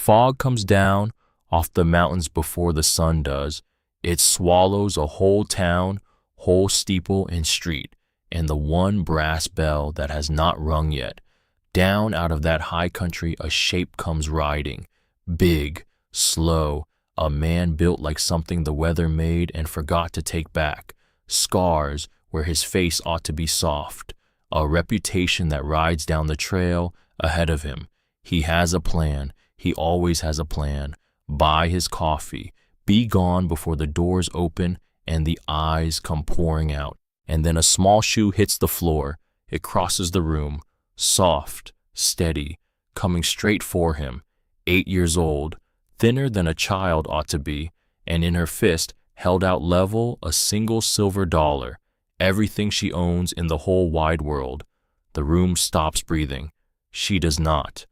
Fog comes down off the mountains before the sun does. It swallows a whole town, whole steeple and street, and the one brass bell that has not rung yet. Down out of that high country a shape comes riding, big, slow, a man built like something the weather made and forgot to take back, scars where his face ought to be soft, a reputation that rides down the trail ahead of him. He has a plan, he always has a plan. Buy his coffee, be gone before the doors open and the eyes come pouring out. And then a small shoe hits the floor. It crosses the room, soft, steady, coming straight for him. 8 years old, thinner than a child ought to be, and in her fist, held out level, a single silver dollar, everything she owns in the whole wide world. The room stops breathing. She does not.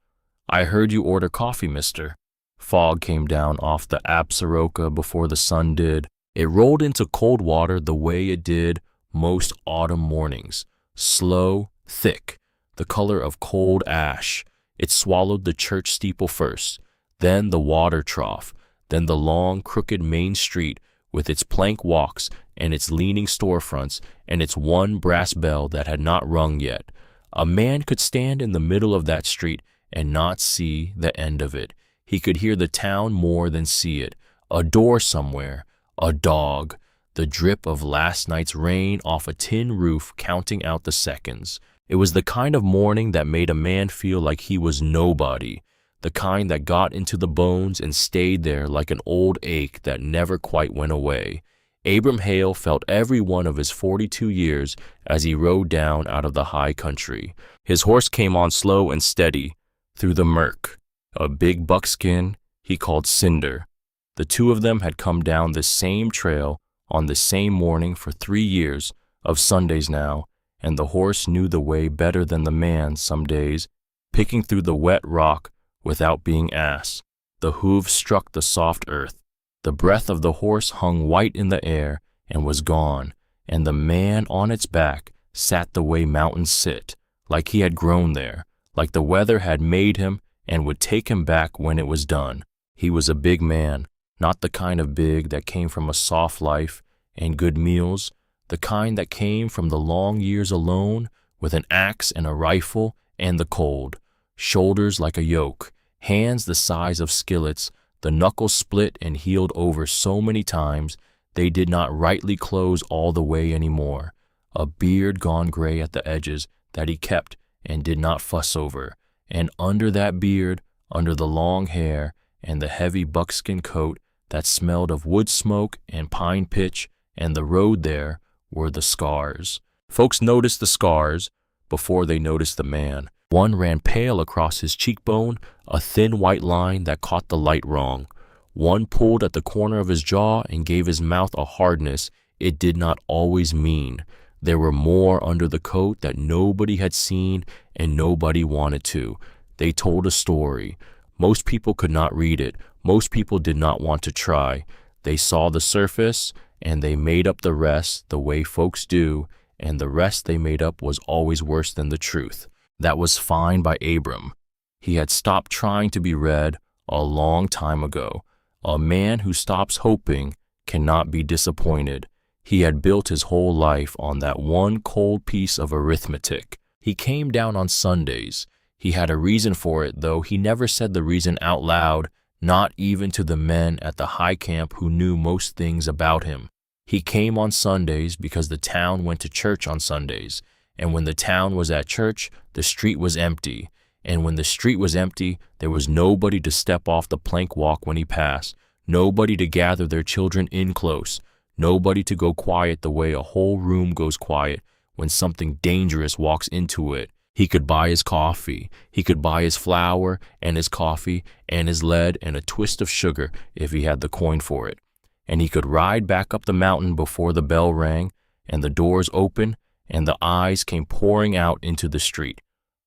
"I heard you order coffee, mister." Fog came down off the Absaroka before the sun did. It rolled into cold water the way it did most autumn mornings, slow, thick, the color of cold ash. It swallowed the church steeple first, then the water trough, then the long, crooked main street with its plank walks and its leaning storefronts and its one brass bell that had not rung yet. A man could stand in the middle of that street and not see the end of it. He could hear the town more than see it. A door somewhere, a dog, the drip of last night's rain off a tin roof counting out the seconds. It was the kind of morning that made a man feel like he was nobody, the kind that got into the bones and stayed there like an old ache that never quite went away. Abram Hale felt every one of his 42 years as he rode down out of the high country. His horse came on slow and steady through the murk, a big buckskin he called Cinder. The two of them had come down this same trail on the same morning for 3 years of Sundays now, and the horse knew the way better than the man some days, picking through the wet rock without being asked. The hooves struck the soft earth. The breath of the horse hung white in the air and was gone, and the man on its back sat the way mountains sit, like he had grown there, like the weather had made him and would take him back when it was done. He was a big man, not the kind of big that came from a soft life and good meals, the kind that came from the long years alone with an axe and a rifle and the cold, shoulders like a yoke, hands the size of skillets, the knuckles split and healed over so many times they did not rightly close all the way anymore, a beard gone gray at the edges that he kept and did not fuss over, and under that beard, under the long hair and the heavy buckskin coat that smelled of wood smoke and pine pitch and the road there, were the scars. Folks noticed the scars before they noticed the man. One ran pale across his cheekbone, a thin white line that caught the light wrong. One pulled at the corner of his jaw and gave his mouth a hardness it did not always mean. There were more under the coat that nobody had seen and nobody wanted to. They told a story. Most people could not read it. Most people did not want to try. They saw the surface and they made up the rest the way folks do, and the rest they made up was always worse than the truth. That was fine by Abram. He had stopped trying to be read a long time ago. A man who stops hoping cannot be disappointed. He had built his whole life on that one cold piece of arithmetic. He came down on Sundays. He had a reason for it, though he never said the reason out loud, not even to the men at the high camp who knew most things about him. He came on Sundays because the town went to church on Sundays, and when the town was at church, the street was empty, and when the street was empty, there was nobody to step off the plank walk when he passed, nobody to gather their children in close, nobody to go quiet the way a whole room goes quiet when something dangerous walks into it. He could buy his coffee. He could buy his flour and his coffee and his lead and a twist of sugar if he had the coin for it. And he could ride back up the mountain before the bell rang and the doors opened and the eyes came pouring out into the street.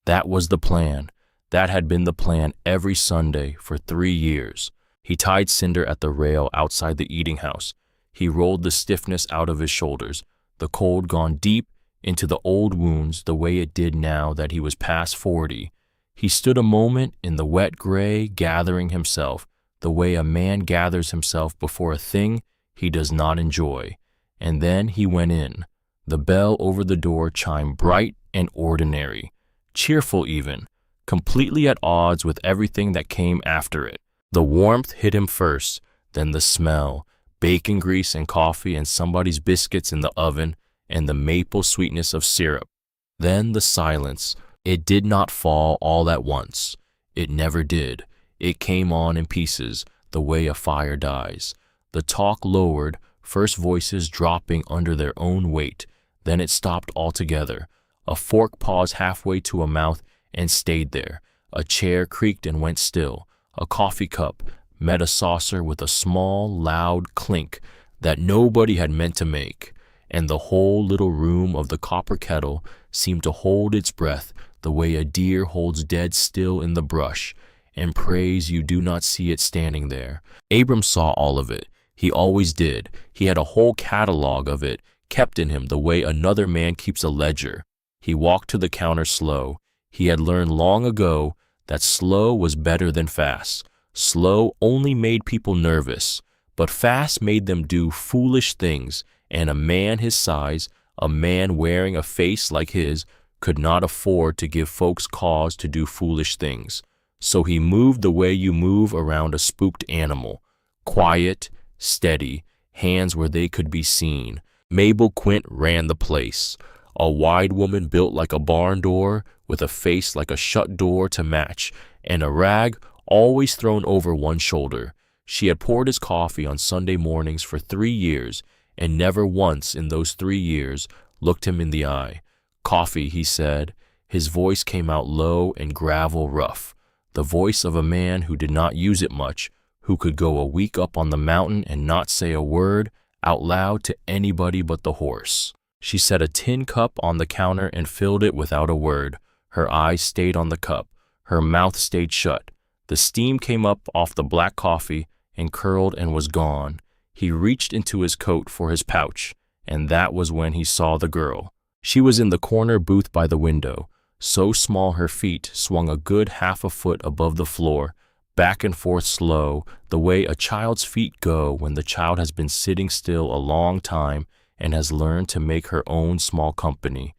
That was the plan. That had been the plan every Sunday for 3 years. He tied Cinder at the rail outside the eating house. He rolled the stiffness out of his shoulders, the cold gone deep into the old wounds the way it did now that he was past 40. He stood a moment in the wet gray, gathering himself, the way a man gathers himself before a thing he does not enjoy. And then he went in. The bell over the door chimed bright and ordinary, cheerful even, completely at odds with everything that came after it. The warmth hit him first, then the smell, bacon grease and coffee and somebody's biscuits in the oven, and the maple sweetness of syrup. Then the silence. It did not fall all at once. It never did. It came on in pieces, the way a fire dies. The talk lowered, first voices dropping under their own weight. Then it stopped altogether. A fork paused halfway to a mouth and stayed there. A chair creaked and went still. A coffee cup met a saucer with a small, loud clink that nobody had meant to make, and the whole little room of the copper kettle seemed to hold its breath the way a deer holds dead still in the brush, and prays you do not see it standing there. Abram saw all of it. He always did. He had a whole catalog of it kept in him the way another man keeps a ledger. He walked to the counter slow. He had learned long ago that slow was better than fast. Slow only made people nervous, but fast made them do foolish things, and a man his size, a man wearing a face like his, could not afford to give folks cause to do foolish things. So he moved the way you move around a spooked animal, quiet, steady, hands where they could be seen. Mabel Quint ran the place, a wide woman built like a barn door, with a face like a shut door to match, and a rag always thrown over one shoulder. She had poured his coffee on Sunday mornings for 3 years, and never once in those 3 years looked him in the eye. Coffee, he said. His voice came out low and gravel rough, the voice of a man who did not use it much, who could go a week up on the mountain and not say a word out loud to anybody but the horse. She set a tin cup on the counter and filled it without a word. Her eyes stayed on the cup. Her mouth stayed shut. The steam came up off the black coffee and curled and was gone. He reached into his coat for his pouch, and that was when he saw the girl. She was in the corner booth by the window, so small her feet swung a good half a foot above the floor, back and forth slow, the way a child's feet go when the child has been sitting still a long time and has learned to make her own small company.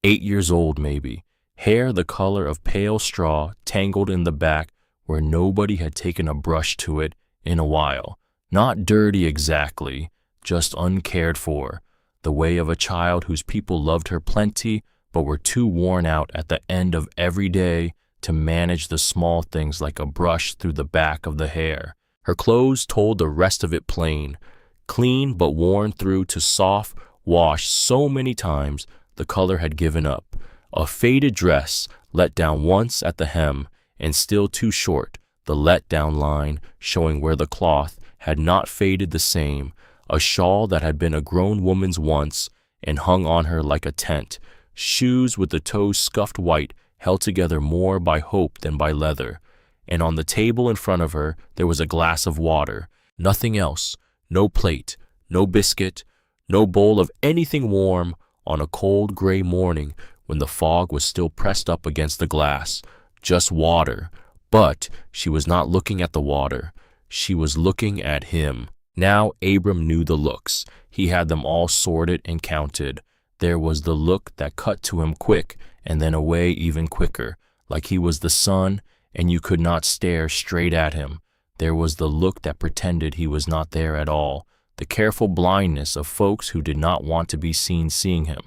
8 years old, maybe. Hair the color of pale straw tangled in the back where nobody had taken a brush to it in a while. Not dirty exactly, just uncared for, the way of a child whose people loved her plenty but were too worn out at the end of every day to manage the small things like a brush through the back of the hair. Her clothes told the rest of it plain, clean but worn through to soft, washed so many times the color had given up. A faded dress, let down once at the hem, and still too short, the let-down line showing where the cloth had not faded the same, a shawl that had been a grown woman's once and hung on her like a tent, shoes with the toes scuffed white held together more by hope than by leather, and on the table in front of her there was a glass of water, nothing else, no plate, no biscuit, no bowl of anything warm on a cold gray morning when the fog was still pressed up against the glass, just water. But she was not looking at the water. She was looking at him. Now Abram knew the looks. He had them all sorted and counted. There was the look that cut to him quick and then away even quicker, like he was the sun and you could not stare straight at him. There was the look that pretended he was not there at all, the careful blindness of folks who did not want to be seen seeing him.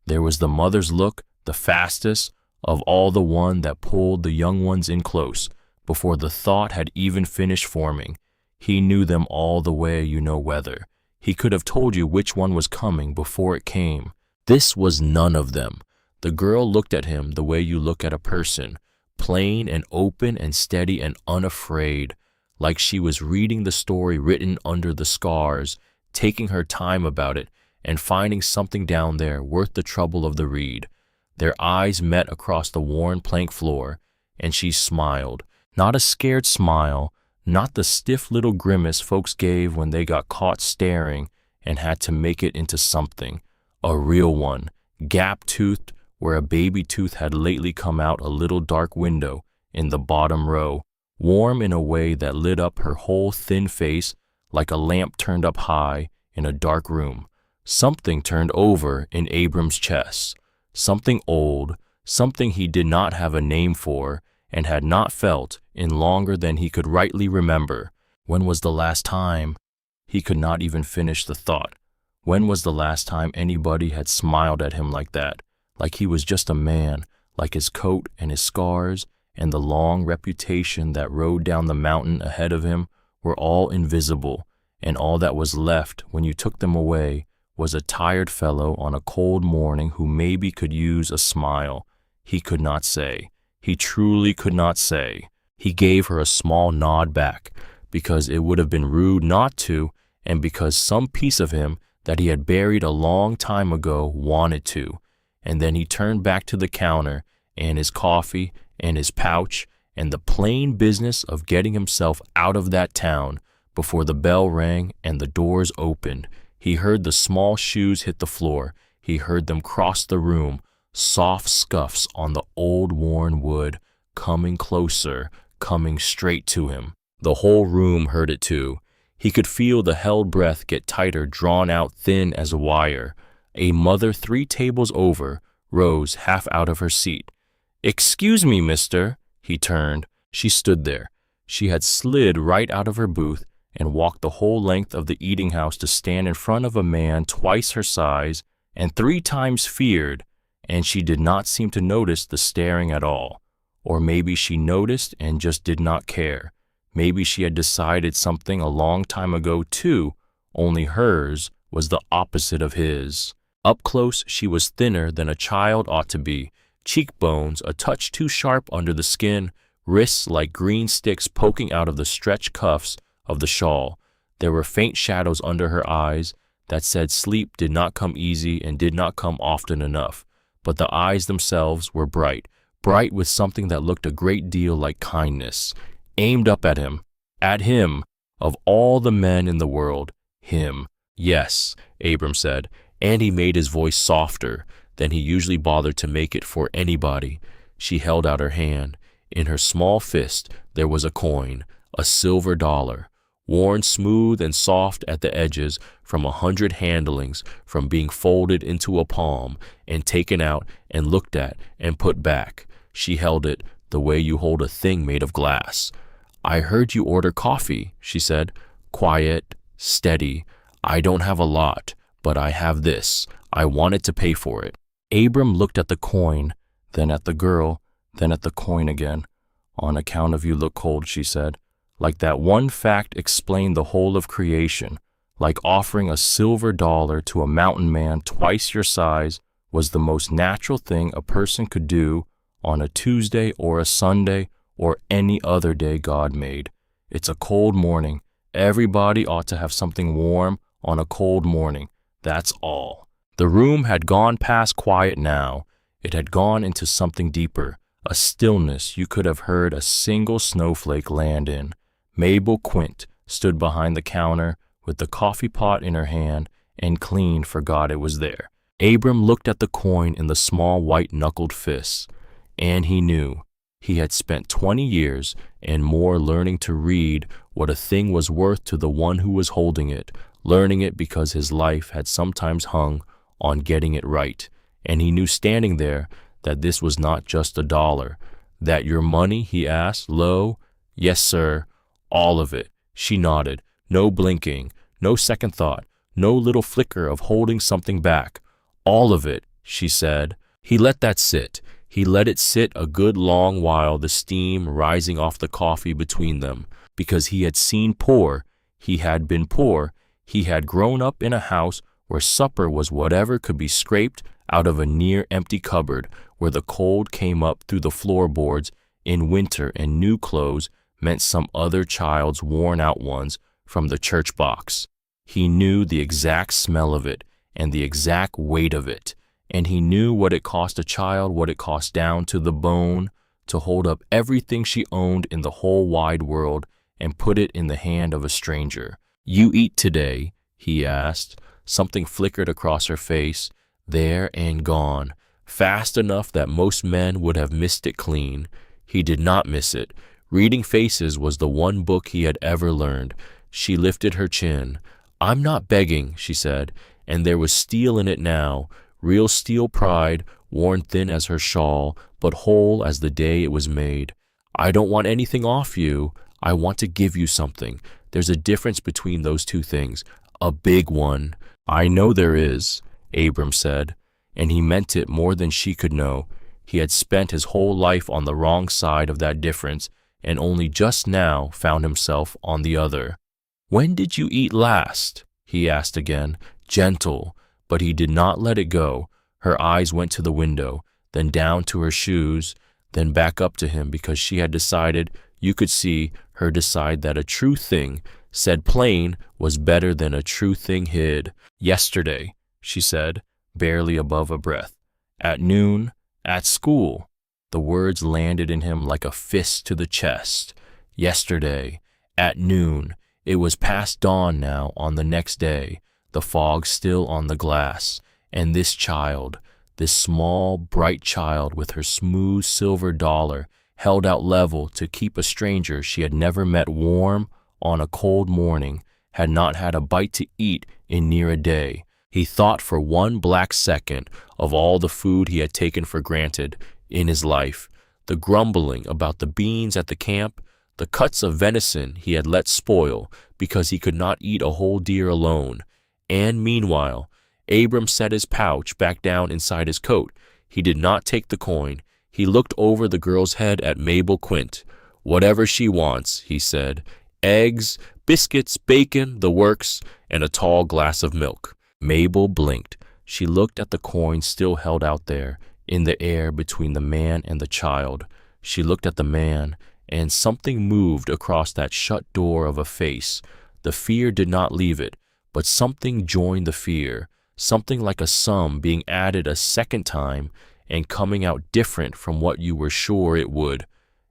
There was the mother's look, the fastest of all, the one that pulled the young ones in close before the thought had even finished forming. He knew them all the way you know weather. He could have told you which one was coming before it came. This was none of them. The girl looked at him the way you look at a person, plain and open and steady and unafraid, like she was reading the story written under the scars, taking her time about it and finding something down there worth the trouble of the read. Their eyes met across the worn plank floor, and she smiled. Not a scared smile, not the stiff little grimace folks gave when they got caught staring and had to make it into something. A real one, gap-toothed where a baby tooth had lately come out a little dark window in the bottom row, warm in a way that lit up her whole thin face like a lamp turned up high in a dark room. Something turned over in Abram's chest, something old, something he did not have a name for and had not felt in longer than he could rightly remember. When was the last time? He could not even finish the thought. When was the last time anybody had smiled at him like that, like he was just a man, like his coat and his scars and the long reputation that rode down the mountain ahead of him were all invisible, and all that was left when you took them away was a tired fellow on a cold morning who maybe could use a smile. He could not say. He truly could not say. He gave her a small nod back, because it would have been rude not to, and because some piece of him that he had buried a long time ago wanted to. And then he turned back to the counter and his coffee and his pouch and the plain business of getting himself out of that town before the bell rang and the doors opened. He heard the small shoes hit the floor. He heard them cross the room, soft scuffs on the old worn wood, coming closer, coming straight to him. The whole room heard it too. He could feel the held breath get tighter, drawn out thin as a wire. A mother 3 tables over rose half out of her seat. "Excuse me, mister." He turned. She stood there. She had slid right out of her booth and walked the whole length of the eating house to stand in front of a man twice her size and 3 times feared, and she did not seem to notice the staring at all. Or maybe she noticed and just did not care. Maybe she had decided something a long time ago too, only hers was the opposite of his. Up close she was thinner than a child ought to be, cheekbones a touch too sharp under the skin, wrists like green sticks poking out of the stretched cuffs of the shawl. There were faint shadows under her eyes that said sleep did not come easy and did not come often enough, but the eyes themselves were bright, bright with something that looked a great deal like kindness, aimed up at him, of all the men in the world, him. "Yes," Abram said, and he made his voice softer than he usually bothered to make it for anybody. She held out her hand. In her small fist there was a coin, a silver dollar, worn smooth and soft at the edges from 100 handlings, from being folded into a palm and taken out and looked at and put back. She held it the way you hold a thing made of glass. "I heard you order coffee," she said, quiet, steady. "I don't have a lot, but I have this. I wanted to pay for it." Abram looked at the coin, then at the girl, then at the coin again. "On account of you look cold," she said. Like that one fact explained the whole of creation. Like offering a silver dollar to a mountain man twice your size was the most natural thing a person could do on a Tuesday or a Sunday or any other day God made. It's a cold morning. Everybody ought to have something warm on a cold morning. That's all. The room had gone past quiet now. It had gone into something deeper, a stillness you could have heard a single snowflake land in. Mabel Quint stood behind the counter with the coffee pot in her hand and clean forgot it was there. Abram looked at the coin in the small white-knuckled fists, and he knew. He had spent 20 years and more learning to read what a thing was worth to the one who was holding it, learning it because his life had sometimes hung on getting it right. And he knew standing there that this was not just a dollar. "That your money?" he asked, low. "Yes, sir. All of it." She nodded. No blinking, no second thought, no little flicker of holding something back. "All of it," she said. He let that sit. He let it sit a good long while, the steam rising off the coffee between them, because he had seen poor. He had been poor. He had grown up in a house where supper was whatever could be scraped out of a near-empty cupboard, where the cold came up through the floorboards in winter and new clothes meant some other child's worn-out ones from the church box. He knew the exact smell of it and the exact weight of it, and he knew what it cost a child, what it cost down to the bone, to hold up everything she owned in the whole wide world and put it in the hand of a stranger. "You eat today?" he asked. Something flickered across her face, there and gone, fast enough that most men would have missed it clean. He did not miss it. Reading faces was the one book he had ever learned. She lifted her chin. "I'm not begging," she said, and there was steel in it now, real steel pride, worn thin as her shawl, but whole as the day it was made. "I don't want anything off you. I want to give you something. There's a difference between those two things, a big one." "I know there is," Abram said, and he meant it more than she could know. He had spent his whole life on the wrong side of that difference, and only just now found himself on the other. "When did you eat last?" he asked again, gentle, but he did not let it go. Her eyes went to the window, then down to her shoes, then back up to him because she had decided, you could see her decide that a true thing, said plain, was better than a true thing hid. "Yesterday," she said, barely above a breath. "At noon, at school." The words landed in him like a fist to the chest. Yesterday, at noon. It was past dawn now on the next day, the fog still on the glass, and this child, this small, bright child with her smooth silver dollar held out level to keep a stranger she had never met warm on a cold morning, had not had a bite to eat in near a day. He thought for one black second of all the food he had taken for granted in his life, the grumbling about the beans at the camp, the cuts of venison he had let spoil because he could not eat a whole deer alone. And meanwhile, Abram set his pouch back down inside his coat. He did not take the coin. He looked over the girl's head at Mabel Quint. "Whatever she wants," he said. "Eggs, biscuits, bacon, the works, and a tall glass of milk." Mabel blinked. She looked at the coin still held out there, in the air between the man and the child. She looked at the man, and something moved across that shut door of a face. The fear did not leave it, but something joined the fear, something like a sum being added a second time and coming out different from what you were sure it would.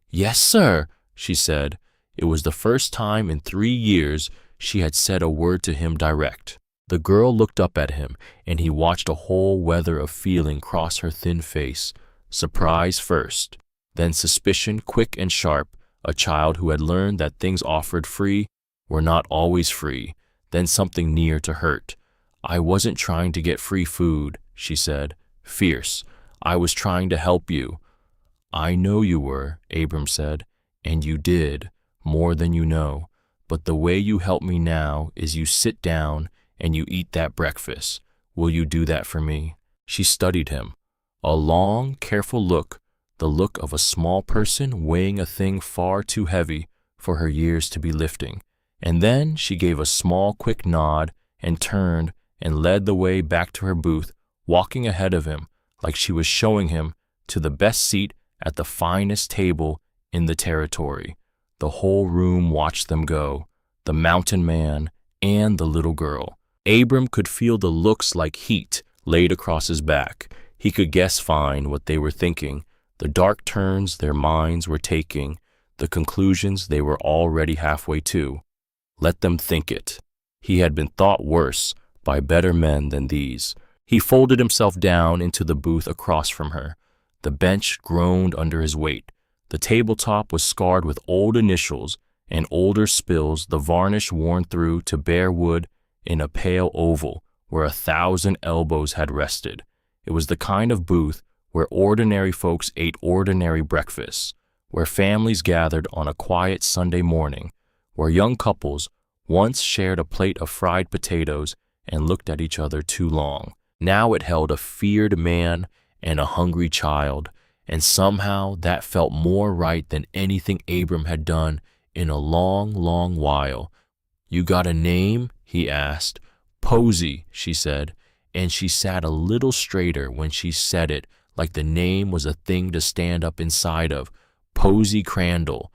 "Yes, sir," she said. It was the first time in 3 years she had said a word to him direct. The girl looked up at him, and he watched a whole weather of feeling cross her thin face. Surprise first, then suspicion quick and sharp, a child who had learned that things offered free were not always free, then something near to hurt. "I wasn't trying to get free food," she said, fierce. "I was trying to help you." "I know you were," Abram said, "and you did, more than you know. But the way you help me now is you sit down and you eat that breakfast. Will you do that for me?" She studied him. A long, careful look, the look of a small person weighing a thing far too heavy for her years to be lifting. And then she gave a small, quick nod and turned and led the way back to her booth, walking ahead of him like she was showing him to the best seat at the finest table in the territory. The whole room watched them go, the mountain man and the little girl. Abram could feel the looks like heat laid across his back. He could guess fine what they were thinking, the dark turns their minds were taking, the conclusions they were already halfway to. Let them think it. He had been thought worse by better men than these. He folded himself down into the booth across from her. The bench groaned under his weight. The tabletop was scarred with old initials and older spills, the varnish worn through to bare wood in a pale oval where 1,000 elbows had rested. It was the kind of booth where ordinary folks ate ordinary breakfasts, where families gathered on a quiet Sunday morning, where young couples once shared a plate of fried potatoes and looked at each other too long. Now it held a feared man and a hungry child, and somehow that felt more right than anything Abram had done in a long, long while. "You got a name?" he asked. "Posy," she said, and she sat a little straighter when she said it, like the name was a thing to stand up inside of. Posy Crandall.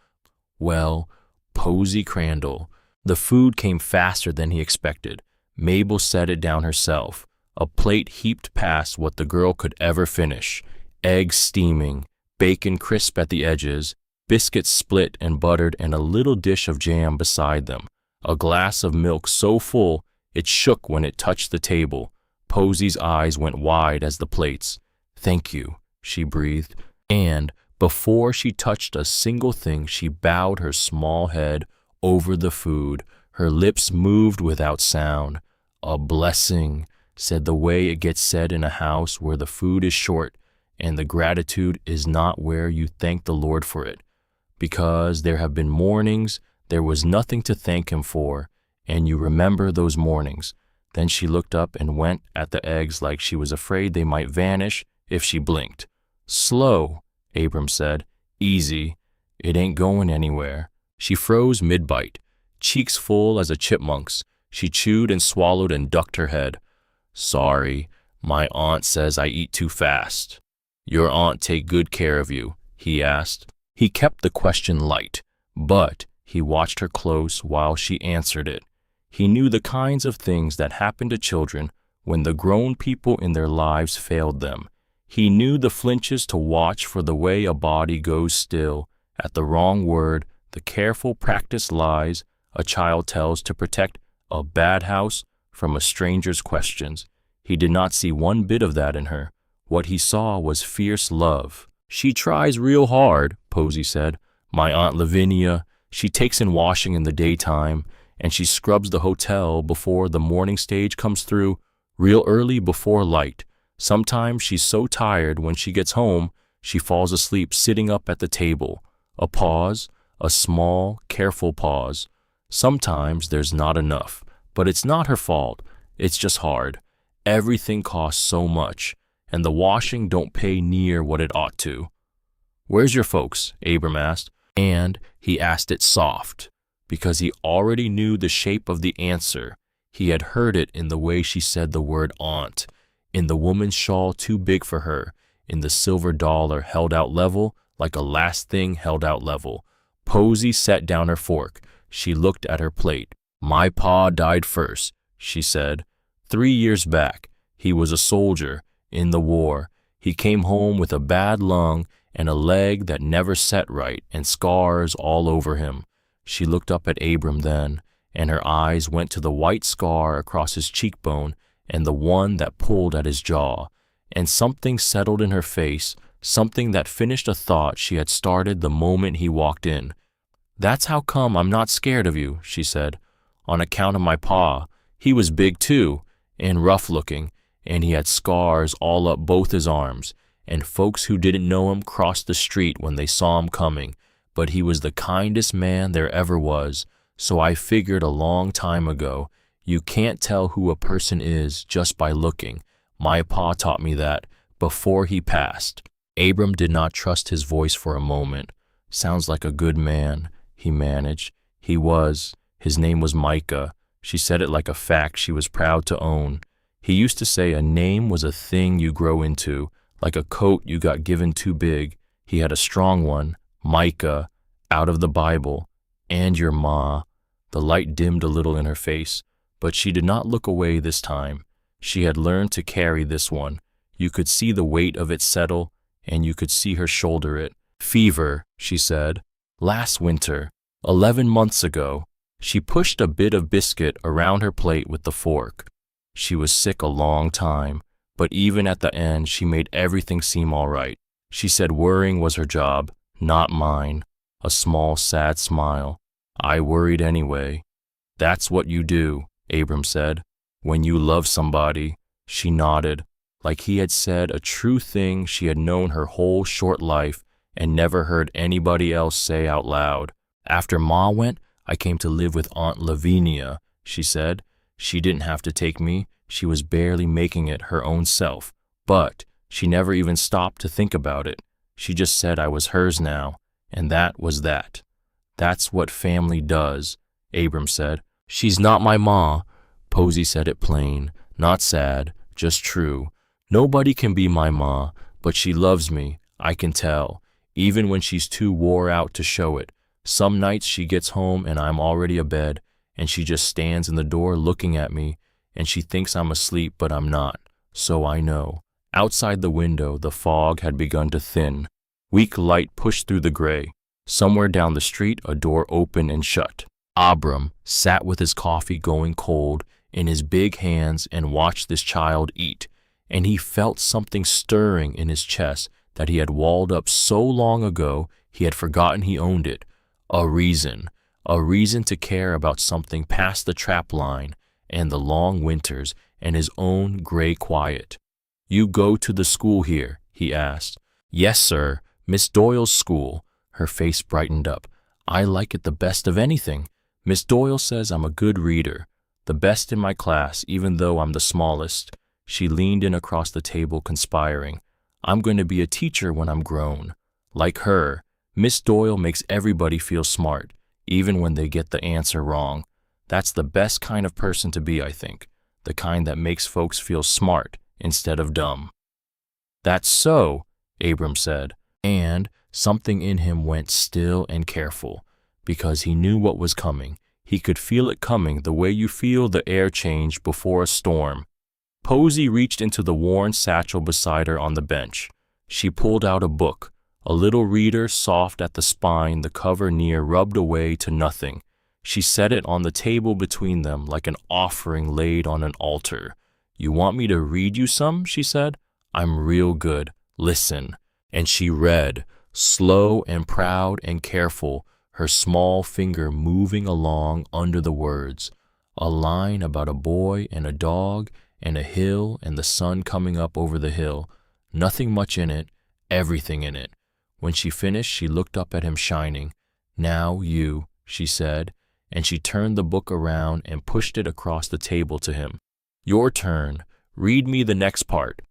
Well, Posy Crandall. The food came faster than he expected. Mabel set it down herself, a plate heaped past what the girl could ever finish. Eggs steaming, bacon crisp at the edges, biscuits split and buttered, and a little dish of jam beside them. A glass of milk so full it shook when it touched the table. Posy's eyes went wide as the plates. "Thank you," she breathed. And, Before she touched a single thing, she bowed her small head over the food. Her lips moved without sound. "A blessing," said the way it gets said in a house where the food is short and the gratitude is not where you thank the Lord for it. Because there have been mornings there was nothing to thank him for, and you remember those mornings. Then she looked up and went at the eggs like she was afraid they might vanish if she blinked. "Slow," Abram said. "Easy. It ain't going anywhere." She froze mid-bite, cheeks full as a chipmunk's. She chewed and swallowed and ducked her head. "Sorry, my aunt says I eat too fast." "Your aunt take good care of you?" he asked. He kept the question light, but he watched her close while she answered it. He knew the kinds of things that happen to children when the grown people in their lives failed them. He knew the flinches to watch for the way a body goes still at the wrong word, the careful practiced lies a child tells to protect a bad house from a stranger's questions. He did not see one bit of that in her. What he saw was fierce love. "She tries real hard," Posey said. "My Aunt Lavinia, she takes in washing in the daytime, and she scrubs the hotel before the morning stage comes through, real early before light. Sometimes she's so tired when she gets home, she falls asleep sitting up at the table." A pause, a small, careful pause. "Sometimes there's not enough, but it's not her fault. It's just hard. Everything costs so much, and the washing don't pay near what it ought to." "Where's your folks?" Abram asked, and he asked it soft, because he already knew the shape of the answer. He had heard it in the way she said the word aunt, in the woman's shawl too big for her, in the silver dollar held out level like a last thing held out level. Posey set down her fork. She looked at her plate. "My pa died first," she said. 3 years back. He was a soldier in the war. He came home with a bad lung and a leg that never set right and scars all over him." She looked up at Abram then, and her eyes went to the white scar across his cheekbone and the one that pulled at his jaw, and something settled in her face, something that finished a thought she had started the moment he walked in. "That's how come I'm not scared of you," she said. "On account of my pa. He was big too, and rough-looking, and he had scars all up both his arms, and folks who didn't know him crossed the street when they saw him coming, but he was the kindest man there ever was. So I figured a long time ago, you can't tell who a person is just by looking. My pa taught me that before he passed." Abram did not trust his voice for a moment. "Sounds like a good man," he managed. "He was. His name was Micah." She said it like a fact she was proud to own. He used to say a name was a thing you grow into, like a coat you got given too big. He had a strong one, Micah, out of the Bible. "And your ma." The light dimmed a little in her face, but she did not look away this time. She had learned to carry this one. You could see the weight of it settle, and you could see her shoulder it. "Fever," she said. "Last winter, 11 months ago." She pushed a bit of biscuit around her plate with the fork. She was sick a long time, but even at the end she made everything seem all right. She said worrying was her job, not mine. A small, sad smile. "I worried anyway." "That's what you do," Abram said. "When you love somebody." She nodded, like he had said a true thing she had known her whole short life and never heard anybody else say out loud. "After Ma went, I came to live with Aunt Lavinia," she said. "She didn't have to take me. She was barely making it her own self. But she never even stopped to think about it. She just said I was hers now, and that was that." "That's what family does," Abram said. "She's not my ma." Posey said it plain, not sad, just true. "Nobody can be my ma, but she loves me, I can tell, even when she's too wore out to show it. Some nights she gets home and I'm already abed, and she just stands in the door looking at me, and she thinks I'm asleep, but I'm not. So I know." Outside the window, the fog had begun to thin. Weak light pushed through the gray. Somewhere down the street, a door opened and shut. Abram sat with his coffee going cold in his big hands and watched this child eat, and he felt something stirring in his chest that he had walled up so long ago he had forgotten he owned it. A reason to care about something past the trap line and the long winters and his own gray quiet. "You go to the school here?" he asked. "Yes, sir, Miss Doyle's school." Her face brightened up. "I like it the best of anything. Miss Doyle says I'm a good reader, the best in my class, even though I'm the smallest." She leaned in across the table, conspiring. "I'm going to be a teacher when I'm grown. Like her, Miss Doyle makes everybody feel smart, even when they get the answer wrong. That's the best kind of person to be, I think, the kind that makes folks feel smart instead of dumb." "That's so," Abram said, and something in him went still and careful, because he knew what was coming. He could feel it coming the way you feel the air change before a storm. Posy reached into the worn satchel beside her on the bench. She pulled out a book, a little reader, soft at the spine, the cover near rubbed away to nothing. She set it on the table between them like an offering laid on an altar. "You want me to read you some?" she said. "I'm real good. Listen." And she read, slow and proud and careful, her small finger moving along under the words. A line about a boy and a dog and a hill and the sun coming up over the hill. Nothing much in it, everything in it. When she finished, she looked up at him shining. "Now you," she said, and she turned the book around and pushed it across the table to him. "Your turn. Read me the next part."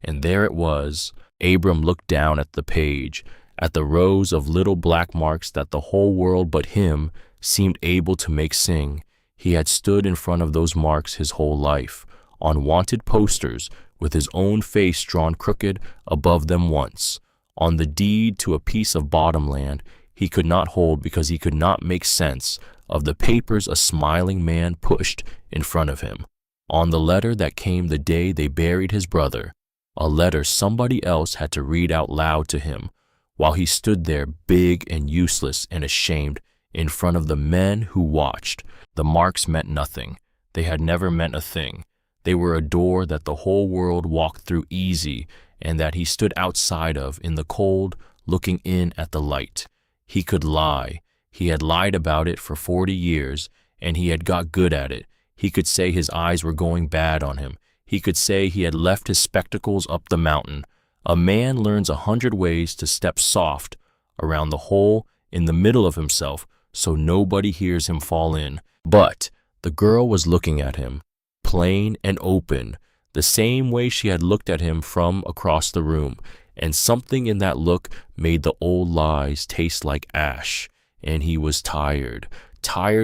And there it was. Abram looked down at the page, at the rows of little black marks that the whole world but him seemed able to make sing. He had stood in front of those marks his whole life, on wanted posters, with his own face drawn crooked above them once, on the deed to a piece of bottomland he could not hold because he could not make sense of the papers a smiling man pushed in front of him, on the letter that came the day they buried his brother, a letter somebody else had to read out loud to him, while he stood there big and useless and ashamed in front of the men who watched. The marks meant nothing. They had never meant a thing. They were a door that the whole world walked through easy and that he stood outside of in the cold, looking in at the light. He could lie. He had lied about it for 40 years, and he had got good at it. He could say his eyes were going bad on him. He could say he had left his spectacles up the mountain. A man learns 100 ways to step soft around the hole in the middle of himself so nobody hears him fall in. But the girl was looking at him, plain and open, the same way she had looked at him from across the room, and something in that look made the old lies taste like ash, and he was tired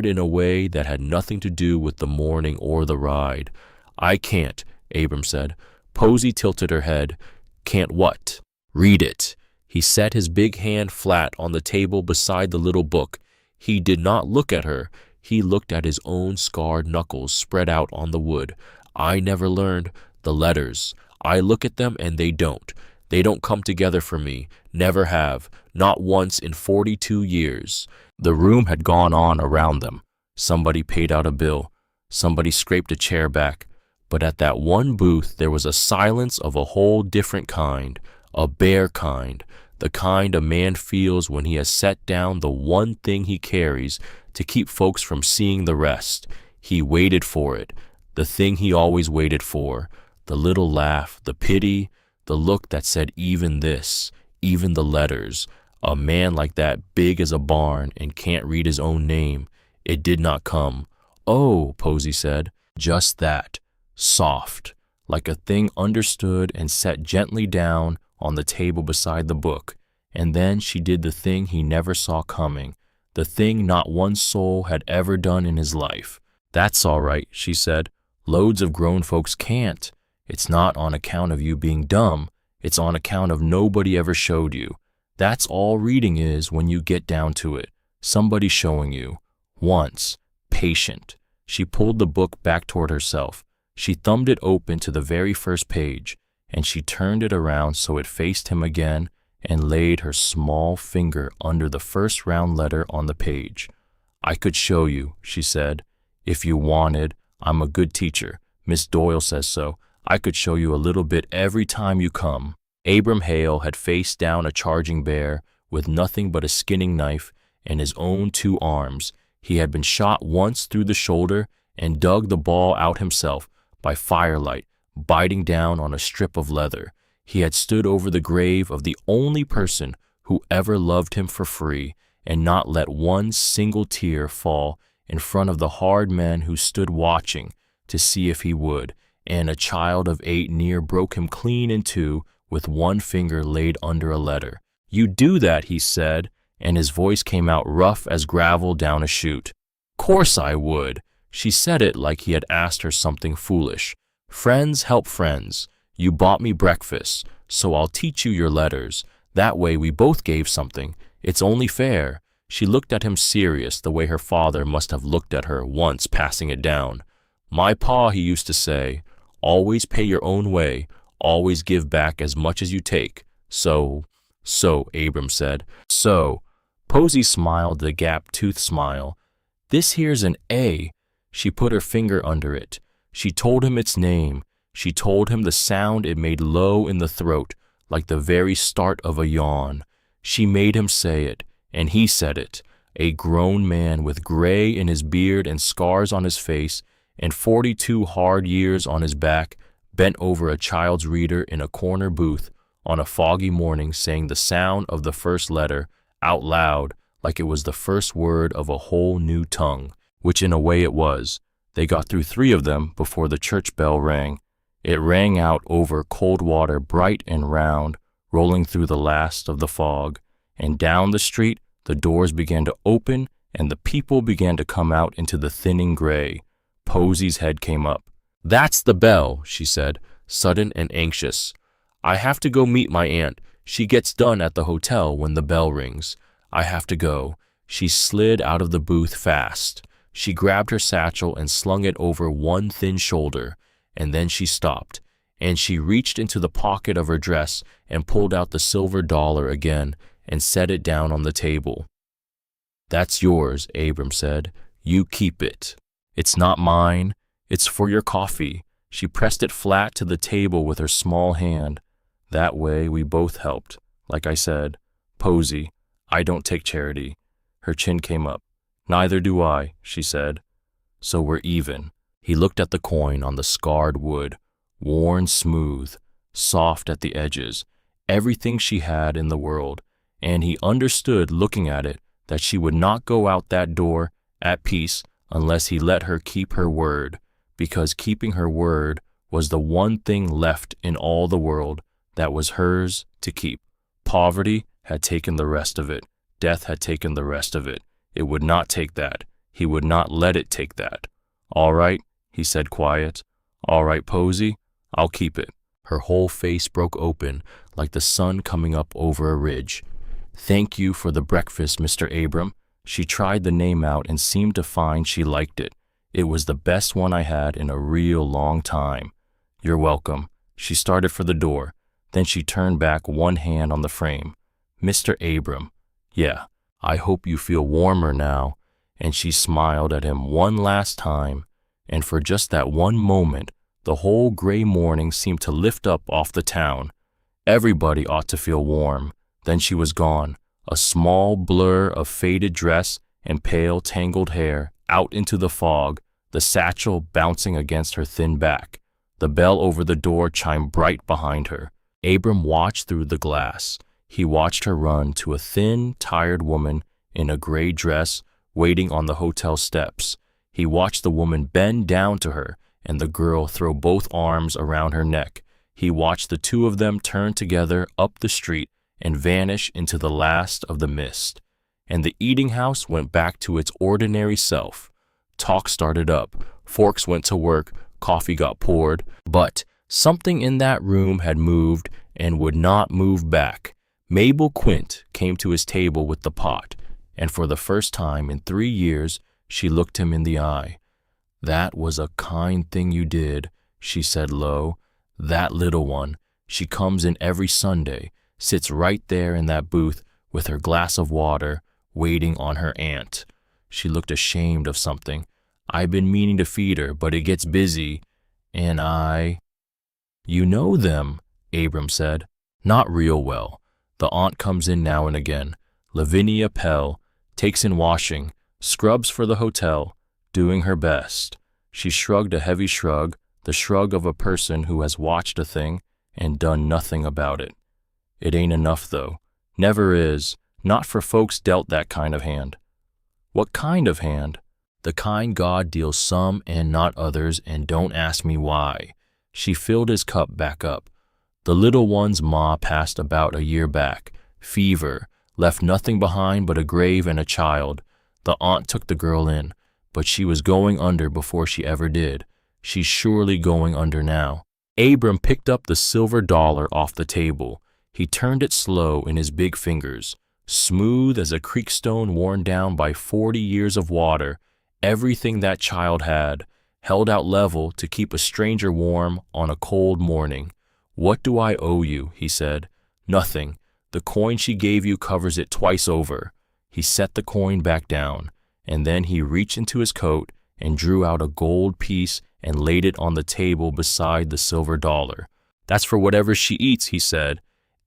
in a way that had nothing to do with the morning or the ride. "I can't," Abram said. Posy tilted her head. "Can't what?" "Read it." He set his big hand flat on the table beside the little book. He did not look at her. He looked at his own scarred knuckles spread out on the wood. "I never learned the letters. I look at them and they don't. They don't come together for me. Never have. Not once in 42 years. The room had gone on around them. Somebody paid out a bill. Somebody scraped a chair back. But at that one booth there was a silence of a whole different kind, a bare kind, the kind a man feels when he has set down the one thing he carries to keep folks from seeing the rest. He waited for it, the thing he always waited for, the little laugh, the pity, the look that said even this, even the letters. A man like that, big as a barn and can't read his own name. It did not come. "Oh," Posy said, "just that. Soft, like a thing understood and set gently down on the table beside the book." And then she did the thing he never saw coming, the thing not one soul had ever done in his life. "That's all right," she said. "Loads of grown folks can't. It's not on account of you being dumb. It's on account of nobody ever showed you. That's all reading is when you get down to it. Somebody showing you. Once. Patient." She pulled the book back toward herself. She thumbed it open to the very first page, and she turned it around so it faced him again and laid her small finger under the first round letter on the page. "I could show you," she said, "if you wanted. I'm a good teacher. Miss Doyle says so. I could show you a little bit every time you come." Abram Hale had faced down a charging bear with nothing but a skinning knife and his own 2 arms. He had been shot once through the shoulder and dug the ball out himself by firelight, biting down on a strip of leather. He had stood over the grave of the only person who ever loved him for free and not let one single tear fall in front of the hard men who stood watching to see if he would, and a child of 8 near broke him clean in two with one finger laid under a letter. "You do that," he said, and his voice came out rough as gravel down a chute. "Course I would." She said it like he had asked her something foolish. "Friends help friends. You bought me breakfast, so I'll teach you your letters. That way we both gave something. It's only fair." She looked at him serious the way her father must have looked at her once passing it down. "My pa, he used to say, always pay your own way, always give back as much as you take. So, Abram said. So. Posey smiled the gap-toothed smile. "This here's an A." She put her finger under it. She told him its name. She told him the sound it made low in the throat, like the very start of a yawn. She made him say it, and he said it. A grown man with gray in his beard and scars on his face and 42 hard years on his back bent over a child's reader in a corner booth on a foggy morning saying the sound of the first letter out loud like it was the first word of a whole new tongue, which in a way it was. They got through 3 of them before the church bell rang. It rang out over cold water bright and round, rolling through the last of the fog, and down the street the doors began to open and the people began to come out into the thinning gray. Posey's head came up. "That's the bell," she said, sudden and anxious. "I have to go meet my aunt. She gets done at the hotel when the bell rings. I have to go." She slid out of the booth fast. She grabbed her satchel and slung it over one thin shoulder, and then she stopped, and she reached into the pocket of her dress and pulled out the silver dollar again and set it down on the table. "That's yours," Abram said. "You keep it. It's not mine. It's for your coffee." She pressed it flat to the table with her small hand. "That way we both helped. Like I said, Posey, I don't take charity." Her chin came up. "Neither do I," she said. "So we're even." He looked at the coin on the scarred wood, worn smooth, soft at the edges, everything she had in the world, and he understood looking at it that she would not go out that door at peace unless he let her keep her word, because keeping her word was the one thing left in all the world that was hers to keep. Poverty had taken the rest of it. Death had taken the rest of it. It would not take that. He would not let it take that. "All right," he said quiet. "All right, Posey, I'll keep it." Her whole face broke open like the sun coming up over a ridge. "Thank you for the breakfast, Mr. Abram." She tried the name out and seemed to find she liked it. "It was the best one I had in a real long time." "You're welcome." She started for the door. Then she turned back, one hand on the frame. "Mr. Abram, yeah, I hope you feel warmer now." And she smiled at him one last time, and for just that one moment, the whole gray morning seemed to lift up off the town. Everybody ought to feel warm. Then she was gone, a small blur of faded dress and pale tangled hair, out into the fog, the satchel bouncing against her thin back. The bell over the door chimed bright behind her. Abram watched through the glass. He watched her run to a thin, tired woman in a gray dress waiting on the hotel steps. He watched the woman bend down to her and the girl throw both arms around her neck. He watched the two of them turn together up the street and vanish into the last of the mist. And the eating house went back to its ordinary self. Talk started up, forks went to work, coffee got poured, but something in that room had moved and would not move back. Mabel Quint came to his table with the pot, and for the first time in 3 years, she looked him in the eye. "That was a kind thing you did," she said low. "That little one, she comes in every Sunday, sits right there in that booth with her glass of water, waiting on her aunt." She looked ashamed of something. "I've been meaning to feed her, but it gets busy, and I—" "You know them," Abram said. Not real well. The aunt comes in now and again. Lavinia Pell takes in washing, scrubs for the hotel, doing her best. She shrugged a heavy shrug, the shrug of a person who has watched a thing and done nothing about it. It ain't enough, though. Never is. Not for folks dealt that kind of hand. What kind of hand? The kind God deals some and not others, and don't ask me why. She filled his cup back up. The little one's ma passed about a year back. Fever. Left nothing behind but a grave and a child. The aunt took the girl in, but she was going under before she ever did. She's surely going under now. Abram picked up the silver dollar off the table. He turned it slow in his big fingers. Smooth as a creek stone worn down by 40 years of water, everything that child had, held out level to keep a stranger warm on a cold morning. "What do I owe you?" he said. "Nothing. The coin she gave you covers it twice over." He set the coin back down, and then he reached into his coat and drew out a gold piece and laid it on the table beside the silver dollar. "That's for whatever she eats," he said.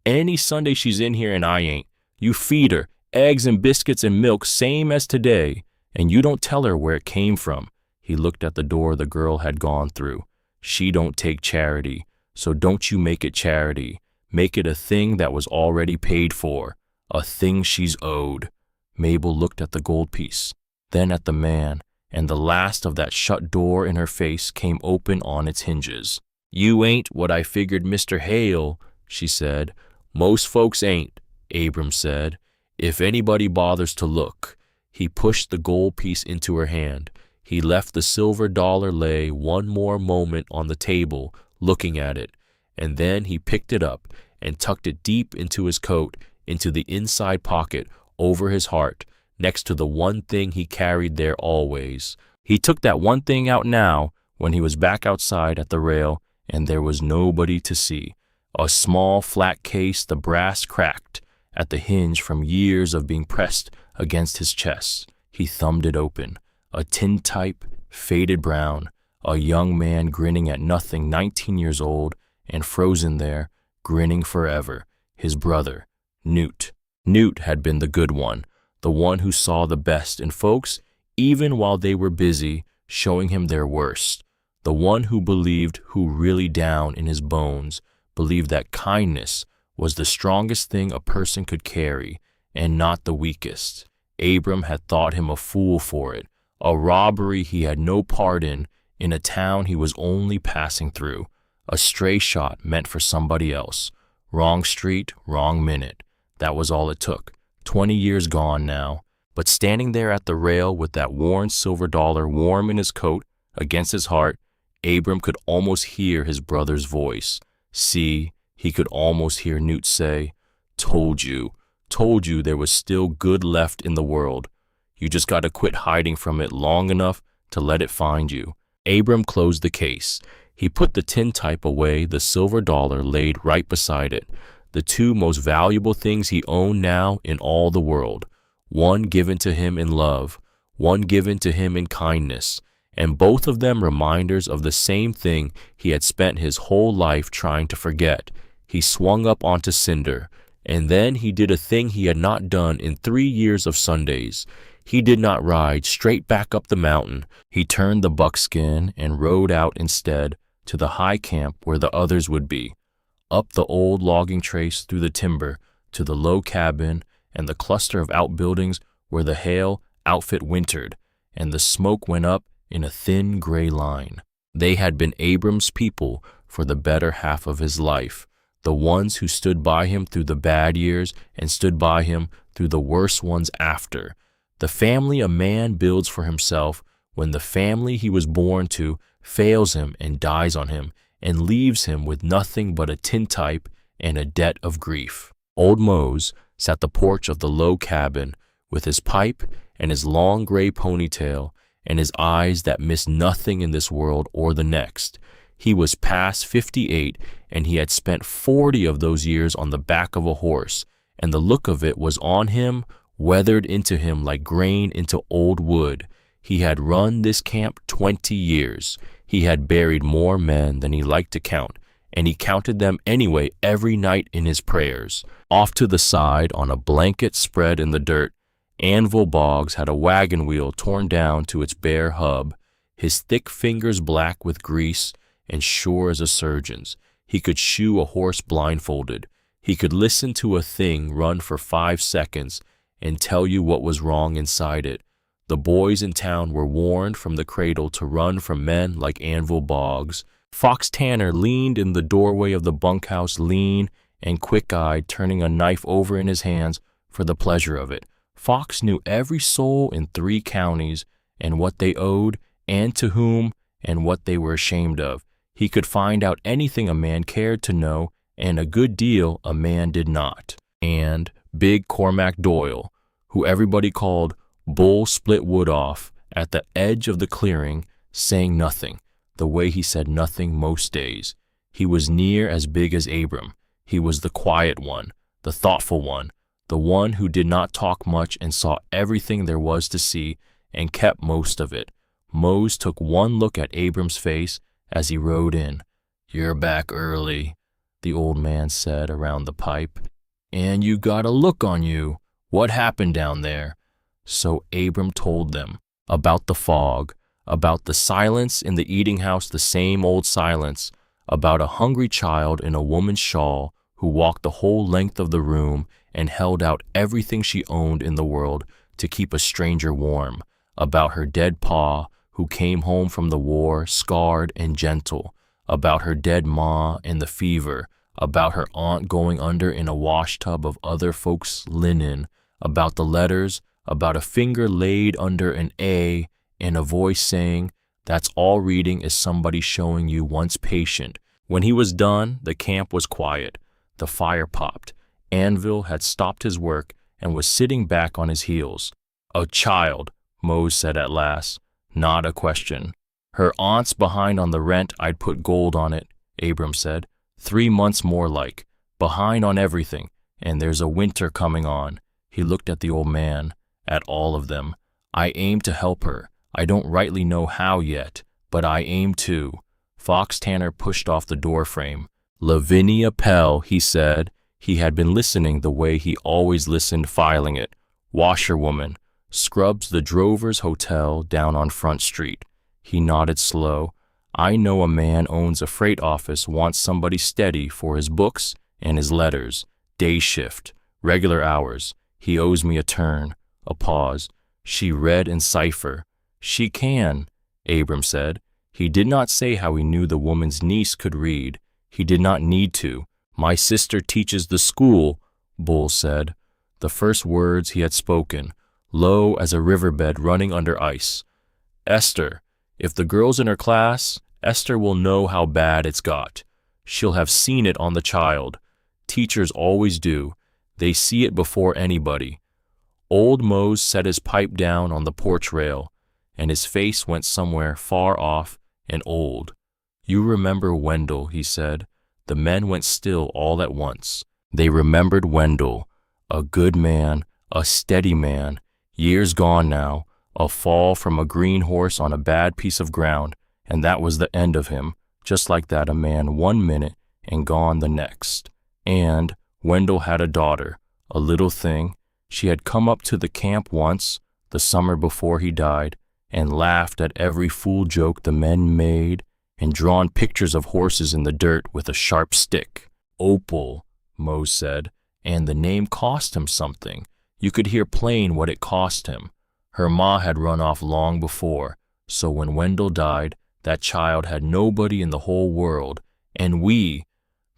"Any Sunday she's in here and I ain't. You feed her eggs and biscuits and milk same as today, and you don't tell her where it came from." He looked at the door the girl had gone through. "She don't take charity, so don't you make it charity. Make it a thing that was already paid for, a thing she's owed." Mabel looked at the gold piece, then at the man, and the last of that shut door in her face came open on its hinges. "You ain't what I figured, Mr. Hale," she said. "Most folks ain't," Abram said, "if anybody bothers to look." He pushed the gold piece into her hand. He left the silver dollar lay one more moment on the table, looking at it, and then he picked it up and tucked it deep into his coat, into the inside pocket, over his heart, next to the one thing he carried there always. He took that one thing out now, when he was back outside at the rail, and there was nobody to see. A small flat case, the brass cracked at the hinge from years of being pressed against his chest. He thumbed it open. A tintype, faded brown, a young man grinning at nothing, 19 years old, and frozen there, grinning forever, his brother, Newt. Newt had been the good one, the one who saw the best in folks, even while they were busy showing him their worst, the one who believed, who really down in his bones, believed that kindness was the strongest thing a person could carry, and not the weakest. Abram had thought him a fool for it, a robbery he had no part in a town he was only passing through, a stray shot meant for somebody else. Wrong street, wrong minute. That was all it took. 20 years gone now. But standing there at the rail with that worn silver dollar warm in his coat, against his heart, Abram could almost hear his brother's voice. See, he could almost hear Newt say, told you there was still good left in the world. You just got to quit hiding from it long enough to let it find you." Abram closed the case. He put the tintype away, the silver dollar laid right beside it, the two most valuable things he owned now in all the world, one given to him in love, one given to him in kindness, and both of them reminders of the same thing he had spent his whole life trying to forget. He swung up onto Cinder, and then he did a thing he had not done in 3 years of Sundays. He did not ride straight back up the mountain. He turned the buckskin and rode out instead to the high camp where the others would be, up the old logging trace through the timber to the low cabin and the cluster of outbuildings where the Hale outfit wintered, and the smoke went up in a thin gray line. They had been Abram's people for the better half of his life, the ones who stood by him through the bad years and stood by him through the worse ones after. The family a man builds for himself when the family he was born to fails him and dies on him and leaves him with nothing but a tintype and a debt of grief. Old Mose sat the porch of the low cabin with his pipe and his long gray ponytail and his eyes that missed nothing in this world or the next. He was past 58, and he had spent 40 of those years on the back of a horse, and the look of it was on him, weathered into him like grain into old wood. He had run this camp 20 years. He had buried more men than he liked to count, and he counted them anyway every night in his prayers. Off to the side, on a blanket spread in the dirt, Anvil Boggs had a wagon wheel torn down to its bare hub, his thick fingers black with grease and sure as a surgeon's. He could shoe a horse blindfolded. He could listen to a thing run for 5 seconds and tell you what was wrong inside it. The boys in town were warned from the cradle to run from men like Anvil Boggs. Fox Tanner leaned in the doorway of the bunkhouse, lean and quick-eyed, turning a knife over in his hands for the pleasure of it. Fox knew every soul in 3 counties and what they owed and to whom and what they were ashamed of. He could find out anything a man cared to know and a good deal a man did not. And Big Cormac Doyle, who everybody called Bull Split Wood Off, at the edge of the clearing, saying nothing, the way he said nothing most days. He was near as big as Abram. He was the quiet one, the thoughtful one, the one who did not talk much and saw everything there was to see and kept most of it. Mose took one look at Abram's face as he rode in. "You're back early," the old man said around the pipe. "And you got a look on you. What happened down there?" So Abram told them about the fog, about the silence in the eating house, the same old silence, about a hungry child in a woman's shawl who walked the whole length of the room and held out everything she owned in the world to keep a stranger warm, about her dead pa who came home from the war scarred and gentle, about her dead ma and the fever, about her aunt going under in a washtub of other folks' linen, about the letters, about a finger laid under an A and a voice saying, "That's all reading is somebody showing you once patient." When he was done, the camp was quiet. The fire popped. Anvil had stopped his work and was sitting back on his heels. "A child," Mose said at last, not a question. "Her aunt's behind on the rent. I'd put gold on it," Abram said. 3 months more like. Behind on everything, and there's a winter coming on. He looked at the old man, at all of them. "I aim to help her. I don't rightly know how yet, but I aim to." Fox Tanner pushed off the doorframe. "Lavinia Pell," he said. He had been listening the way he always listened, filing it. "Washerwoman. Scrubs the Drovers Hotel down on Front Street." He nodded slow. "I know a man owns a freight office, wants somebody steady for his books and his letters. Day shift. Regular hours. He owes me a turn." A pause. She read in cipher. "She can," Abram said. He did not say how he knew the woman's niece could read. He did not need to. "My sister teaches the school," Bull said. The first words he had spoken, low as a riverbed running under ice. "Esther, if the girl's in her class, Esther will know how bad it's got. She'll have seen it on the child. Teachers always do. They see it before anybody." Old Mose set his pipe down on the porch rail, and his face went somewhere far off and old. "You remember Wendell," he said. The men went still all at once. They remembered Wendell, a good man, a steady man, years gone now, a fall from a green horse on a bad piece of ground, and that was the end of him, just like that, a man 1 minute and gone the next. And Wendell had a daughter, a little thing. She had come up to the camp once, the summer before he died, and laughed at every fool joke the men made and drawn pictures of horses in the dirt with a sharp stick. "Opal," Mose said, and the name cost him something. You could hear plain what it cost him. Her ma had run off long before, so when Wendell died, that child had nobody in the whole world, and we,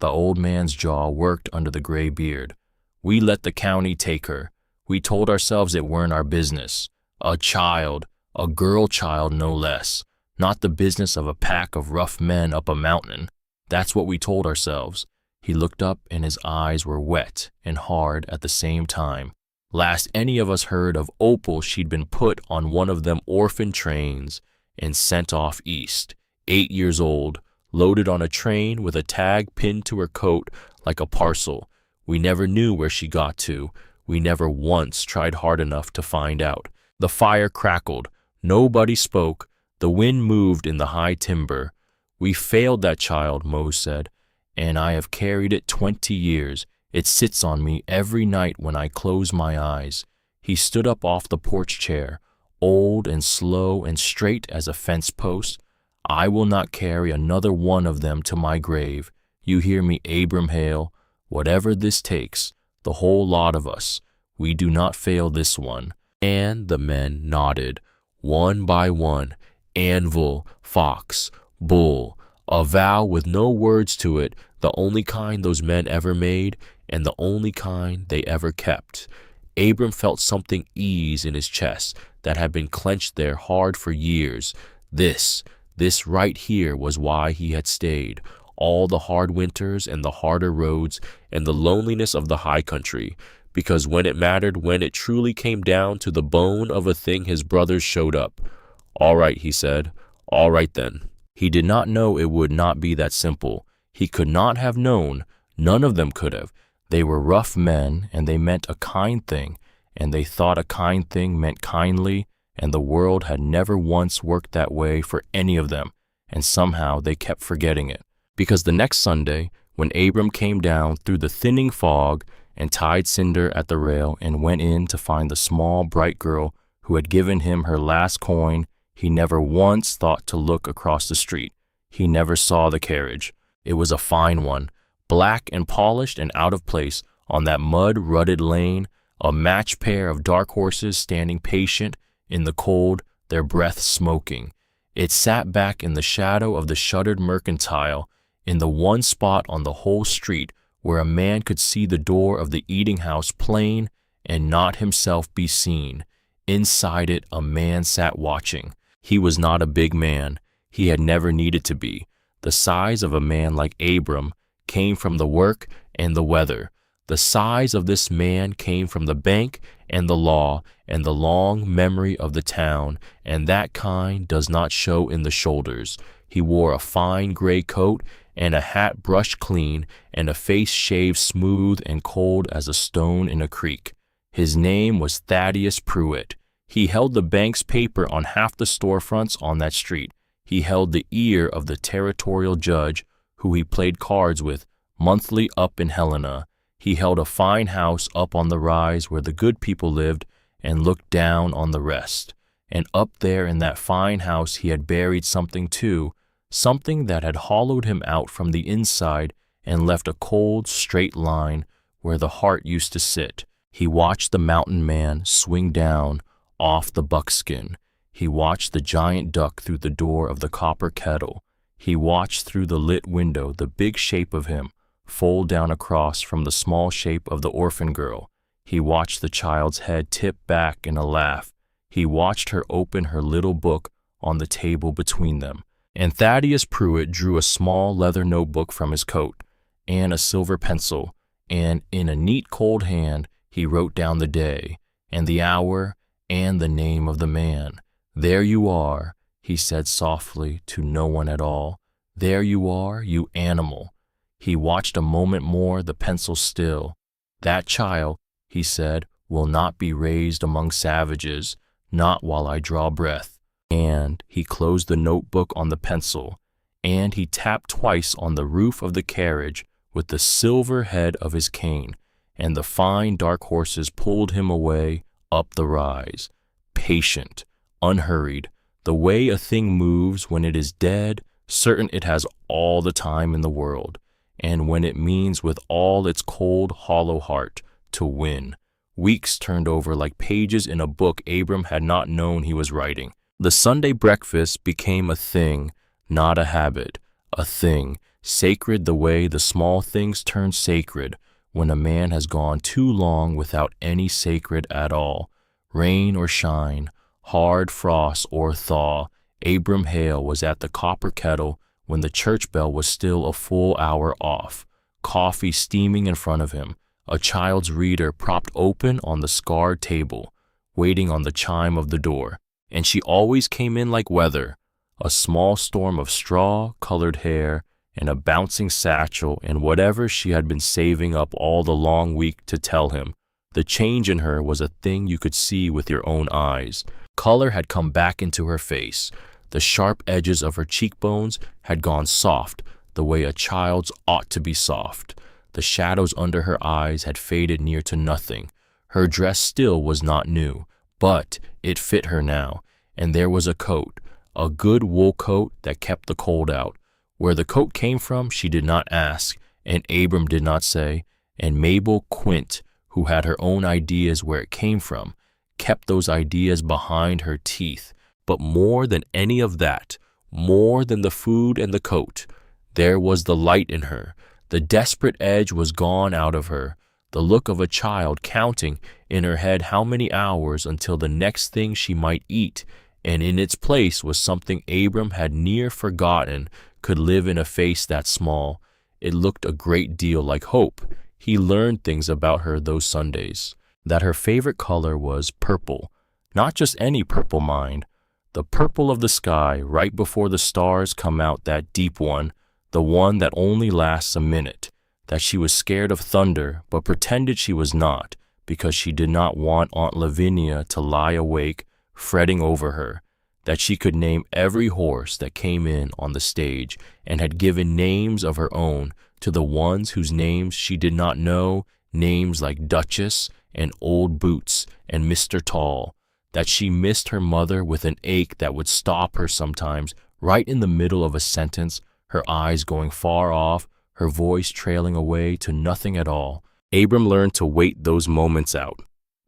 the old man's jaw worked under the gray beard, we let the county take her. We told ourselves it weren't our business. A child, a girl child no less, not the business of a pack of rough men up a mountain. That's what we told ourselves. He looked up and his eyes were wet and hard at the same time. Last any of us heard of Opal, she'd been put on one of them orphan trains and sent off east, 8 years old, loaded on a train with a tag pinned to her coat like a parcel. We never knew where she got to. We never once tried hard enough to find out. The fire crackled. Nobody spoke. The wind moved in the high timber. "We failed that child," Mose said, and I have carried it 20 years. It sits on me every night when I close my eyes." He stood up off the porch chair, old and slow and straight as a fence post. "I will not carry another one of them to my grave. You hear me, Abram Hale? Whatever this takes, the whole lot of us, we do not fail this one." And the men nodded, one by one. Anvil, fox, bull, a vow with no words to it, the only kind those men ever made, and the only kind they ever kept. Abram felt something ease in his chest that had been clenched there hard for years. This right here was why he had stayed. All the hard winters and the harder roads and the loneliness of the high country, because when it mattered, when it truly came down to the bone of a thing, his brothers showed up. "All right," he said. "All right then." He did not know it would not be that simple. He could not have known. None of them could have. They were rough men, and they meant a kind thing, and they thought a kind thing meant kindly, and the world had never once worked that way for any of them, and somehow they kept forgetting it. Because the next Sunday, when Abram came down through the thinning fog and tied Cinder at the rail and went in to find the small, bright girl who had given him her last coin, he never once thought to look across the street. He never saw the carriage. It was a fine one, black and polished and out of place on that mud-rutted lane, a matched pair of dark horses standing patient in the cold, their breath smoking. It sat back in the shadow of the shuttered mercantile, in the one spot on the whole street where a man could see the door of the eating house plain and not himself be seen. Inside it, a man sat watching. He was not a big man. He had never needed to be. The size of a man like Abram came from the work and the weather. The size of this man came from the bank and the law and the long memory of the town, and that kind does not show in the shoulders. He wore a fine gray coat and a hat brushed clean and a face shaved smooth and cold as a stone in a creek. His name was Thaddeus Pruitt. He held the bank's paper on half the storefronts on that street. He held the ear of the territorial judge who he played cards with monthly up in Helena. He held a fine house up on the rise where the good people lived and looked down on the rest. And up there in that fine house he had buried something too, something that had hollowed him out from the inside and left a cold, straight line where the heart used to sit. He watched the mountain man swing down off the buckskin. He watched the giant duck through the door of the copper kettle. He watched through the lit window the big shape of him fold down across from the small shape of the orphan girl. He watched the child's head tip back in a laugh. He watched her open her little book on the table between them. And Thaddeus Pruitt drew a small leather notebook from his coat and a silver pencil, and in a neat cold hand he wrote down the day and the hour and the name of the man. "There you are," he said softly to no one at all. "There you are, you animal." He watched a moment more, the pencil still. "That child," he said, "will not be raised among savages, not while I draw breath." And he closed the notebook on the pencil, and he tapped twice on the roof of the carriage with the silver head of his cane, and the fine dark horses pulled him away up the rise, patient, unhurried, the way a thing moves when it is dead, certain it has all the time in the world, and when it means with all its cold, hollow heart to win. Weeks turned over like pages in a book Abram had not known he was writing. The Sunday breakfast became a thing, not a habit, a thing, sacred the way the small things turn sacred when a man has gone too long without any sacred at all. Rain or shine, hard frost or thaw, Abram Hale was at the copper kettle when the church bell was still a full hour off, coffee steaming in front of him, a child's reader propped open on the scarred table, waiting on the chime of the door. And she always came in like weather, a small storm of straw-colored hair and a bouncing satchel and whatever she had been saving up all the long week to tell him. The change in her was a thing you could see with your own eyes. Color had come back into her face. The sharp edges of her cheekbones had gone soft. the way a child's ought to be soft. The shadows under her eyes had faded near to nothing. Her dress still was not new, but it fit her now, and there was a coat, a good wool coat that kept the cold out. Where the coat came from she did not ask, and Abram did not say, and Mabel Quint, who had her own ideas where it came from, kept those ideas behind her teeth. But more than any of that, more than the food and the coat, there was the light in her. The desperate edge was gone out of her, the look of a child counting in her head how many hours until the next thing she might eat, and in its place was something Abram had near forgotten could live in a face that small. It looked a great deal like hope. He learned things about her those Sundays, that her favorite color was purple, not just any purple, mind, the purple of the sky right before the stars come out, that deep one, the one that only lasts a minute, that she was scared of thunder but pretended she was not because she did not want Aunt Lavinia to lie awake fretting over her, that she could name every horse that came in on the stage and had given names of her own to the ones whose names she did not know, names like Duchess and Old Boots and Mr. Tall, that she missed her mother with an ache that would stop her sometimes right in the middle of a sentence, her eyes going far off, her voice trailing away to nothing at all. Abram learned to wait those moments out,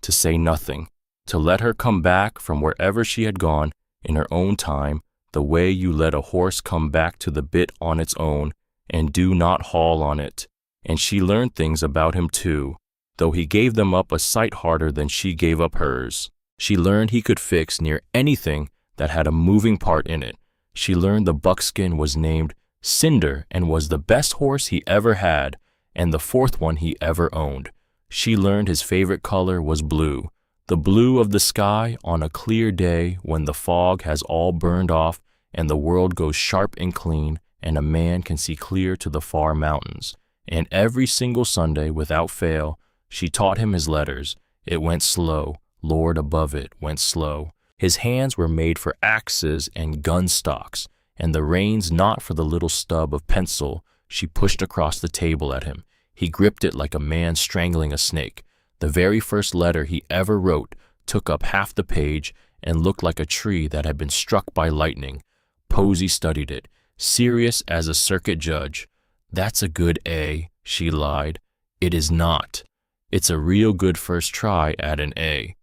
to say nothing, to let her come back from wherever she had gone in her own time, the way you let a horse come back to the bit on its own and do not haul on it. And she learned things about him too, though he gave them up a sight harder than she gave up hers. She learned he could fix near anything that had a moving part in it. She learned the buckskin was named Cinder and was the best horse he ever had, and the fourth one he ever owned. She learned his favorite color was blue, the blue of the sky on a clear day when the fog has all burned off and the world goes sharp and clean and a man can see clear to the far mountains. And every single Sunday, without fail, she taught him his letters. It went slow. Lord above it went slow. His hands were made for axes and gun stocks, and the reins not for the little stub of pencil she pushed across the table at him. He gripped it like a man strangling a snake. The very first letter he ever wrote took up half the page and looked like a tree that had been struck by lightning. Posey studied it, serious as a circuit judge. "That's a good A," she lied. "It is not. It's a real good first try at an A.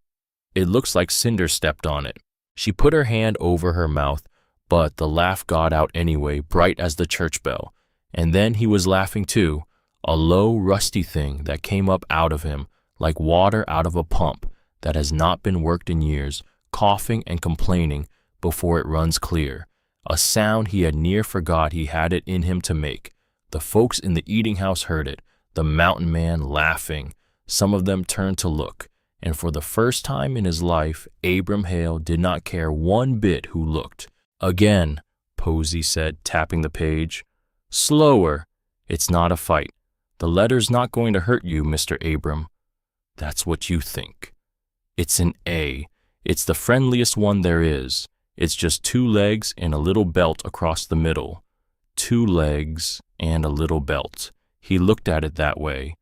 It looks like Cinder stepped on it." She put her hand over her mouth, but the laugh got out anyway, bright as the church bell. And then he was laughing too, a low, rusty thing that came up out of him, like water out of a pump that has not been worked in years, coughing and complaining before it runs clear. A sound he had near forgot he had it in him to make. The folks in the eating house heard it, the mountain man laughing. Some of them turned to look, and for the first time in his life, Abram Hale did not care one bit who looked. "Again," Posey said, tapping the page. "Slower. It's not a fight. The letter's not going to hurt you, Mr. Abram." "That's what you think." "It's an A. It's the friendliest one there is. It's just 2 legs and a little belt across the middle." 2 legs and a little belt. He looked at it that way,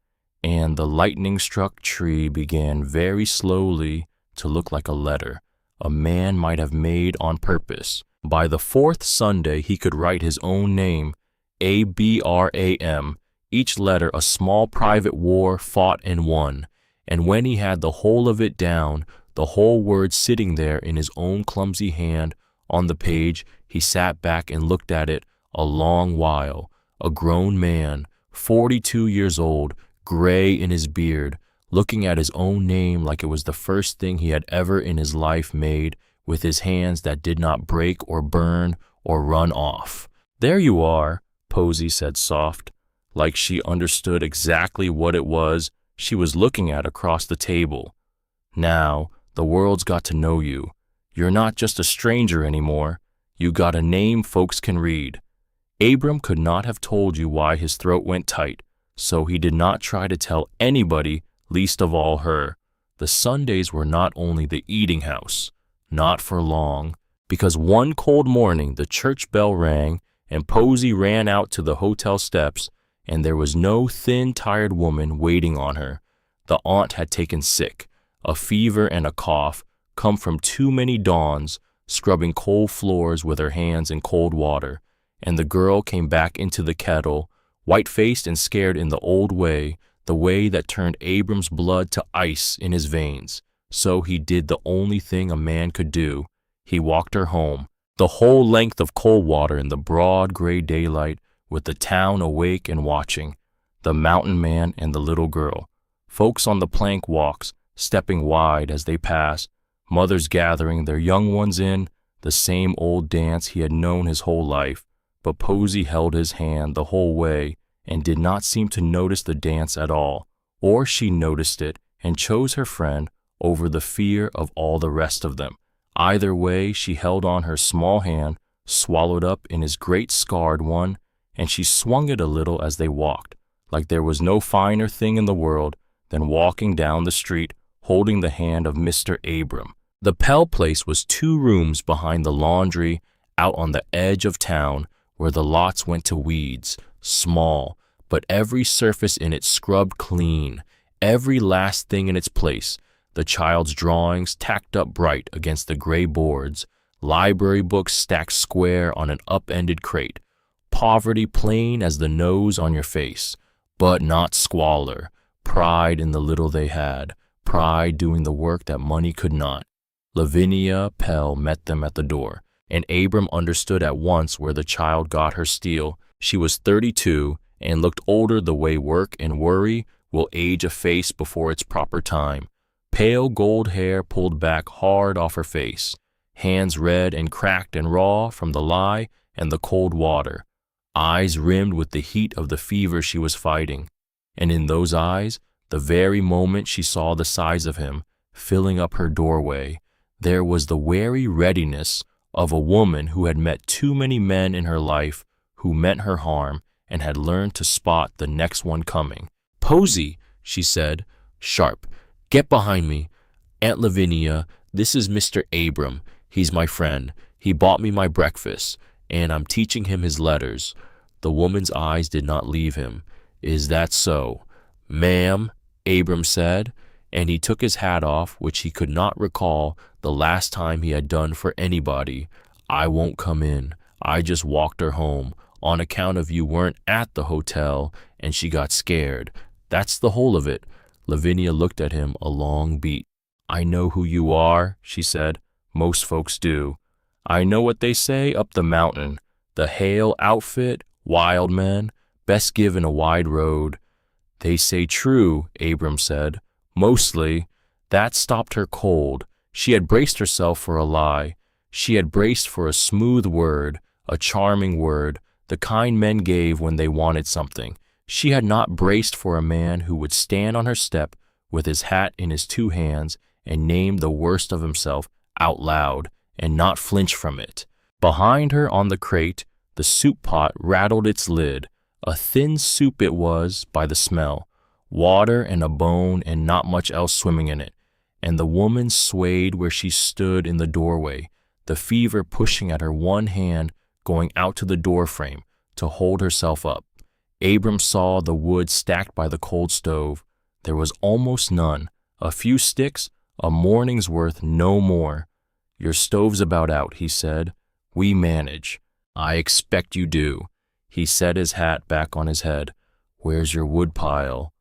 and the lightning-struck tree began very slowly to look like a letter a man might have made on purpose. By the 4th Sunday he could write his own name, Abram, each letter a small private war fought and won, and when he had the whole of it down, the whole word sitting there in his own clumsy hand on the page, he sat back and looked at it a long while, a grown man, 42 years old, gray in his beard, looking at his own name like it was the first thing he had ever in his life made, with his hands that did not break or burn or run off. "There you are," Posey said soft, like she understood exactly what it was she was looking at across the table. "Now, the world's got to know you. You're not just a stranger anymore. You got a name folks can read." Abram could not have told you why his throat went tight, so he did not try to tell anybody, least of all her. The Sundays were not only the eating house, not for long, because one cold morning the church bell rang and Posey ran out to the hotel steps, and there was no thin, tired woman waiting on her. The aunt had taken sick, a fever and a cough, come from too many dawns, scrubbing cold floors with her hands in cold water, and the girl came back into the kettle, white-faced and scared in the old way, the way that turned Abram's blood to ice in his veins. So he did the only thing a man could do. He walked her home, the whole length of Coldwater in the broad gray daylight, with the town awake and watching, the mountain man and the little girl, folks on the plank walks, stepping wide as they passed, mothers gathering their young ones in, the same old dance he had known his whole life. But Posey held his hand the whole way and did not seem to notice the dance at all, or she noticed it and chose her friend over the fear of all the rest of them. Either way, she held on her small hand, swallowed up in his great scarred one, and she swung it a little as they walked, like there was no finer thing in the world than walking down the street holding the hand of Mr. Abram. The Pell place was 2 rooms behind the laundry out on the edge of town where the lots went to weeds, small, but every surface in it scrubbed clean, every last thing in its place, the child's drawings tacked up bright against the gray boards, library books stacked square on an upended crate, poverty plain as the nose on your face, but not squalor, pride in the little they had, pride doing the work that money could not. Lavinia Pell met them at the door, and Abram understood at once where the child got her steel. She was 32 and looked older the way work and worry will age a face before its proper time. Pale gold hair pulled back hard off her face, hands red and cracked and raw from the lie and the cold water, eyes rimmed with the heat of the fever she was fighting. And in those eyes, the very moment she saw the size of him filling up her doorway, there was the wary readiness of a woman who had met too many men in her life who meant her harm and had learned to spot the next one coming. "Posey," she said, sharp, "get behind me. Aunt Lavinia, this is Mr. Abram. He's my friend. He bought me my breakfast, and I'm teaching him his letters." The woman's eyes did not leave him. "Is that so?" "Ma'am," Abram said, and he took his hat off, which he could not recall the last time he had done for anybody. "I won't come in. I just walked her home, on account of you weren't at the hotel, and she got scared. That's the whole of it." Lavinia looked at him a long beat. "I know who you are," she said. "Most folks do. I know what they say up the mountain. The Hale outfit, wild men, best given a wide road." "They say true," Abram said. "Mostly." That stopped her cold. She had braced herself for a lie. She had braced for a smooth word, a charming word, the kind men gave when they wanted something. She had not braced for a man who would stand on her step with his hat in his 2 hands and name the worst of himself out loud and not flinch from it. Behind her on the crate, the soup pot rattled its lid. A thin soup it was by the smell, water and a bone and not much else swimming in it. And the woman swayed where she stood in the doorway, the fever pushing at her one hand, going out to the doorframe to hold herself up. Abram saw the wood stacked by the cold stove. There was almost none. A few sticks, a morning's worth, no more. "Your stove's about out," he said. "We manage." "I expect you do." He set his hat back on his head. "Where's your wood pile?"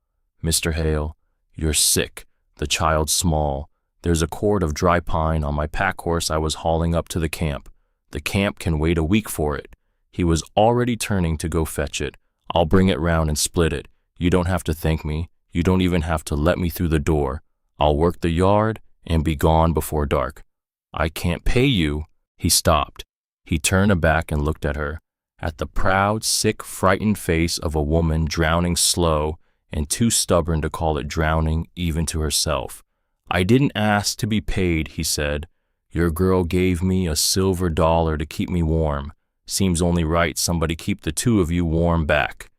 "Mr. Hale, you're sick. The child's small. There's a cord of dry pine on my pack horse I was hauling up to the camp. The camp can wait a week for it." He was already turning to go fetch it. "I'll bring it round and split it. You don't have to thank me. You don't even have to let me through the door. I'll work the yard and be gone before dark." "I can't pay you." He stopped. He turned back and looked at her, at the proud, sick, frightened face of a woman drowning slow and too stubborn to call it drowning even to herself. "I didn't ask to be paid," he said. "Your girl gave me a silver dollar to keep me warm. Seems only right somebody keep the 2 of you warm back."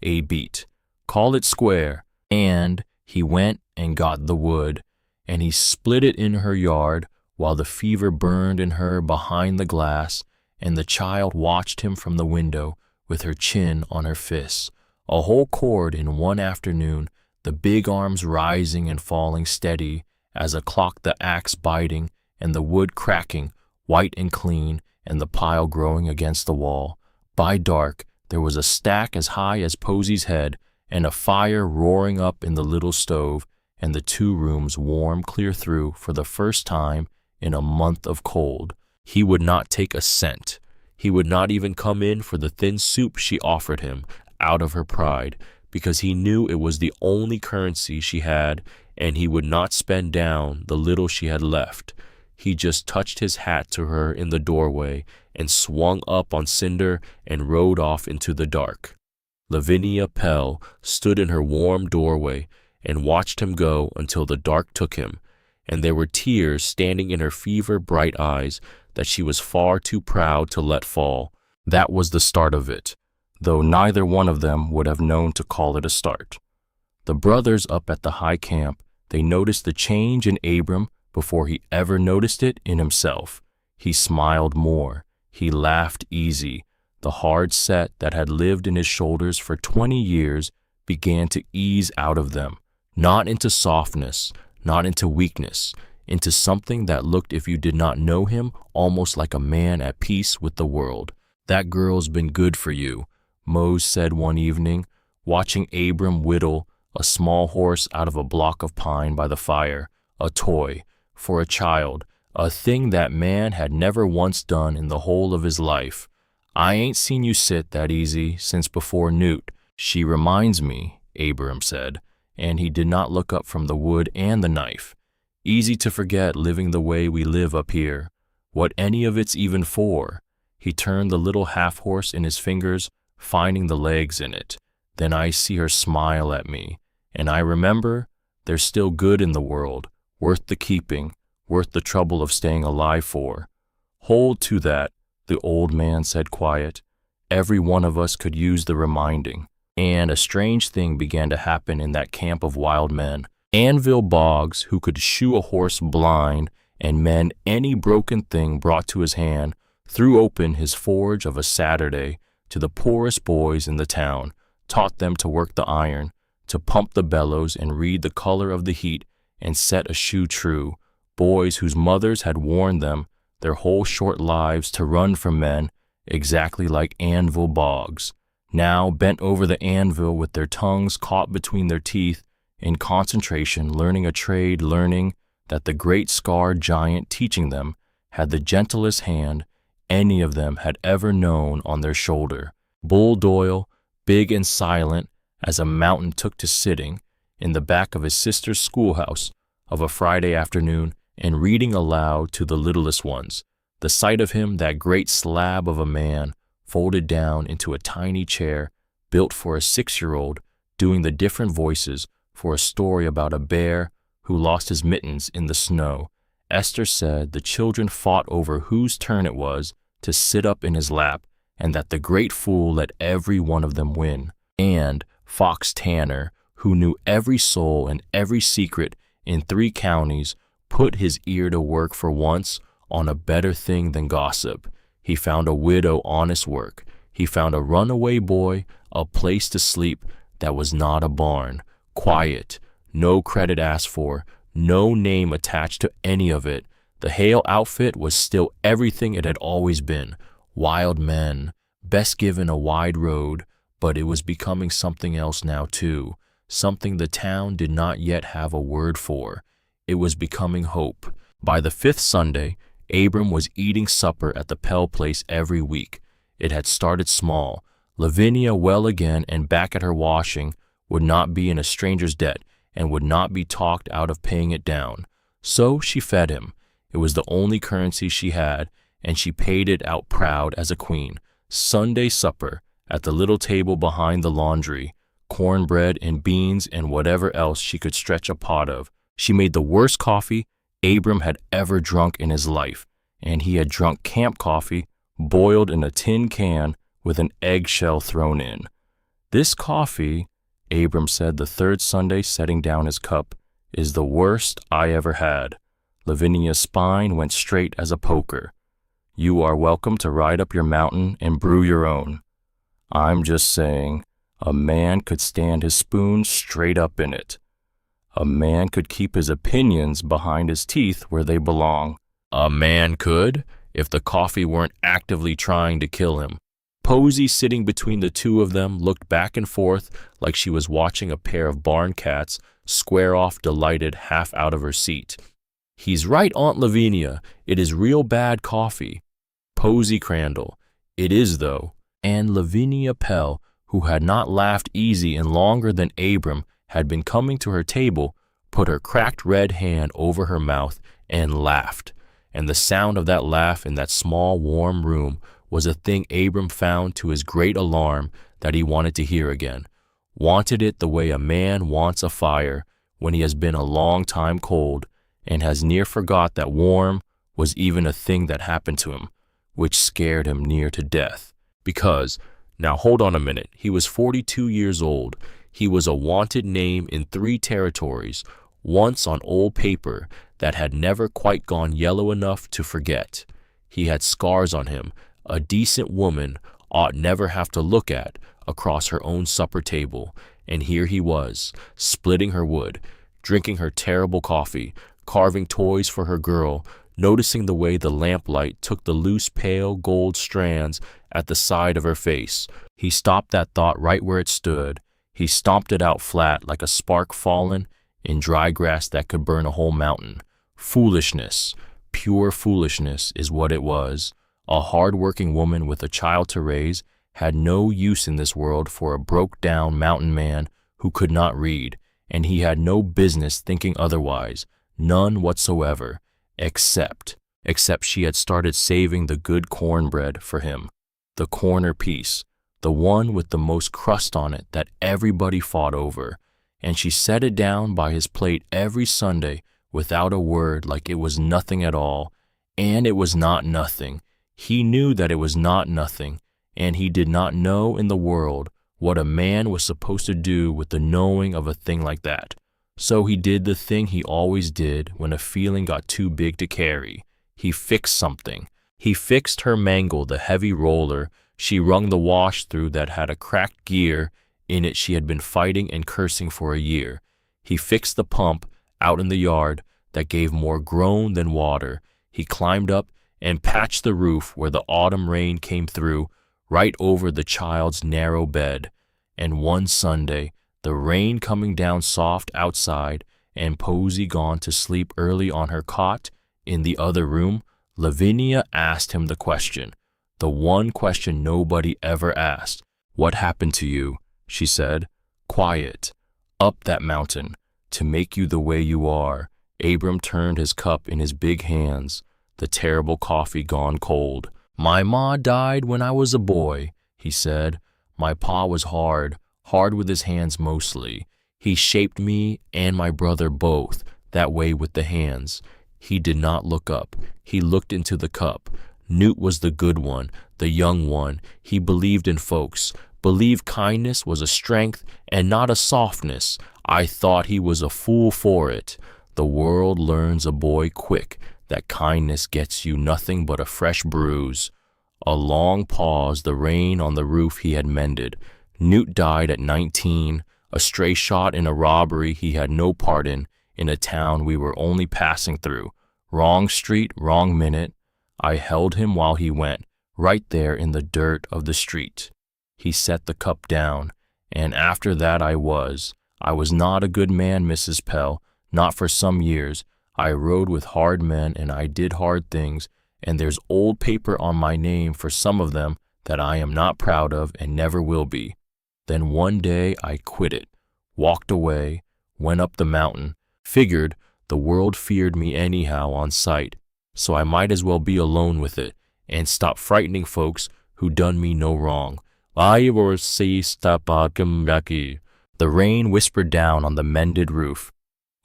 A beat. "Call it square." And he went and got the wood, and he split it in her yard while the fever burned in her behind the glass, and the child watched him from the window with her chin on her fists. A whole chord in one afternoon, the big arms rising and falling steady as a clock, the axe biting and the wood cracking, white and clean, and the pile growing against the wall. By dark, there was a stack as high as Posy's head, and a fire roaring up in the little stove, and the 2 rooms warm clear through for the first time in a month of cold. He would not take a cent. He would not even come in for the thin soup she offered him out of her pride, because he knew it was the only currency she had, and he would not spend down the little she had left. He just touched his hat to her in the doorway and swung up on Cinder and rode off into the dark. Lavinia Pell stood in her warm doorway and watched him go until the dark took him, and there were tears standing in her fever-bright eyes that she was far too proud to let fall. That was the start of it, though neither one of them would have known to call it a start. The brothers up at the high camp, they noticed the change in Abram before he ever noticed it in himself. He smiled more. He laughed easy. The hard set that had lived in his shoulders for 20 years began to ease out of them, not into softness, not into weakness, into something that looked, if you did not know him, almost like a man at peace with the world. "That girl's been good for you," Mose said one evening, watching Abram whittle a small horse out of a block of pine by the fire, a toy for a child, a thing that man had never once done in the whole of his life. "I ain't seen you sit that easy since before Newt. She reminds me," Abram said, and he did not look up from the wood and the knife. "Easy to forget living the way we live up here. What any of it's even for." He turned the little half-horse in his fingers, finding the legs in it. "Then I see her smile at me, and I remember there's still good in the world, worth the keeping, worth the trouble of staying alive for." "Hold to that," the old man said quiet. "Every one of us could use the reminding." And a strange thing began to happen in that camp of wild men. Anvil Boggs, who could shoe a horse blind and mend any broken thing brought to his hand, threw open his forge of a Saturday to the poorest boys in the town, taught them to work the iron, to pump the bellows and read the color of the heat and set a shoe true, boys whose mothers had warned them their whole short lives to run from men exactly like Anvil Boggs, now bent over the anvil with their tongues caught between their teeth, in concentration, learning a trade, learning that the great scarred giant teaching them had the gentlest hand any of them had ever known on their shoulder. Bull Doyle, big and silent as a mountain, took to sitting in the back of his sister's schoolhouse of a Friday afternoon and reading aloud to the littlest ones. The sight of him, that great slab of a man, folded down into a tiny chair built for a 6-year-old, doing the different voices for a story about a bear who lost his mittens in the snow. Esther said the children fought over whose turn it was to sit up in his lap, and that the great fool let every one of them win. And Fox Tanner, who knew every soul and every secret in 3 counties, put his ear to work for once on a better thing than gossip. He found a widow honest work. He found a runaway boy a place to sleep that was not a barn. Quiet, no credit asked for, no name attached to any of it. The Hale outfit was still everything it had always been. Wild men, best given a wide road, but it was becoming something else now too, something the town did not yet have a word for. It was becoming hope. By the 5th Sunday, Abram was eating supper at the Pell place every week. It had started small. Lavinia, well again and back at her washing, would not be in a stranger's debt and would not be talked out of paying it down. So she fed him. It was the only currency she had, and she paid it out proud as a queen. Sunday supper at the little table behind the laundry, cornbread and beans and whatever else she could stretch a pot of. She made the worst coffee Abram had ever drunk in his life, and he had drunk camp coffee boiled in a tin can with an eggshell thrown in. "This coffee," Abram said the 3rd Sunday, setting down his cup, "is the worst I ever had." Lavinia's spine went straight as a poker. You are welcome to ride up your mountain and brew your own. I'm just saying, a man could stand his spoon straight up in it. A man could keep his opinions behind his teeth where they belong. A man could, if the coffee weren't actively trying to kill him. Posey, sitting between the two of them, looked back and forth like she was watching a pair of barn cats square off, delighted, half out of her seat. He's right, Aunt Lavinia. It is real bad coffee. Posey Crandall. It is, though. And Lavinia Pell, who had not laughed easy in longer than Abram had been coming to her table, put her cracked red hand over her mouth and laughed. And the sound of that laugh in that small, warm room was a thing Abram found to his great alarm that he wanted to hear again. Wanted it the way a man wants a fire when he has been a long time cold and has near forgot that warm was even a thing that happened to him, which scared him near to death. Because, now hold on a minute, he was 42 years old. He was a wanted name in 3 territories, once on old paper that had never quite gone yellow enough to forget. He had scars on him a decent woman ought never have to look at across her own supper table, and here he was, splitting her wood, drinking her terrible coffee, carving toys for her girl, noticing the way the lamplight took the loose pale gold strands at the side of her face. He stopped that thought right where it stood. He stomped it out flat like a spark fallen in dry grass that could burn a whole mountain. Foolishness, pure foolishness is what it was. A hard-working woman with a child to raise had no use in this world for a broke-down mountain man who could not read, and he had no business thinking otherwise, none whatsoever, except she had started saving the good cornbread for him, the corner piece, the one with the most crust on it that everybody fought over, and she set it down by his plate every Sunday without a word, like it was nothing at all. And it was not nothing. He knew that it was not nothing, and he did not know in the world what a man was supposed to do with the knowing of a thing like that. So he did the thing he always did when a feeling got too big to carry. He fixed something. He fixed her mangle, the heavy roller she wrung the wash through that had a cracked gear in it she had been fighting and cursing for a year. He fixed the pump out in the yard that gave more groan than water. He climbed up and patched the roof where the autumn rain came through, right over the child's narrow bed. And one Sunday, the rain coming down soft outside and Posey gone to sleep early on her cot in the other room, Lavinia asked him the question, the one question nobody ever asked. What happened to you? She said. Quiet. Up that mountain, to make you the way you are. Abram turned his cup in his big hands, the terrible coffee gone cold. My ma died when I was a boy, he said. My pa was hard with his hands mostly. He shaped me and my brother both that way with the hands. He did not look up. He looked into the cup. Newt was the good one, the young one. He believed in folks, believed kindness was a strength and not a softness. I thought he was a fool for it. The world learns a boy quick that kindness gets you nothing but a fresh bruise. A long pause, the rain on the roof he had mended. Newt died at 19, a stray shot in a robbery he had no part in a town we were only passing through. Wrong street, wrong minute. I held him while he went, right there in the dirt of the street. He set the cup down, and after that I was not a good man, Mrs. Pell, not for some years. I rode with hard men and I did hard things, and there's old paper on my name for some of them that I am not proud of and never will be. Then one day I quit it, walked away, went up the mountain, figured the world feared me anyhow on sight, so I might as well be alone with it and stop frightening folks who done me no wrong. The rain whispered down on the mended roof.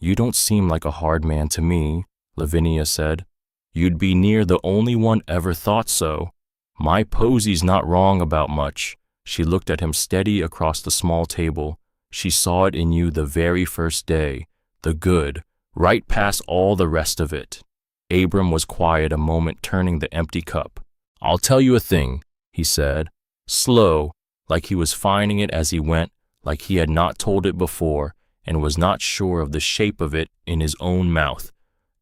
You don't seem like a hard man to me, Lavinia said. You'd be near the only one ever thought so. My Posey's not wrong about much. She looked at him steady across the small table. She saw it in you the very first day, the good, right past all the rest of it. Abram was quiet a moment, turning the empty cup. I'll tell you a thing, he said, slow, like he was finding it as he went, like he had not told it before and was not sure of the shape of it in his own mouth.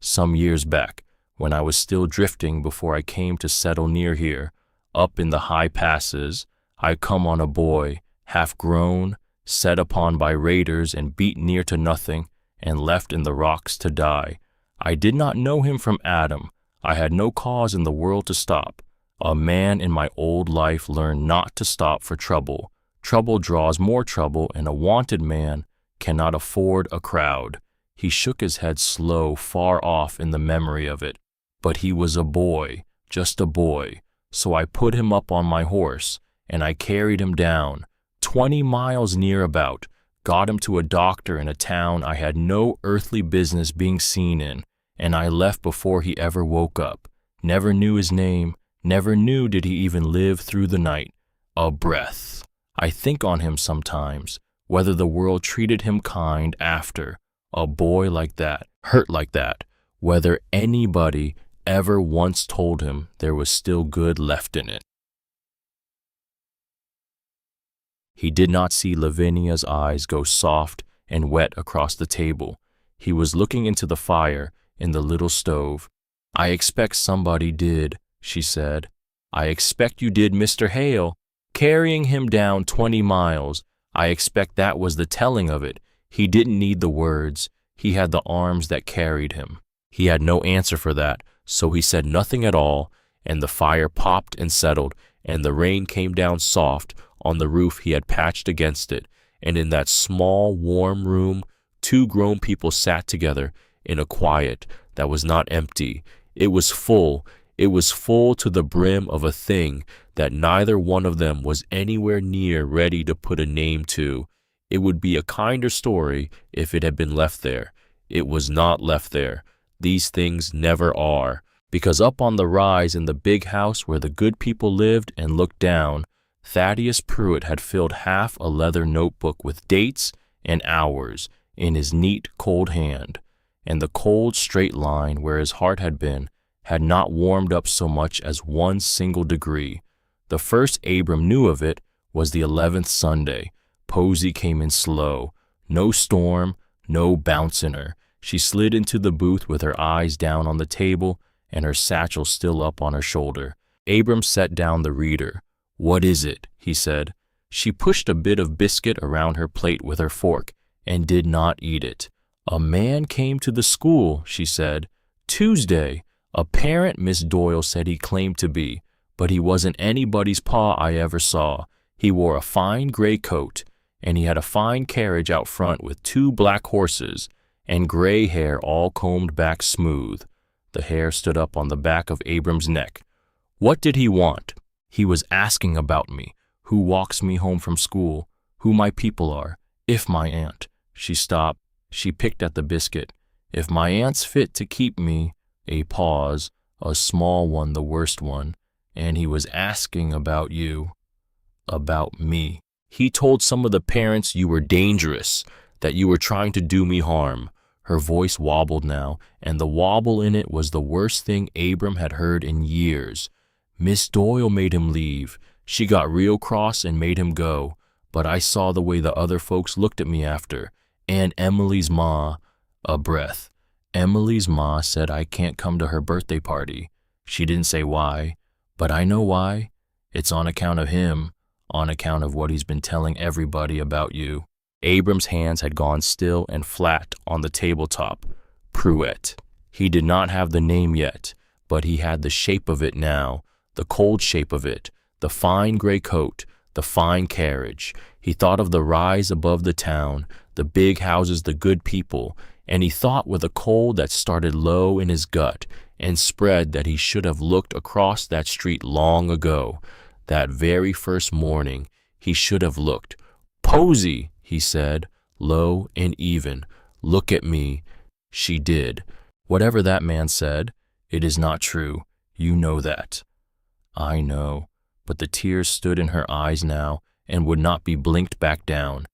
Some years back, when I was still drifting before I came to settle near here, up in the high passes, I come on a boy, half grown, set upon by raiders and beat near to nothing, and left in the rocks to die. I did not know him from Adam. I had no cause in the world to stop. A man in my old life learned not to stop for trouble. Trouble draws more trouble, and a wanted man cannot afford a crowd. He shook his head slow, far off in the memory of it. But he was a boy, just a boy. So I put him up on my horse, and I carried him down, 20 miles near about, got him to a doctor in a town I had no earthly business being seen in, and I left before he ever woke up. Never knew his name, never knew did he even live through the night. A breath. I think on him sometimes, whether the world treated him kind after. A boy like that, hurt like that, whether anybody ever once told him there was still good left in it. He did not see Lavinia's eyes go soft and wet across the table. He was looking into the fire in the little stove. I expect somebody did, she said. I expect you did, Mr. Hale. Carrying him down 20 miles. I expect that was the telling of it. He didn't need the words. He had the arms that carried him. He had no answer for that, so he said nothing at all, and the fire popped and settled, and the rain came down soft on the roof he had patched against it, and in that small, warm room, 2 grown people sat together in a quiet that was not empty. It was full to the brim of a thing that neither one of them was anywhere near ready to put a name to. It would be a kinder story if it had been left there. It was not left there. These things never are, because up on the rise in the big house where the good people lived and looked down, Thaddeus Pruitt had filled half a leather notebook with dates and hours in his neat, cold hand, and the cold, straight line where his heart had been had not warmed up so much as 1 single degree. The first Abram knew of it was the 11th Sunday. Posy came in slow. No storm, no bounce in her. She slid into the booth with her eyes down on the table and her satchel still up on her shoulder. Abram set down the reader. "What is it?" he said. She pushed a bit of biscuit around her plate with her fork and did not eat it. "A man came to the school," she said. "Tuesday. A parent Miss Doyle said he claimed to be, but he wasn't anybody's pa I ever saw. He wore a fine gray coat, and he had a fine carriage out front with 2 black horses, and gray hair all combed back smooth." The hair stood up on the back of Abram's neck. "What did he want?" "He was asking about me, who walks me home from school, who my people are, if my aunt." She stopped. She picked at the biscuit. "If my aunt's fit to keep me," a pause, a small one, the worst one, "and he was asking about you." "About me. He told some of the parents you were dangerous, that you were trying to do me harm." Her voice wobbled now, and the wobble in it was the worst thing Abram had heard in years. "Miss Doyle made him leave. She got real cross and made him go, but I saw the way the other folks looked at me after. And Emily's ma," a breath. "Emily's ma said I can't come to her birthday party. She didn't say why, but I know why. It's on account of him, on account of what he's been telling everybody about you." Abram's hands had gone still and flat on the tabletop. Pruitt. He did not have the name yet, but he had the shape of it now, the cold shape of it, the fine gray coat, the fine carriage. He thought of the rise above the town, the big houses, the good people, and he thought with a cold that started low in his gut and spread that he should have looked across that street long ago. That very first morning he should have looked. "Posy," he said, low and even, "look at me." She did. Whatever that man said, it is not true. You know that. I know. But the tears stood in her eyes now and would not be blinked back down.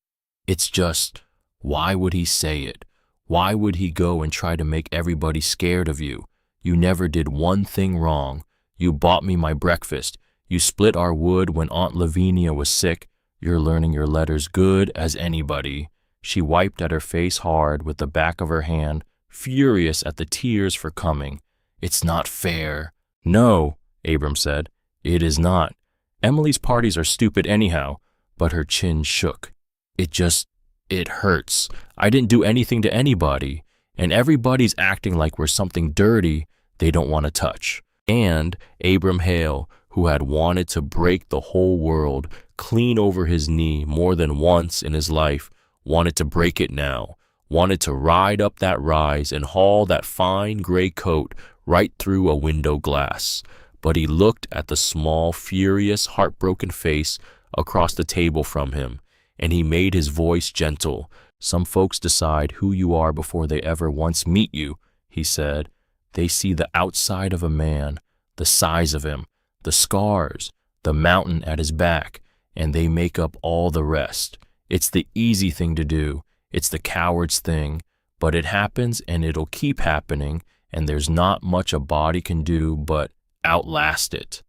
"It's just, why would he say it? Why would he go and try to make everybody scared of you? You never did one thing wrong. You bought me my breakfast. You split our wood when Aunt Lavinia was sick. You're learning your letters good as anybody." She wiped at her face hard with the back of her hand, furious at the tears for coming. "It's not fair." "No," Abram said, "it is not. Emily's parties are stupid anyhow." But her chin shook. It hurts. I didn't do anything to anybody. And everybody's acting like we're something dirty they don't want to touch." And Abram Hale, who had wanted to break the whole world clean over his knee more than once in his life, wanted to break it now, wanted to ride up that rise and haul that fine gray coat right through a window glass. But he looked at the small, furious, heartbroken face across the table from him, and he made his voice gentle. "Some folks decide who you are before they ever once meet you," he said. "They see the outside of a man, the size of him, the scars, the mountain at his back, and they make up all the rest. It's the easy thing to do. It's the coward's thing. But it happens and it'll keep happening, and there's not much a body can do but outlast it."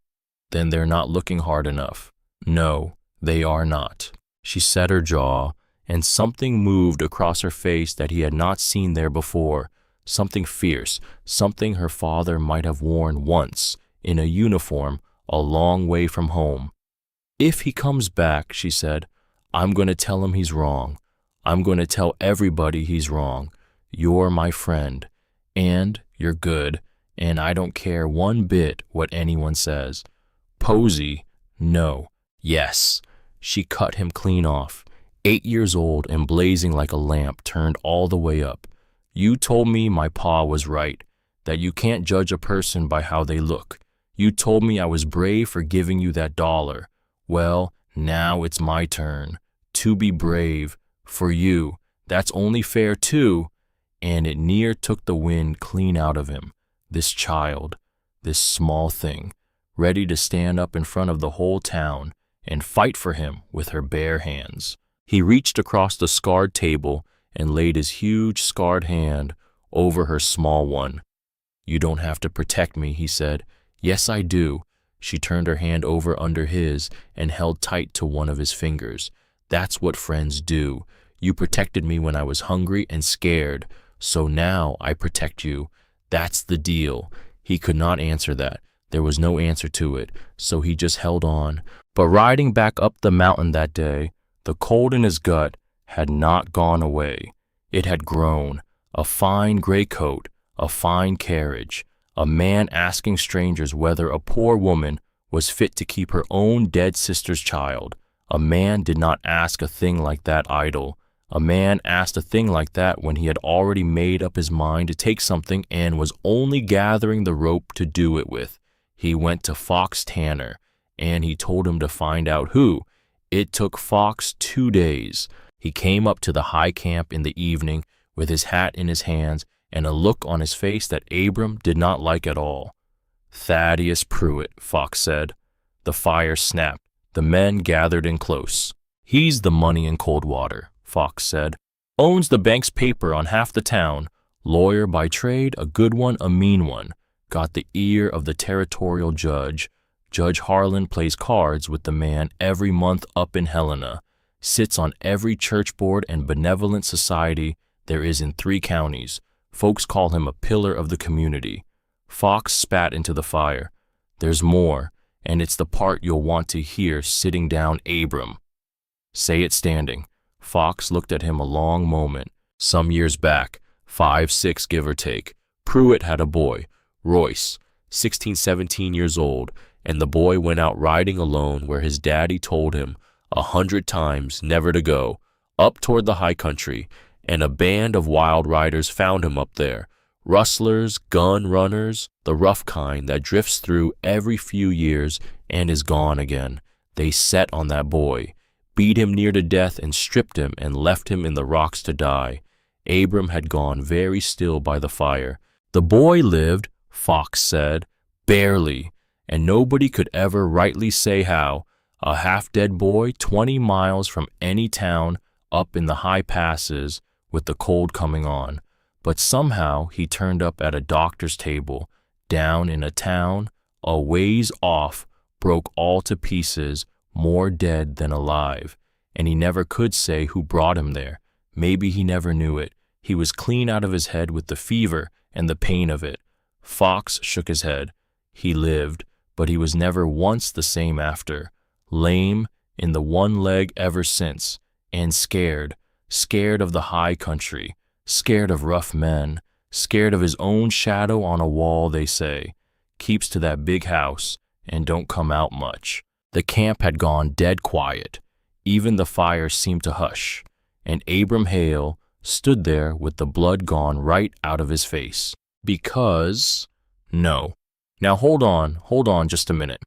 "Then they're not looking hard enough." "No, they are not." She set her jaw, and something moved across her face that he had not seen there before, something fierce, something her father might have worn once, in a uniform, a long way from home. "If he comes back," she said, "I'm going to tell him he's wrong. I'm going to tell everybody he's wrong. You're my friend, and you're good, and I don't care one bit what anyone says." "Posey, no, yes." She cut him clean off. 8 years old and blazing like a lamp turned all the way up. "You told me my pa was right, that you can't judge a person by how they look. You told me I was brave for giving you that $1. Well, now it's my turn to be brave for you. That's only fair too." And it near took the wind clean out of him. This child, this small thing, ready to stand up in front of the whole town and fight for him with her bare hands. He reached across the scarred table and laid his huge scarred hand over her small one. "You don't have to protect me," he said. "Yes, I do." She turned her hand over under his and held tight to one of his fingers. "That's what friends do. You protected me when I was hungry and scared, so now I protect you. That's the deal." He could not answer that. There was no answer to it, so he just held on. But riding back up the mountain that day, the cold in his gut had not gone away. It had grown. A fine gray coat, a fine carriage, a man asking strangers whether a poor woman was fit to keep her own dead sister's child. A man did not ask a thing like that idle. A man asked a thing like that when he had already made up his mind to take something and was only gathering the rope to do it with. He went to Fox Tanner, and he told him to find out who. It took Fox 2 days. He came up to the high camp in the evening with his hat in his hands and a look on his face that Abram did not like at all. "Thaddeus Pruitt," Fox said. The fire snapped. The men gathered in close. "He's the money in Coldwater," Fox said. "Owns the bank's paper on half the town. Lawyer by trade, a good one, a mean one. Got the ear of the territorial judge. Judge Harlan plays cards with the man every month up in Helena. Sits on every church board and benevolent society there is in 3 counties. Folks call him a pillar of the community." Fox spat into the fire. "There's more, and it's the part you'll want to hear sitting down, Abram." "Say it standing." Fox looked at him a long moment. "Some years back, 5, 6 give or take, Pruitt had a boy, Royce, 16, 17 years old, and the boy went out riding alone where his daddy told him 100 times never to go, up toward the high country, and a band of wild riders found him up there. Rustlers, gun runners, the rough kind that drifts through every few years and is gone again. They set on that boy, beat him near to death and stripped him and left him in the rocks to die." Abram had gone very still by the fire. "The boy lived," Fox said, "barely, and nobody could ever rightly say how. A half-dead boy 20 miles from any town up in the high passes with the cold coming on. But somehow he turned up at a doctor's table, down in a town a ways off, broke all to pieces, more dead than alive. And he never could say who brought him there. Maybe he never knew it. He was clean out of his head with the fever and the pain of it. Fox shook his head. He lived, but he was never once the same after. Lame in the one leg ever since, and scared of the high country, scared of rough men, scared of his own shadow on a wall, they say. Keeps to that big house and don't come out much. The camp had gone dead quiet. Even the fire seemed to hush, and Abram Hale stood there with the blood gone right out of his face. Because, no. Now hold on just a minute.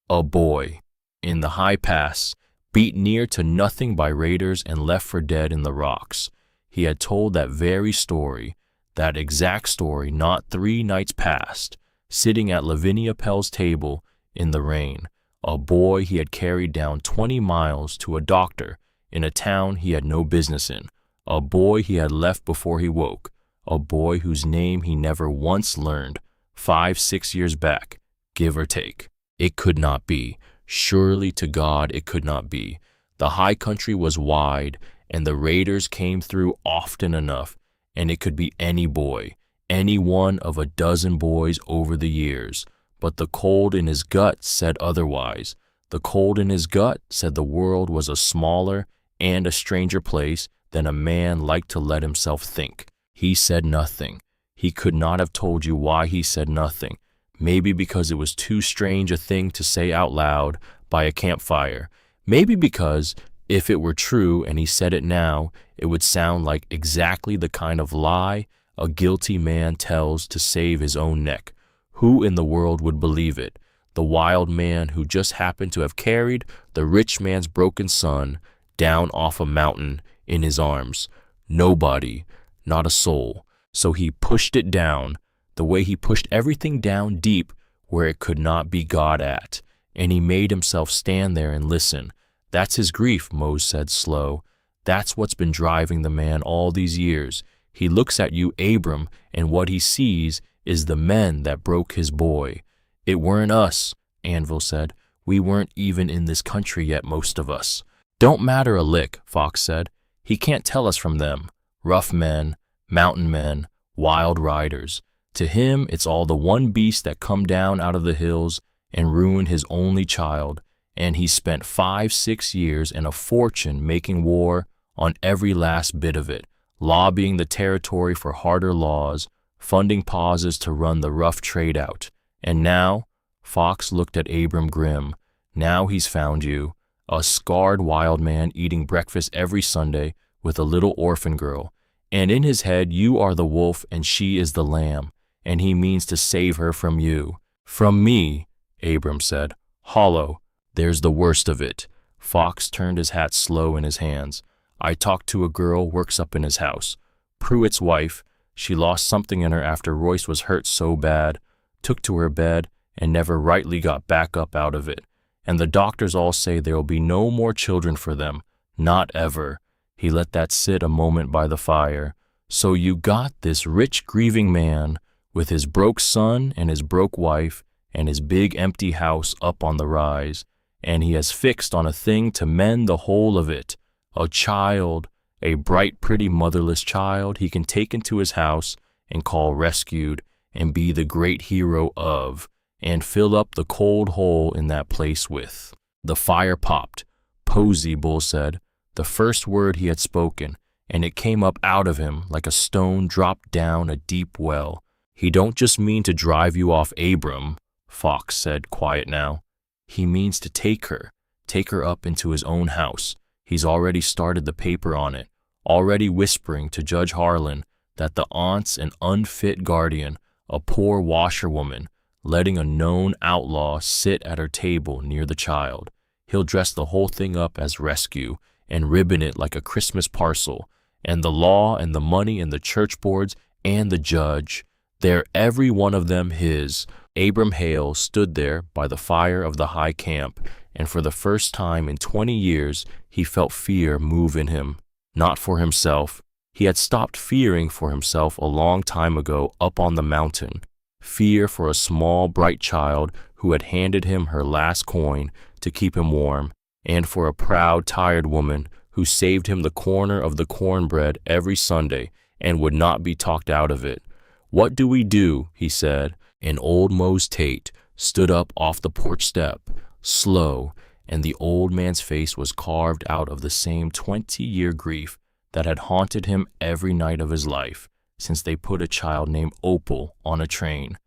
A boy, in the high pass, beat near to nothing by raiders and left for dead in the rocks. He had told that very story, that exact story, not 3 nights past, sitting at Lavinia Pell's table in the rain. A boy he had carried down 20 miles to a doctor in a town he had no business in. A boy he had left before he woke. A boy whose name he never once learned, 5-6 years back, give or take. It could not be. Surely to God it could not be. The high country was wide, and the raiders came through often enough, and it could be any boy, any one of a dozen boys over the years. But the cold in his gut said otherwise. The cold in his gut said the world was a smaller and a stranger place than a man liked to let himself think. He said nothing. He could not have told you why he said nothing. Maybe because it was too strange a thing to say out loud by a campfire. Maybe because, if it were true and he said it now, it would sound like exactly the kind of lie a guilty man tells to save his own neck. Who in the world would believe it? The wild man who just happened to have carried the rich man's broken son down off a mountain in his arms. Nobody, not a soul. So he pushed it down, the way he pushed everything down deep where it could not be got at, and he made himself stand there and listen. That's his grief, Mose said slow. That's what's been driving the man all these years. He looks at you, Abram, and what he sees is the men that broke his boy. It weren't us, Anvil said. We weren't even in this country yet, most of us. Don't matter a lick, Fox said. He can't tell us from them. Rough men, mountain men, wild riders. To him, it's all the one beast that come down out of the hills and ruined his only child, and he spent 5-6 years and a fortune making war on every last bit of it, lobbying the territory for harder laws, funding pauses to run the rough trade out. And now, Fox looked at Abram grim, now he's found you, a scarred wild man eating breakfast every Sunday with a little orphan girl, and in his head you are the wolf and she is the lamb, and he means to save her from you. From me, Abram said. Hollow, there's the worst of it. Fox turned his hat slow in his hands. I talked to a girl works up in his house. Pruitt's wife. She lost something in her after Royce was hurt so bad, took to her bed, and never rightly got back up out of it. And the doctors all say there will be no more children for them. Not ever. He let that sit a moment by the fire. So you got this rich grieving man with his broke son and his broke wife and his big empty house up on the rise, and he has fixed on a thing to mend the whole of it. A child, a bright, pretty, motherless child he can take into his house and call rescued and be the great hero of, and fill up the cold hole in that place with. The fire popped. Posey, Bull said, the first word he had spoken, and it came up out of him like a stone dropped down a deep well. He don't just mean to drive you off Abram, Fox said, quiet now. He means to take her up into his own house. He's already started the paper on it, already whispering to Judge Harlan that the aunt's an unfit guardian, a poor washerwoman, letting a known outlaw sit at her table near the child. He'll dress the whole thing up as rescue and ribbon it like a Christmas parcel, and the law and the money and the church boards and the judge, they're every one of them his. Abram Hale stood there by the fire of the high camp, and for the first time in 20 years he felt fear move in him. Not for himself. He had stopped fearing for himself a long time ago up on the mountain. fear for a small, bright child who had handed him her last coin to keep him warm, and for a proud, tired woman who saved him the corner of the cornbread every Sunday and would not be talked out of it. "What do we do?" he said, and old Mose Tate stood up off the porch step, slow, and the old man's face was carved out of the same 20-year grief that had haunted him every night of his life since they put a child named Opal on a train.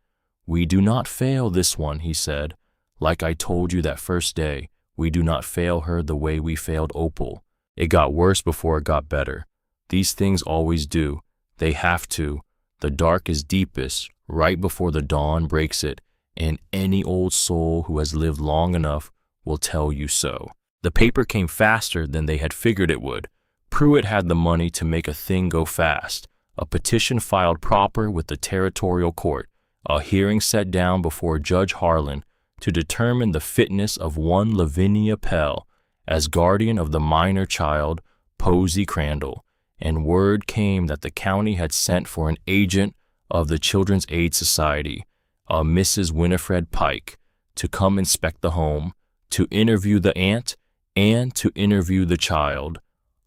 "We do not fail this one," he said. "Like I told you that first day, we do not fail her the way we failed Opal. It got worse before it got better. These things always do. They have to. The dark is deepest right before the dawn breaks it, and any old soul who has lived long enough will tell you so." The paper came faster than they had figured it would. Pruitt had the money to make a thing go fast. A petition filed proper with the territorial court, a hearing set down before Judge Harlan to determine the fitness of one Lavinia Pell as guardian of the minor child, Posey Crandall, and word came that the county had sent for an agent of the Children's Aid Society, a Mrs. Winifred Pike, to come inspect the home, to interview the aunt, and to interview the child.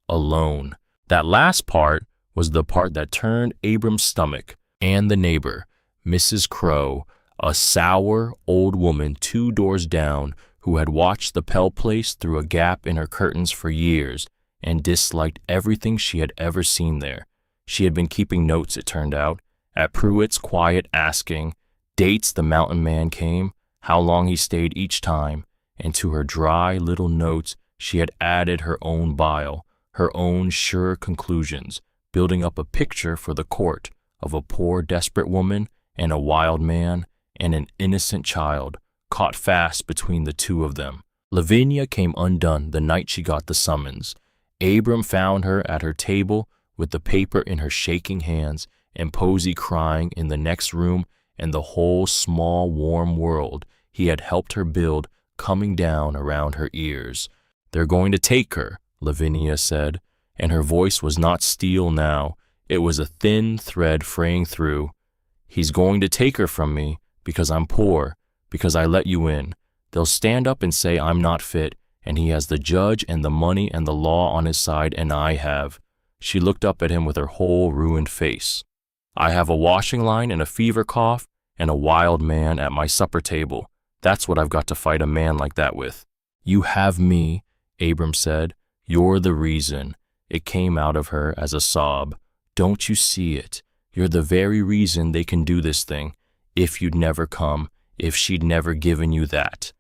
Alone. That last part was the part that turned Abram's stomach, and the neighbor, Mrs. Crow, a sour old woman 2 doors down who had watched the Pell place through a gap in her curtains for years and disliked everything she had ever seen there. She had been keeping notes, it turned out, at Pruitt's quiet asking, dates the mountain man came, how long he stayed each time, and to her dry little notes she had added her own bile, her own sure conclusions, building up a picture for the court of a poor desperate woman and a wild man and an innocent child caught fast between the two of them. Lavinia came undone the night she got the summons. Abram found her at her table with the paper in her shaking hands and Posey crying in the next room, and the whole small warm world he had helped her build coming down around her ears. "They're going to take her," Lavinia said, and her voice was not steel now. It was a thin thread fraying through. "He's going to take her from me because I'm poor, because I let you in. They'll stand up and say I'm not fit, and he has the judge and the money and the law on his side, and I have." She looked up at him with her whole ruined face. "I have a washing line and a fever cough and a wild man at my supper table. That's what I've got to fight a man like that with." "You have me," Abram said. "You're the reason." It came out of her as a sob. "Don't you see it? You're the very reason they can do this thing. If you'd never come, if she'd never given you that.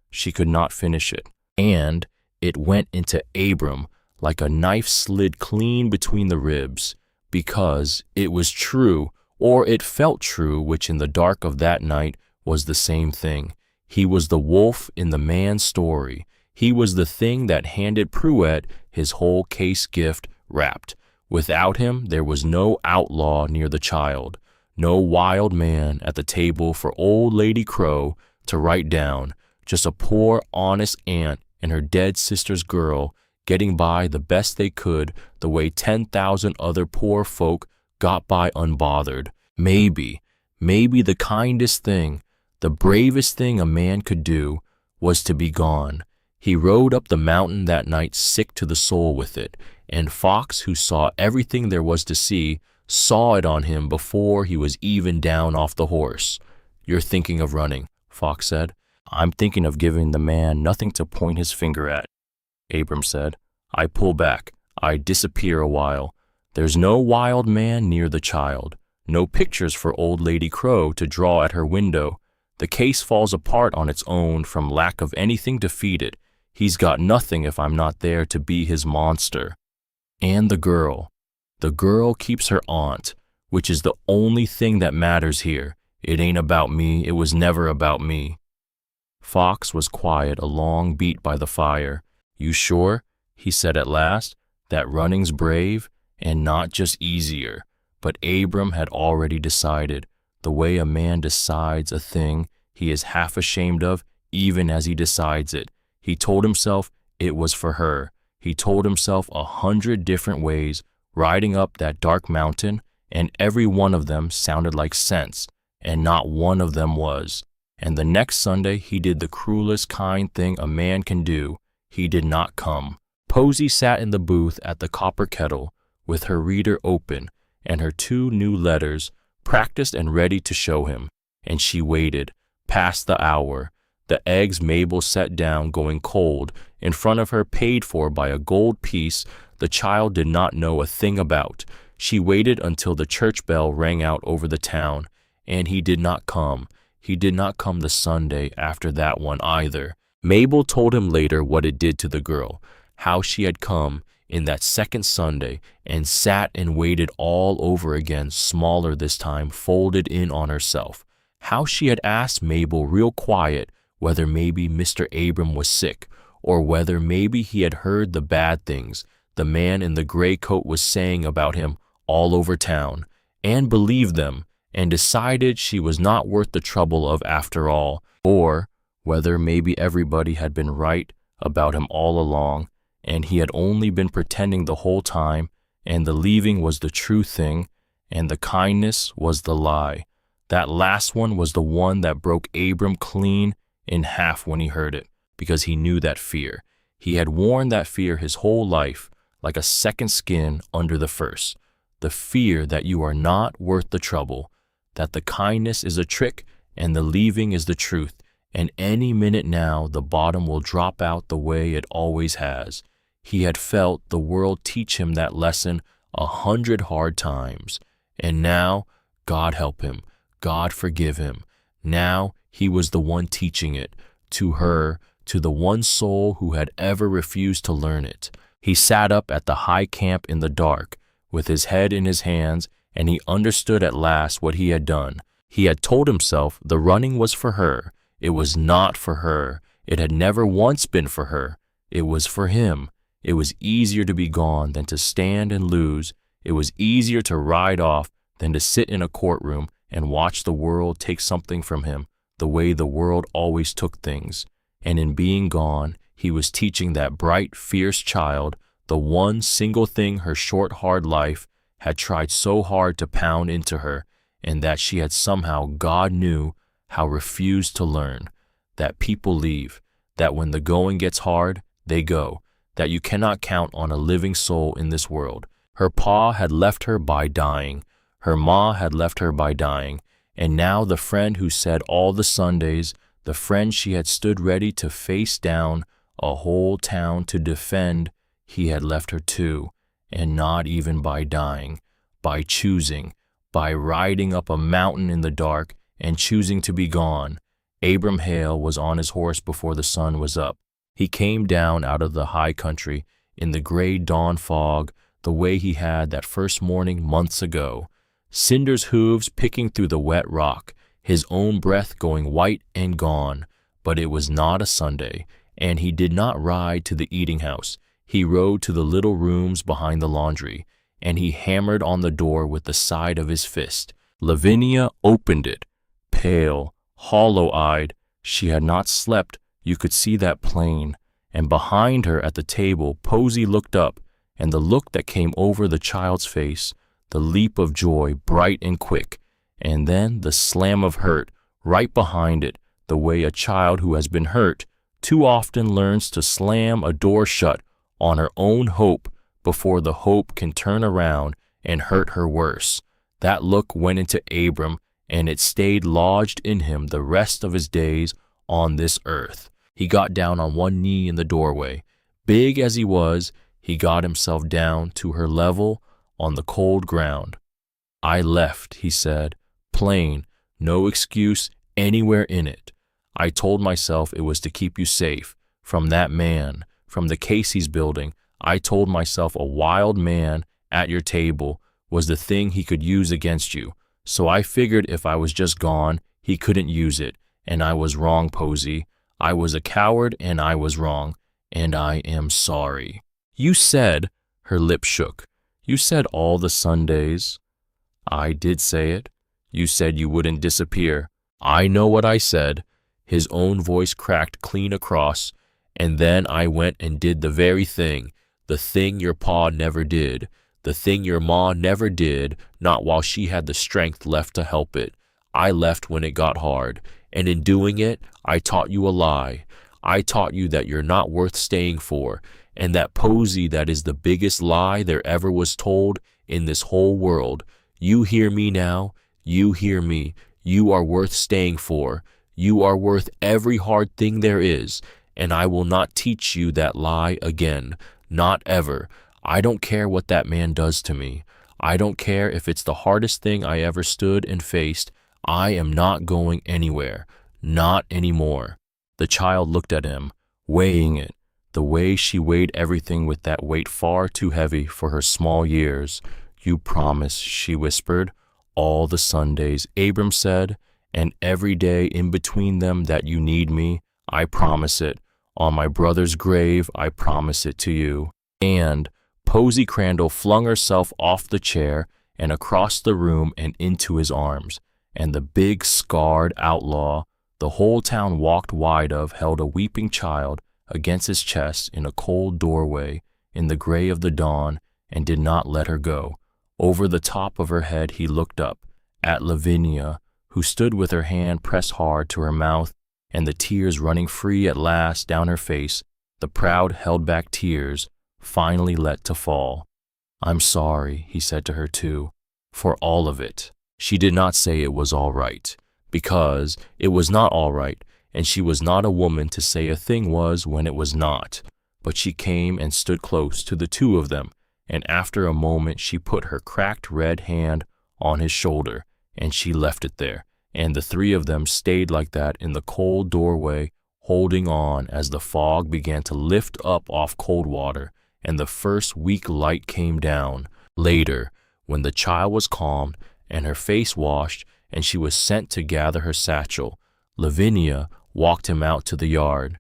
She could not finish it. And it went into Abram like a knife slid clean between the ribs, because it was true, or it felt true, which in the dark of that night was the same thing. He was the wolf in the man's story. He was the thing that handed Pruitt his whole case gift wrapped. Without him, there was no outlaw near the child, no wild man at the table for old Lady Crow to write down, just a poor, honest aunt and her dead sister's girl getting by the best they could the way 10,000 other poor folk got by unbothered. Maybe the kindest thing, the bravest thing a man could do was to be gone. He rode up the mountain that night sick to the soul with it, and Fox, who saw everything there was to see, saw it on him before he was even down off the horse. "You're thinking of running," Fox said. "I'm thinking of giving the man nothing to point his finger at," Abram said. "I pull back. I disappear a while. There's no wild man near the child, no pictures for old Lady Crow to draw at her window. The case falls apart on its own from lack of anything to feed it. He's got nothing if I'm not there to be his monster. And the girl keeps her aunt, which is the only thing that matters here. It ain't about me. It was never about me." Fox was quiet a long beat by the fire. "You sure," he said at last, "that running's brave and not just easier?" But Abram had already decided. The way a man decides a thing he is half ashamed of even as he decides it. He told himself it was for her. He told himself 100 different ways riding up that dark mountain, and every one of them sounded like sense and not one of them was. And the next Sunday he did the cruelest kind thing a man can do. He did not come. Posy sat in the booth at the copper kettle with her reader open and her 2 new letters practiced and ready to show him. And she waited, past the hour. The eggs Mabel set down going cold in front of her, paid for by a gold piece the child did not know a thing about. She waited until the church bell rang out over the town, and he did not come. He did not come the Sunday after that one either. Mabel told him later what it did to the girl, how she had come in that second Sunday and sat and waited all over again, smaller this time, folded in on herself. How she had asked Mabel real quiet whether maybe Mr. Abram was sick, or whether maybe he had heard the bad things the man in the gray coat was saying about him all over town, and believed them, and decided she was not worth the trouble of after all, or whether maybe everybody had been right about him all along, and he had only been pretending the whole time, and the leaving was the true thing, and the kindness was the lie. That last one was the one that broke Abram clean in half when he heard it, because he knew that fear. He had worn that fear his whole life, like a second skin under the first. The fear that you are not worth the trouble, that the kindness is a trick and the leaving is the truth, and any minute now the bottom will drop out the way it always has. He had felt the world teach him that lesson 100 hard times, and now, God help him, God forgive him, now he was the one teaching it, to her, to the one soul who had ever refused to learn it. He sat up at the high camp in the dark, with his head in his hands, and he understood at last what he had done. He had told himself the running was for her. It was not for her. It had never once been for her. It was for him. It was easier to be gone than to stand and lose. It was easier to ride off than to sit in a courtroom and watch the world take something from him the way the world always took things. And in being gone, he was teaching that bright, fierce child the one single thing her short, hard life had tried so hard to pound into her, and that she had somehow, God knew, how refused to learn. That people leave, that when the going gets hard, they go, that you cannot count on a living soul in this world. Her pa had left her by dying. Her ma had left her by dying. And now the friend who said all the Sundays, the friend she had stood ready to face down a whole town to defend, he had left her too, and not even by dying, by choosing, by riding up a mountain in the dark and choosing to be gone. Abram Hale was on his horse before the sun was up. He came down out of the high country in the gray dawn fog the way he had that first morning months ago, Cinder's hooves picking through the wet rock, his own breath going white and gone. But it was not a Sunday, and he did not ride to the eating house. He rode to the little rooms behind the laundry, and he hammered on the door with the side of his fist. Lavinia opened it, pale, hollow-eyed. She had not slept, you could see that plain. And behind her at the table, Posy looked up, and the look that came over the child's face, the leap of joy bright and quick, and then the slam of hurt right behind it, the way a child who has been hurt too often learns to slam a door shut on her own hope before the hope can turn around and hurt her worse. That look went into Abram, and it stayed lodged in him the rest of his days on this earth. He got down on one knee in the doorway. Big as he was, he got himself down to her level on the cold ground. I left, he said, plain, no excuse anywhere in it. I told myself it was to keep you safe from that man, from the case he's building. I told myself a wild man at your table was the thing he could use against you. So I figured if I was just gone, he couldn't use it. And I was wrong, Posy. I was a coward and I was wrong. And I am sorry. You said, her lips shook, you said all the Sundays. I did say it. You said you wouldn't disappear. I know what I said. His own voice cracked clean across. And then I went and did the very thing, the thing your pa never did, the thing your ma never did, not while she had the strength left to help it. I left when it got hard, and in doing it, I taught you a lie. I taught you that you're not worth staying for, and that Posey that is the biggest lie there ever was told in this whole world. You hear me now? You hear me. You are worth staying for. You are worth every hard thing there is, and I will not teach you that lie again. Not ever. I don't care what that man does to me. I don't care if it's the hardest thing I ever stood and faced. I am not going anywhere. Not anymore. The child looked at him, weighing it, the way she weighed everything with that weight far too heavy for her small years. You promise, she whispered. All the Sundays, Abram said, and every day in between them that you need me, I promise it. On my brother's grave, I promise it to you. And Posey Crandall flung herself off the chair and across the room and into his arms, and the big, scarred outlaw the whole town walked wide of held a weeping child against his chest in a cold doorway in the gray of the dawn and did not let her go. Over the top of her head he looked up at Lavinia, who stood with her hand pressed hard to her mouth and the tears running free at last down her face, the proud held-back tears finally let to fall. I'm sorry, he said to her too, for all of it. She did not say it was all right, because it was not all right, and she was not a woman to say a thing was when it was not. But she came and stood close to the two of them, and after a moment she put her cracked red hand on his shoulder, and she left it there, and the three of them stayed like that in the cold doorway, holding on as the fog began to lift up off Coldwater, and the first weak light came down. Later, when the child was calmed and her face washed, and she was sent to gather her satchel, Lavinia walked him out to the yard.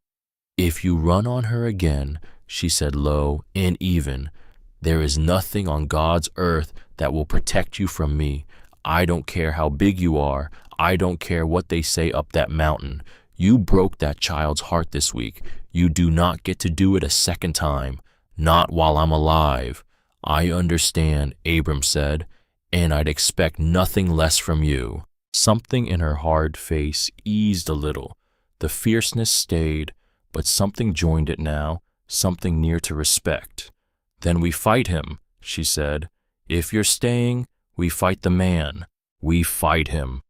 If you run on her again, she said low and even, there is nothing on God's earth that will protect you from me. I don't care how big you are. I don't care what they say up that mountain. You broke that child's heart this week. You do not get to do it a second time. Not while I'm alive. I understand, Abram said, and I'd expect nothing less from you. Something in her hard face eased a little. The fierceness stayed, but something joined it now, something near to respect. Then we fight him, she said. If you're staying, we fight the man. We fight him.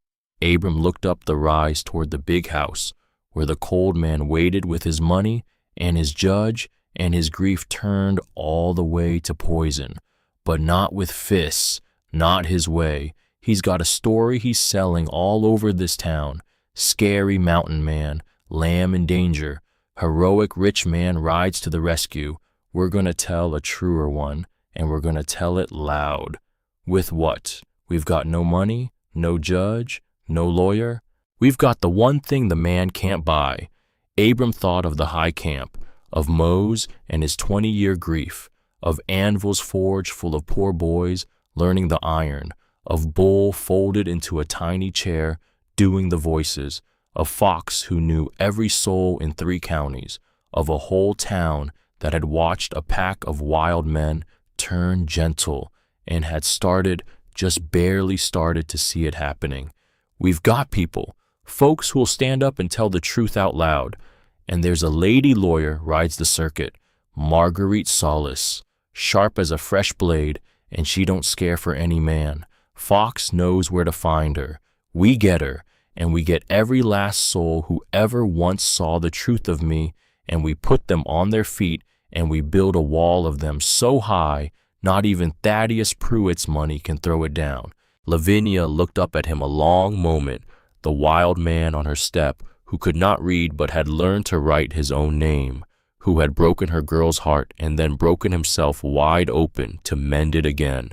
Abram looked up the rise toward the big house, where the cold man waited with his money and his judge, and his grief turned all the way to poison. But not with fists, not his way. He's got a story he's selling all over this town. Scary mountain man, lamb in danger. Heroic rich man rides to the rescue. We're going to tell a truer one, and we're going to tell it loud. With what? We've got no money, no judge, no lawyer. We've got the one thing the man can't buy. Abram thought of the high camp, of Mose and his 20-year grief, of anvils forged full of poor boys learning the iron, of Bull folded into a tiny chair doing the voices, of Fox who knew every soul in 3 counties, of a whole town that had watched a pack of wild men turn gentle and had just barely started to see it happening. We've got people, folks who'll stand up and tell the truth out loud. And there's a lady lawyer rides the circuit, Marguerite Solis, sharp as a fresh blade, and she don't scare for any man. Fox knows where to find her. We get her, and we get every last soul who ever once saw the truth of me, and we put them on their feet, and we build a wall of them so high, not even Thaddeus Pruitt's money can throw it down. Lavinia looked up at him a long moment, the wild man on her step, who could not read but had learned to write his own name, who had broken her girl's heart and then broken himself wide open to mend it again.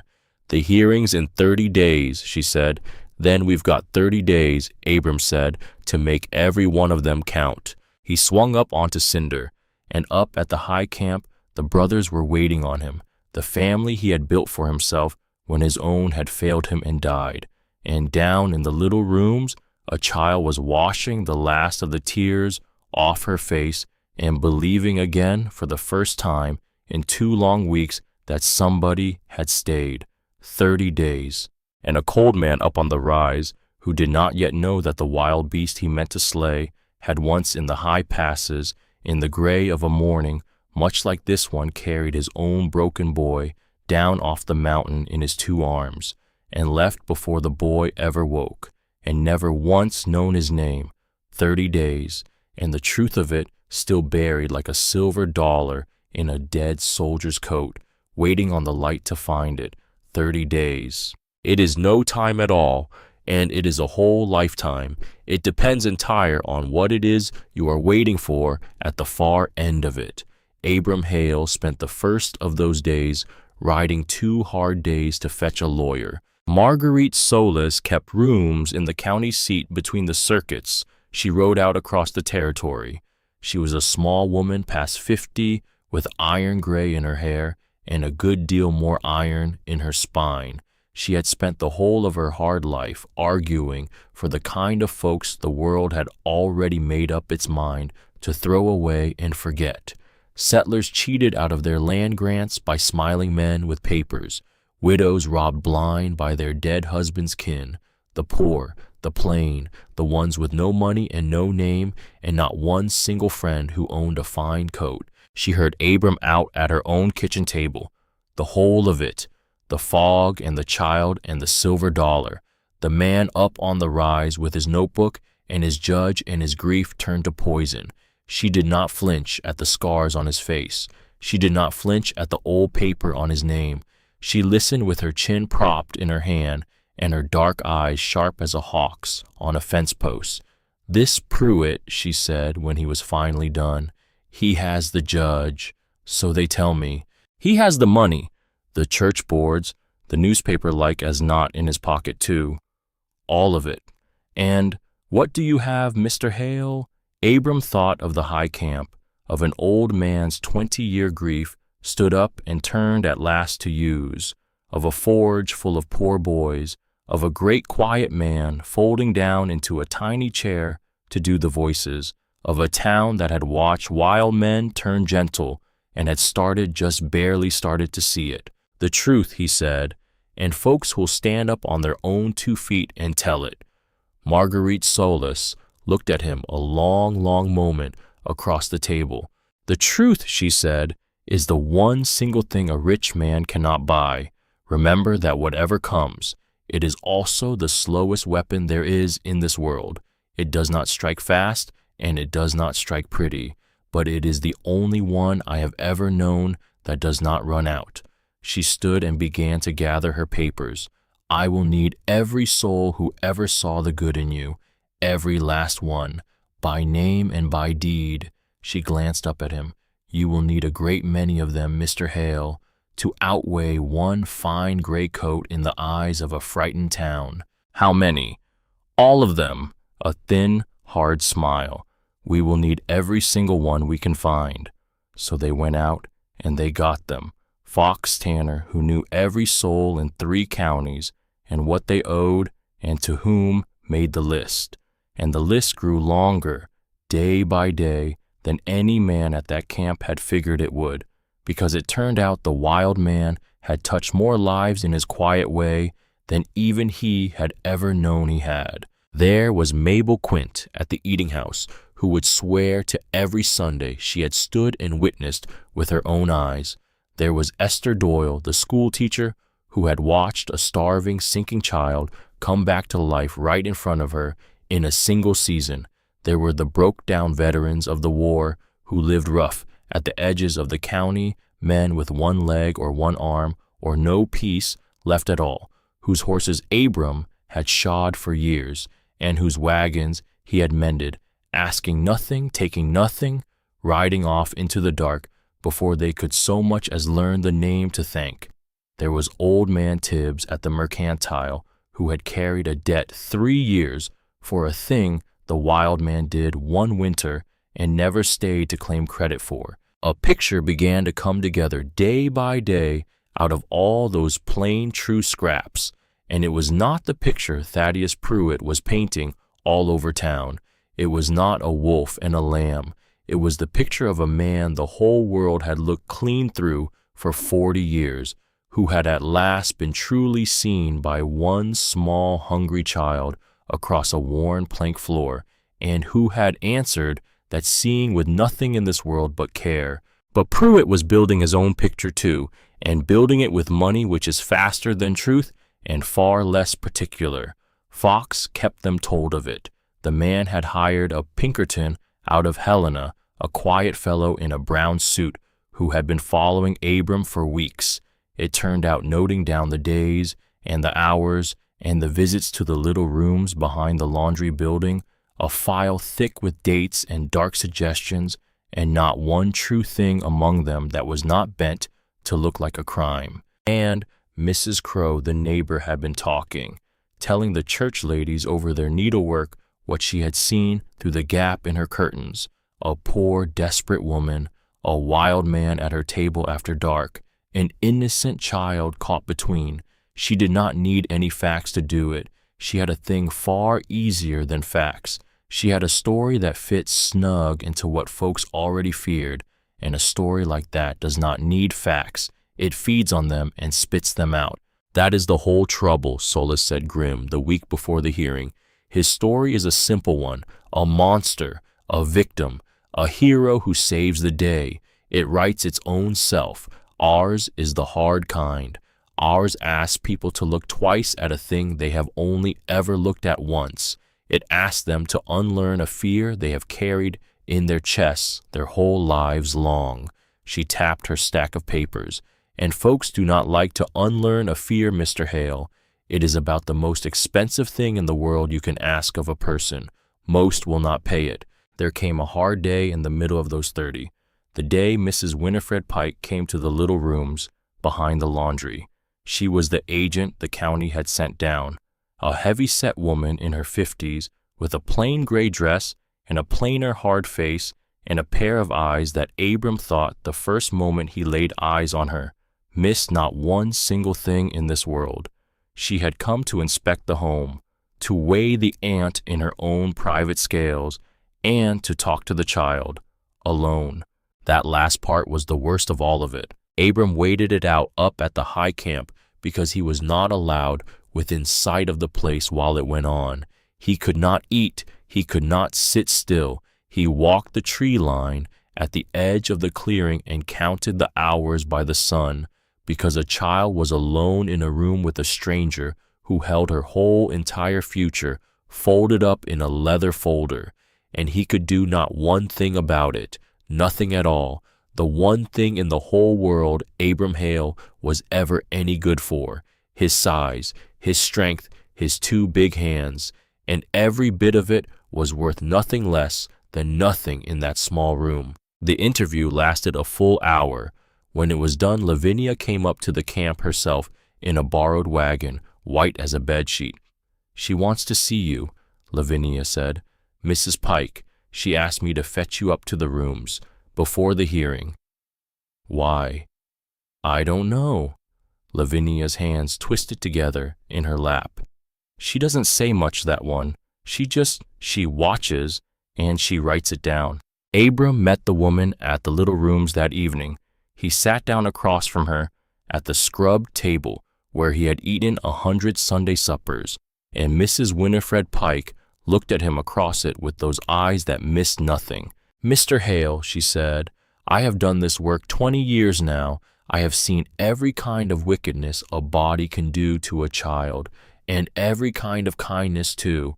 The hearing's in 30 days, she said. Then we've got 30 days, Abram said, to make every one of them count. He swung up onto Cinder, and up at the high camp the brothers were waiting on him, the family he had built for himself when his own had failed him and died. And down in the little rooms, a child was washing the last of the tears off her face and believing again for the first time in 2 long weeks that somebody had stayed. 30 days. And a cold man up on the rise, who did not yet know that the wild beast he meant to slay had once in the high passes, in the gray of a morning, much like this one, carried his own broken boy down off the mountain in his 2 arms, and left before the boy ever woke, and never once known his name, 30 days, and the truth of it still buried like a silver dollar in a dead soldier's coat, waiting on the light to find it, 30 days. It is no time at all, and it is a whole lifetime. It depends entire on what it is you are waiting for at the far end of it. Abram Hale spent the first of those days riding 2 hard days to fetch a lawyer. Marguerite Solis kept rooms in the county seat between the circuits. She rode out across the territory. She was a small woman past 50, with iron gray in her hair and a good deal more iron in her spine. She had spent the whole of her hard life arguing for the kind of folks the world had already made up its mind to throw away and forget. Settlers cheated out of their land grants by smiling men with papers, widows robbed blind by their dead husbands' kin, the poor, the plain, the ones with no money and no name, and not one single friend who owned a fine coat. She heard Abram out at her own kitchen table, the whole of it, the fog and the child and the silver dollar, the man up on the rise with his notebook and his judge and his grief turned to poison. She did not flinch at the scars on his face. She did not flinch at the old paper on his name. She listened with her chin propped in her hand and her dark eyes sharp as a hawk's on a fence post. "This Pruitt," she said when he was finally done, "he has the judge, so they tell me. He has the money, the church boards, the newspaper like as not in his pocket too. All of it. And what do you have, Mr. Hale?" Abram thought of the high camp, of an old man's 20-year grief, stood up and turned at last to use, of a forge full of poor boys, of a great quiet man folding down into a tiny chair to do the voices, of a town that had watched wild men turn gentle and had just barely started to see it. The truth, he said, and folks will stand up on their own 2 feet and tell it. Marguerite Solis looked at him a long, long moment across the table. "The truth," she said, "is the one single thing a rich man cannot buy. Remember that whatever comes, it is also the slowest weapon there is in this world. It does not strike fast, and it does not strike pretty, but it is the only one I have ever known that does not run out." She stood and began to gather her papers. "I will need every soul who ever saw the good in you, every last one, by name and by deed." She glanced up at him. "You will need a great many of them, Mr. Hale, to outweigh one fine gray coat in the eyes of a frightened town." "How many?" "All of them." A thin, hard smile. "We will need every single one we can find." So they went out and they got them. Fox Tanner, who knew every soul in 3 counties and what they owed and to whom, made the list. And the list grew longer, day by day, than any man at that camp had figured it would, because it turned out the wild man had touched more lives in his quiet way than even he had ever known he had. There was Mabel Quint at the eating house, who would swear to every Sunday she had stood and witnessed with her own eyes. There was Esther Doyle, the school teacher, who had watched a starving, sinking child come back to life right in front of her in a single season. There were the broke-down veterans of the war who lived rough at the edges of the county, men with 1 leg or 1 arm or no piece left at all, whose horses Abram had shod for years, and whose wagons he had mended, asking nothing, taking nothing, riding off into the dark before they could so much as learn the name to thank. There was old man Tibbs at the mercantile, who had carried a debt 3 years for a thing the wild man did 1 winter and never stayed to claim credit for. A picture began to come together day by day out of all those plain, true scraps, and it was not the picture Thaddeus Pruitt was painting all over town. It was not a wolf and a lamb. It was the picture of a man the whole world had looked clean through for 40 years, who had at last been truly seen by 1 small, hungry child across a worn plank floor, and who had answered that seeing with nothing in this world but care. But Pruitt was building his own picture too, and building it with money which is faster than truth and far less particular. Fox kept them told of it. The man had hired a Pinkerton out of Helena, a quiet fellow in a brown suit who had been following Abram for weeks. It turned out noting down the days and the hours and the visits to the little rooms behind the laundry building, a file thick with dates and dark suggestions, and not one true thing among them that was not bent to look like a crime. And Mrs. Crow, the neighbor, had been talking, telling the church ladies over their needlework what she had seen through the gap in her curtains. A poor, desperate woman, a wild man at her table after dark, an innocent child caught between. She did not need any facts to do it. She had a thing far easier than facts. She had a story that fits snug into what folks already feared, and a story like that does not need facts. It feeds on them and spits them out. That is the whole trouble, Solis said grim the week before the hearing. His story is a simple one, a monster, a victim, a hero who saves the day. It writes its own self. Ours is the hard kind. Ours asks people to look twice at a thing they have only ever looked at once. It asks them to unlearn a fear they have carried in their chests their whole lives long. She tapped her stack of papers. And folks do not like to unlearn a fear, Mr. Hale. It is about the most expensive thing in the world you can ask of a person. Most will not pay it. There came a hard day in the middle of those 30. The day Mrs. Winifred Pike came to the little rooms behind the laundry. She was the agent the county had sent down, a heavy-set woman in her 50s with a plain gray dress and a plainer hard face and a pair of eyes that Abram thought the first moment he laid eyes on her missed not one single thing in this world. She had come to inspect the home, to weigh the ant in her own private scales, and to talk to the child, alone. That last part was the worst of all of it. Abram waited it out up at the high camp because he was not allowed within sight of the place while it went on. He could not eat. He could not sit still. He walked the tree line at the edge of the clearing and counted the hours by the sun, because a child was alone in a room with a stranger who held her whole entire future folded up in a leather folder, and he could do not one thing about it, nothing at all, the one thing in the whole world Abram Hale was ever any good for, his size, his strength, his two big hands, and every bit of it was worth nothing less than nothing in that small room. The interview lasted a full hour. When it was done, Lavinia came up to the camp herself in a borrowed wagon, white as a bedsheet. "She wants to see you," Lavinia said. "Mrs. Pike, she asked me to fetch you up to the rooms, before the hearing." "Why?" "I don't know." Lavinia's hands twisted together in her lap. "She doesn't say much, that one. She watches, and she writes it down." Abram met the woman at the little rooms that evening. He sat down across from her at the scrubbed table where he had eaten 100 Sunday suppers, and Mrs. Winifred Pike looked at him across it with those eyes that missed nothing. "Mr. Hale," she said, "I have done this work 20 years now. I have seen every kind of wickedness a body can do to a child, and every kind of kindness too.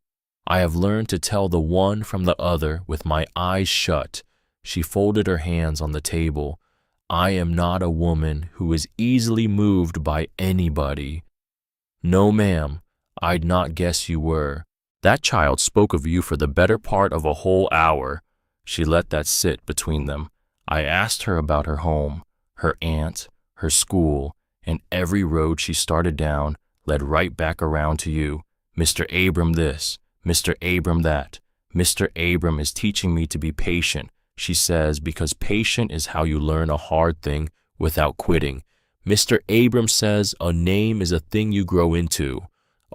I have learned to tell the one from the other with my eyes shut." She folded her hands on the table. "I am not a woman who is easily moved by anybody." "No, ma'am, I'd not guess you were." "That child spoke of you for the better part of a whole hour." She let that sit between them. "I asked her about her home, her aunt, her school, and every road she started down led right back around to you. Mr. Abram this, Mr. Abram that. Mr. Abram is teaching me to be patient, she says, because patient is how you learn a hard thing without quitting. Mr. Abram says a name is a thing you grow into."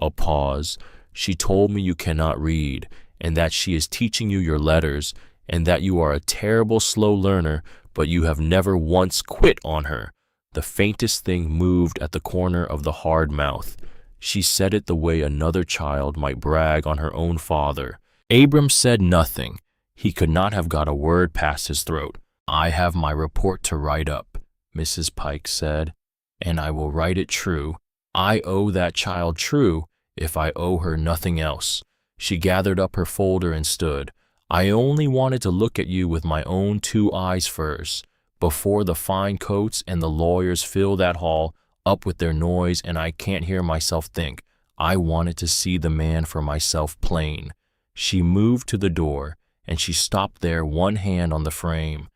A pause. "She told me you cannot read, and that she is teaching you your letters, and that you are a terrible slow learner, but you have never once quit on her." The faintest thing moved at the corner of the hard mouth. She said it the way another child might brag on her own father. Abram said nothing. He could not have got a word past his throat. "I have my report to write up," Mrs. Pike said, "and I will write it true. I owe that child true if I owe her nothing else." She gathered up her folder and stood. "I only wanted to look at you with my own 2 eyes first, before the fine coats and the lawyers fill that hall up with their noise and I can't hear myself think. I wanted to see the man for myself plain." She moved to the door, and she stopped there, one hand on the frame.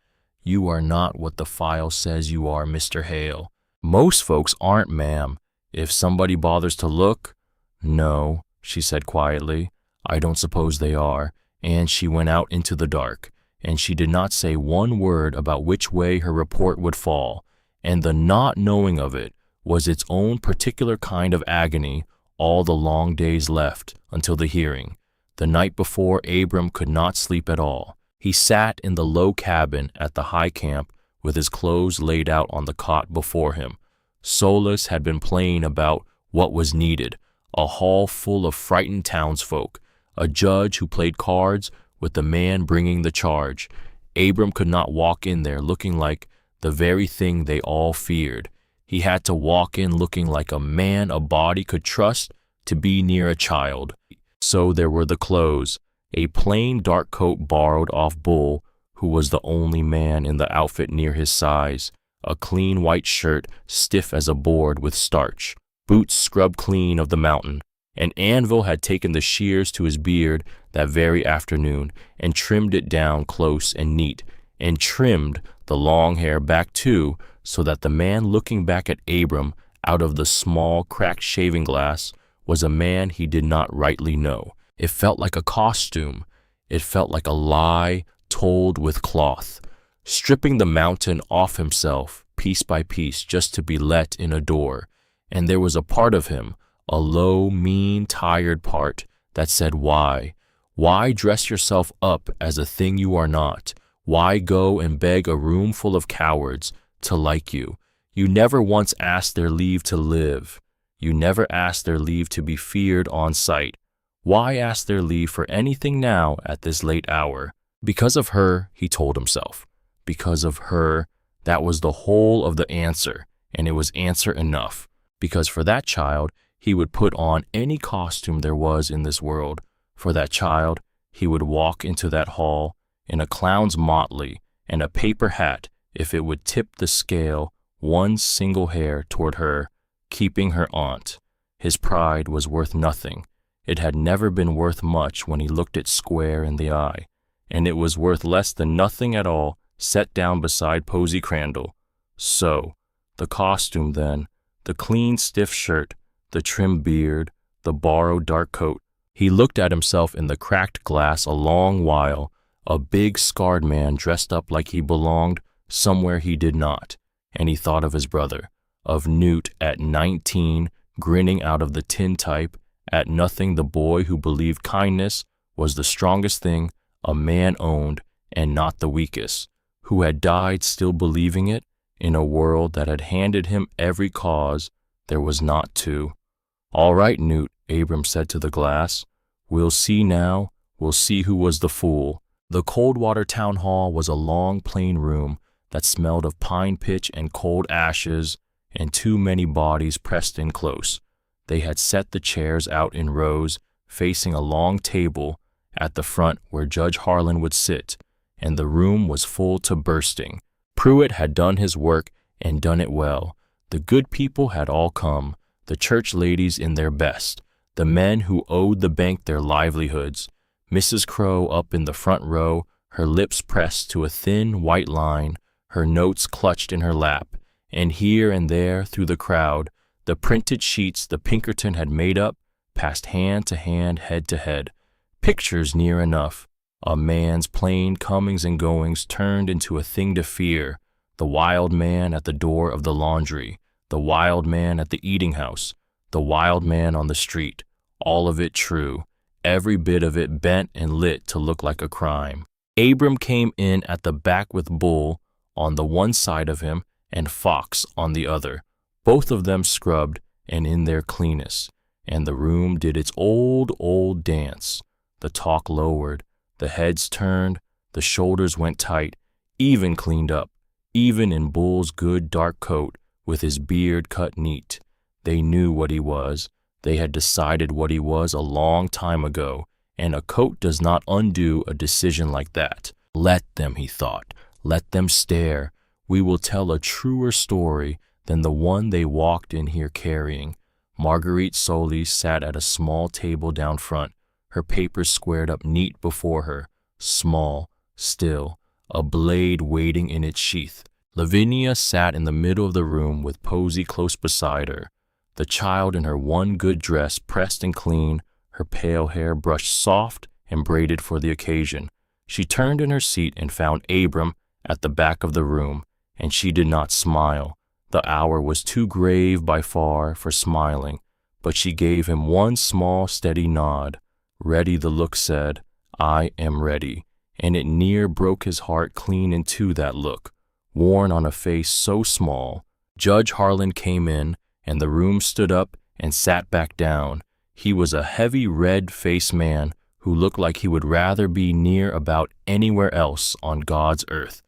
"You are not what the file says you are, Mr. Hale." "Most folks aren't, ma'am. If somebody bothers to look—" "No," she said quietly, "I don't suppose they are." And she went out into the dark, and she did not say one word about which way her report would fall, and the not knowing of it was its own particular kind of agony all the long days left until the hearing. The night before, Abram could not sleep at all. He sat in the low cabin at the high camp with his clothes laid out on the cot before him. Solus had been playing about what was needed, a hall full of frightened townsfolk, a judge who played cards with the man bringing the charge. Abram could not walk in there looking like the very thing they all feared. He had to walk in looking like a man a body could trust to be near a child. So there were the clothes, a plain dark coat borrowed off Bull, who was the only man in the outfit near his size, a clean white shirt stiff as a board with starch, boots scrubbed clean of the mountain. And Anvil had taken the shears to his beard that very afternoon and trimmed it down close and neat, and trimmed the long hair back too, so that the man looking back at Abram out of the small cracked shaving glass was a man he did not rightly know. It felt like a costume. It felt like a lie told with cloth, stripping the mountain off himself piece by piece just to be let in a door. And there was a part of him, a low, mean, tired part, that said, "Why? Why dress yourself up as a thing you are not? Why go and beg a room full of cowards to like you? You never once asked their leave to live. You never asked their leave to be feared on sight. Why ask their leave for anything now at this late hour?" Because of her, he told himself. Because of her, that was the whole of the answer, and it was answer enough. Because for that child, he would put on any costume there was in this world. For that child, he would walk into that hall in a clown's motley and a paper hat if it would tip the scale one single hair toward her, keeping her aunt. His pride was worth nothing. It had never been worth much when he looked it square in the eye, and it was worth less than nothing at all set down beside Posy Crandall. So, the costume then, the clean stiff shirt, the trim beard, the borrowed dark coat. He looked at himself in the cracked glass a long while, a big scarred man dressed up like he belonged somewhere he did not, and he thought of his brother, of Newt at 19, grinning out of the tintype at nothing, the boy who believed kindness was the strongest thing a man owned and not the weakest, who had died still believing it in a world that had handed him every cause there was not to. "All right, Newt," Abram said to the glass. "We'll see now. We'll see who was the fool." The Coldwater Town Hall was a long, plain room that smelled of pine pitch and cold ashes and too many bodies pressed in close. They had set the chairs out in rows, facing a long table at the front where Judge Harlan would sit, and the room was full to bursting. Pruitt had done his work and done it well. The good people had all come, the church ladies in their best, the men who owed the bank their livelihoods. Mrs. Crow up in the front row, her lips pressed to a thin white line, her notes clutched in her lap, and here and there through the crowd, the printed sheets the Pinkerton had made up passed hand to hand, head to head. Pictures near enough. A man's plain comings and goings turned into a thing to fear. The wild man at the door of the laundry, the wild man at the eating house, the wild man on the street. All of it true, every bit of it bent and lit to look like a crime. Abram came in at the back with Bull on the one side of him and Fox on the other, both of them scrubbed and in their cleanest. and the room did its old dance. The talk lowered, the heads turned, the shoulders went tight, even cleaned up, even in Bull's good dark coat with his beard cut neat. They knew what he was. They had decided what he was a long time ago, and a coat does not undo a decision like that. Let them, he thought. Let them stare. We will tell a truer story than the one they walked in here carrying. Marguerite Solis sat at a small table down front, her papers squared up neat before her, small, still, a blade waiting in its sheath. Lavinia sat in the middle of the room with Posy close beside her, the child in her one good dress pressed and clean, her pale hair brushed soft and braided for the occasion. She turned in her seat and found Abram at the back of the room, and she did not smile. The hour was too grave by far for smiling, but she gave him one small steady nod. Ready, the look said, I am ready, and it near broke his heart clean in two, that look, worn on a face so small. Judge Harlan came in, and the room stood up and sat back down. He was a heavy red-faced man who looked like he would rather be near about anywhere else on God's earth.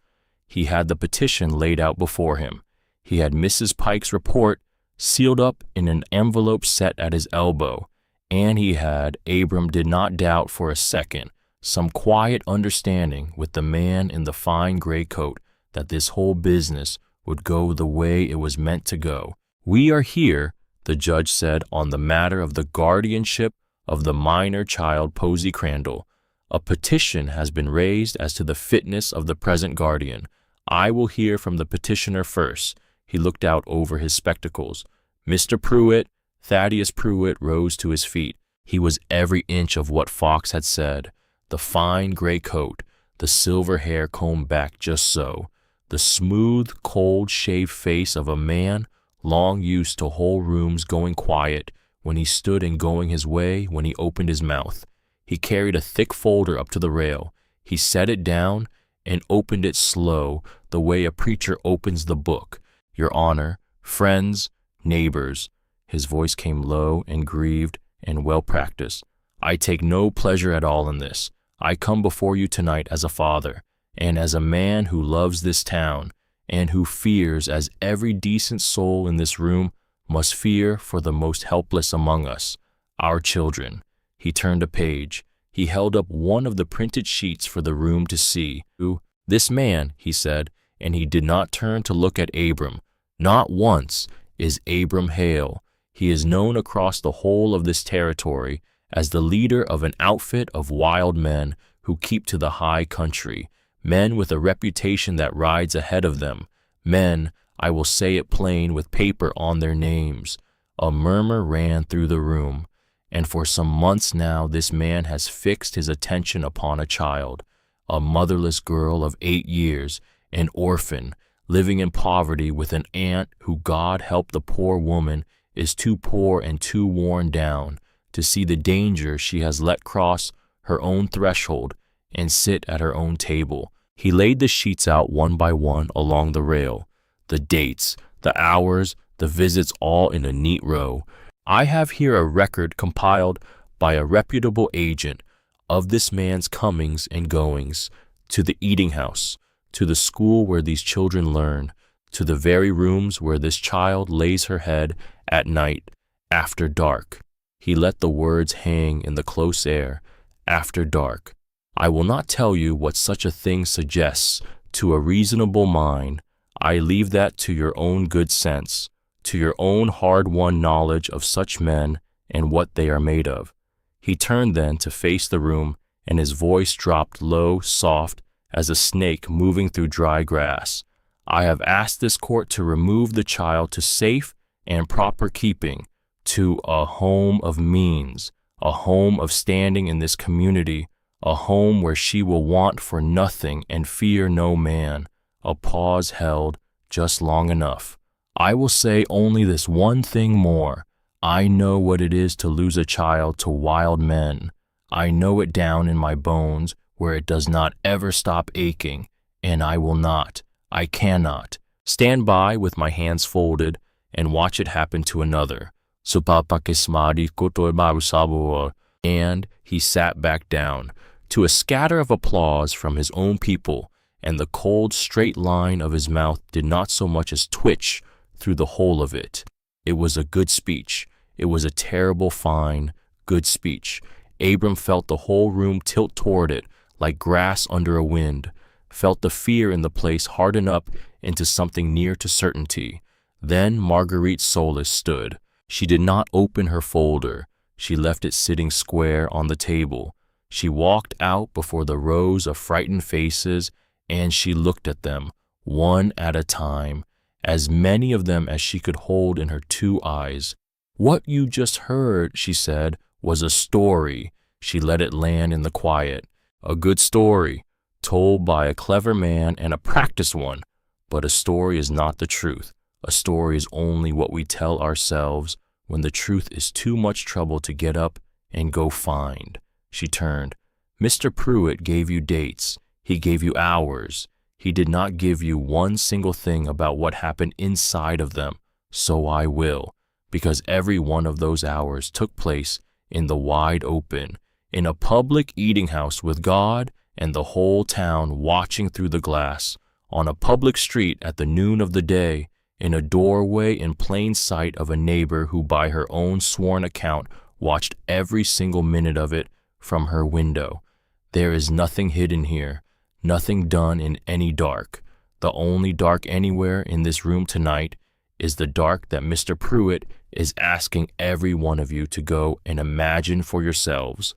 He had the petition laid out before him. He had Mrs. Pike's report sealed up in an envelope set at his elbow, and he had, Abram did not doubt for a second, some quiet understanding with the man in the fine gray coat that this whole business would go the way it was meant to go. We are here, the judge said, on the matter of the guardianship of the minor child Posy Crandall. A petition has been raised as to the fitness of the present guardian. I will hear from the petitioner first. He looked out over his spectacles. Mr. Pruitt, Thaddeus Pruitt, rose to his feet. He was every inch of what Fox had said. The fine gray coat, the silver hair combed back just so, the smooth, cold-shaved face of a man long used to whole rooms going quiet when he stood and going his way when he opened his mouth. He carried a thick folder up to the rail. He set it down and opened it slow, the way a preacher opens the book. Your Honor, friends, neighbors. His voice came low and grieved and well-practiced. I take no pleasure at all in this. I come before you tonight as a father, and as a man who loves this town, and who fears, as every decent soul in this room must fear for the most helpless among us, our children. He turned a page. He held up one of the printed sheets for the room to see. This man, he said, and he did not turn to look at Abram, not once, is Abram Hale. He is known across the whole of this territory as the leader of an outfit of wild men who keep to the high country, men with a reputation that rides ahead of them, men, I will say it plain, with paper on their names. A murmur ran through the room, and for some months now this man has fixed his attention upon a child, a motherless girl of 8 years, an orphan, living in poverty with an aunt who, God help the poor woman, is too poor and too worn down to see the danger she has let cross her own threshold and sit at her own table. He laid the sheets out one by one along the rail, the dates, the hours, the visits all in a neat row. I have here a record compiled by a reputable agent of this man's comings and goings, to the eating house, to the school where these children learn, to the very rooms where this child lays her head at night, after dark. He let the words hang in the close air, after dark. I will not tell you what such a thing suggests to a reasonable mind. I leave that to your own good sense, to your own hard-won knowledge of such men and what they are made of. He turned then to face the room, and his voice dropped low, soft, as a snake moving through dry grass. I have asked this court to remove the child to safe and proper keeping, to a home of means, a home of standing in this community, a home where she will want for nothing and fear no man. A pause held just long enough. I will say only this one thing more. I know what it is to lose a child to wild men. I know it down in my bones where it does not ever stop aching, and I will not, I cannot, stand by with my hands folded and watch it happen to another. And he sat back down, to a scatter of applause from his own people, and the cold, straight line of his mouth did not so much as twitch through the whole of it. It was a good speech. It was a terrible, fine, good speech. Abram felt the whole room tilt toward it, like grass under a wind, felt the fear in the place harden up into something near to certainty. Then Marguerite Solis stood. She did not open her folder. She left it sitting square on the table. She walked out before the rows of frightened faces, and she looked at them, one at a time, as many of them as she could hold in her 2 eyes. "What you just heard," she said, "was a story." She let it land in the quiet. "A good story, told by a clever man and a practiced one. But a story is not the truth. A story is only what we tell ourselves when the truth is too much trouble to get up and go find." She turned. "Mr. Pruitt gave you dates. He gave you hours. He did not give you one single thing about what happened inside of them. So I will, because every one of those hours took place in the wide open, in a public eating house with God and the whole town watching through the glass, on a public street at the noon of the day, in a doorway in plain sight of a neighbor who by her own sworn account watched every single minute of it from her window. There is nothing hidden here, nothing done in any dark. The only dark anywhere in this room tonight is the dark that Mr. Pruitt is asking every one of you to go and imagine for yourselves."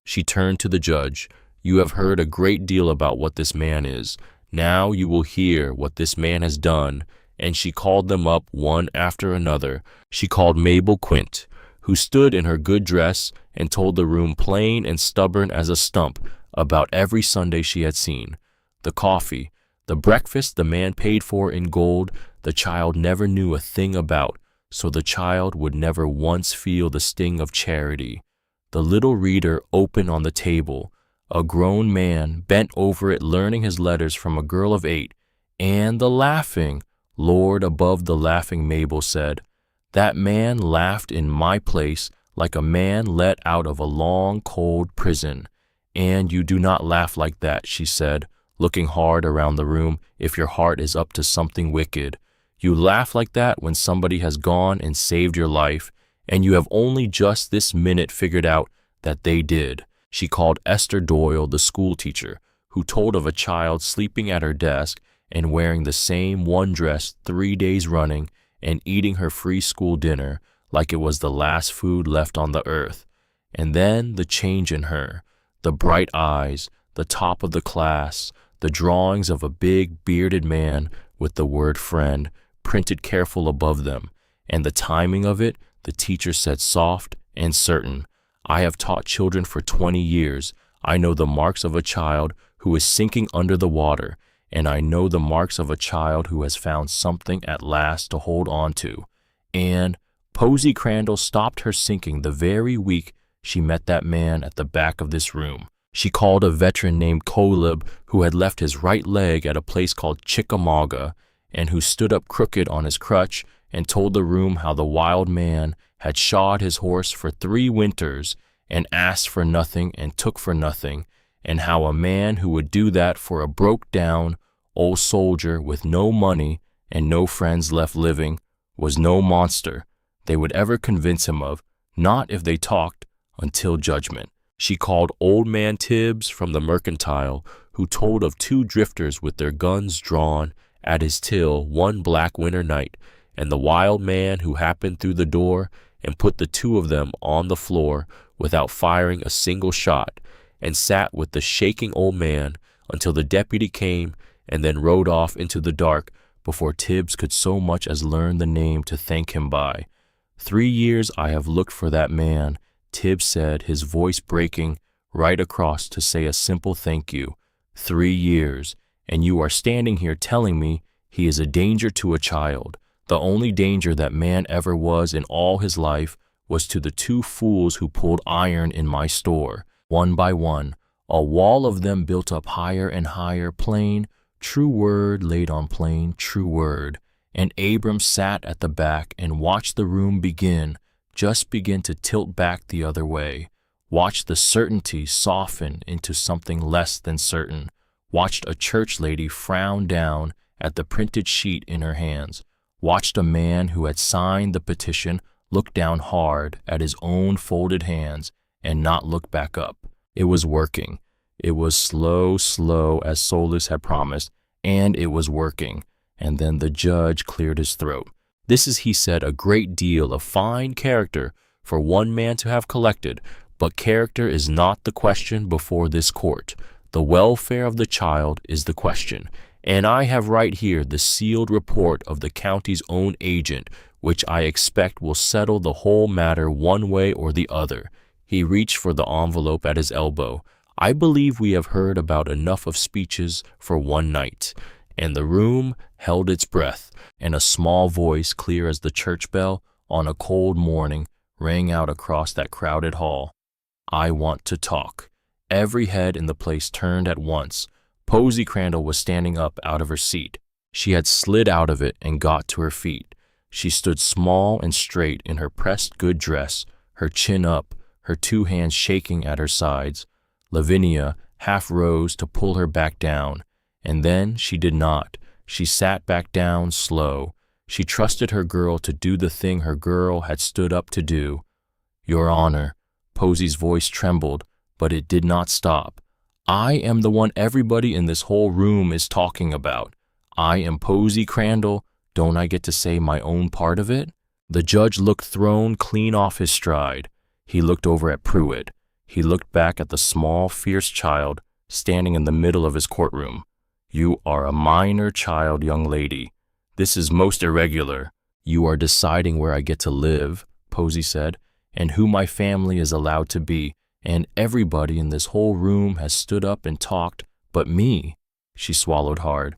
She turned to the judge. "You have heard a great deal about what this man is. Now you will hear what this man has done." And she called them up one after another. She called Mabel Quint, who stood in her good dress and told the room plain and stubborn as a stump about every Sunday she had seen. The coffee, the breakfast the man paid for in gold, the child never knew a thing about, so the child would never once feel the sting of charity. The little reader open on the table, a grown man bent over it learning his letters from a girl of 8, and the laughing, Lord above the laughing Mabel said, "That man laughed in my place like a man let out of a long, cold prison. And you do not laugh like that," she said, looking hard around the room, "if your heart is up to something wicked. You laugh like that when somebody has gone and saved your life, and you have only just this minute figured out that they did." She called Esther Doyle, the school teacher, who told of a child sleeping at her desk and wearing the same one dress 3 days running and eating her free school dinner like it was the last food left on the earth. And then the change in her, the bright eyes, the top of the class, the drawings of a big bearded man with the word friend printed careful above them, and the timing of it, the teacher said soft and certain. "I have taught children for 20 years. I know the marks of a child who is sinking under the water, and I know the marks of a child who has found something at last to hold on to." And Posy Crandall stopped her sinking the very week she met that man at the back of this room. She called a veteran named Coleb who had left his right leg at a place called Chickamauga, and who stood up crooked on his crutch and told the room how the wild man had shod his horse for 3 winters and asked for nothing and took for nothing, and how a man who would do that for a broke-down old soldier with no money and no friends left living was no monster they would ever convince him of, not if they talked until judgment. She called Old Man Tibbs from the Mercantile, who told of 2 drifters with their guns drawn at his till one black winter night, and the wild man who happened through the door and put the 2 of them on the floor without firing a single shot, and sat with the shaking old man until the deputy came and then rode off into the dark before Tibbs could so much as learn the name to thank him by. 3 years I have looked for that man, Tibbs said, his voice breaking right across to say a simple thank you. 3 years, and you are standing here telling me he is a danger to a child. The only danger that man ever was in all his life was to the 2 fools who pulled iron in my store. One by one, a wall of them built up higher and higher, plain, true word laid on plain, true word. And Abram sat at the back and watched the room begin just begin to tilt back the other way. Watched the certainty soften into something less than certain. Watched a church lady frown down at the printed sheet in her hands. Watched a man who had signed the petition look down hard at his own folded hands and not look back up. It was working. It was slow as Solus had promised, and it was working. And then the judge cleared his throat. This is, he said, a great deal of fine character for one man to have collected, but character is not the question before this court. The welfare of the child is the question. And I have right here the sealed report of the county's own agent, which I expect will settle the whole matter one way or the other. He reached for the envelope at his elbow. I believe we have heard about enough of speeches for one night. And the room held its breath, and a small voice, clear as the church bell on a cold morning, rang out across that crowded hall. I want to talk. Every head in the place turned at once. Posy Crandall was standing up out of her seat. She had slid out of it and got to her feet. She stood small and straight in her pressed good dress, her chin up, her two hands shaking at her sides. Lavinia half rose to pull her back down, and then she did not. She sat back down slow. She trusted her girl to do the thing her girl had stood up to do. Your Honor, Posy's voice trembled, but it did not stop. I am the one everybody in this whole room is talking about. I am Posy Crandall. Don't I get to say my own part of it? The judge looked thrown clean off his stride. He looked over at Pruitt. He looked back at the small, fierce child standing in the middle of his courtroom. You are a minor child, young lady. This is most irregular. You are deciding where I get to live, Posy said, and who my family is allowed to be, and everybody in this whole room has stood up and talked but me. She swallowed hard.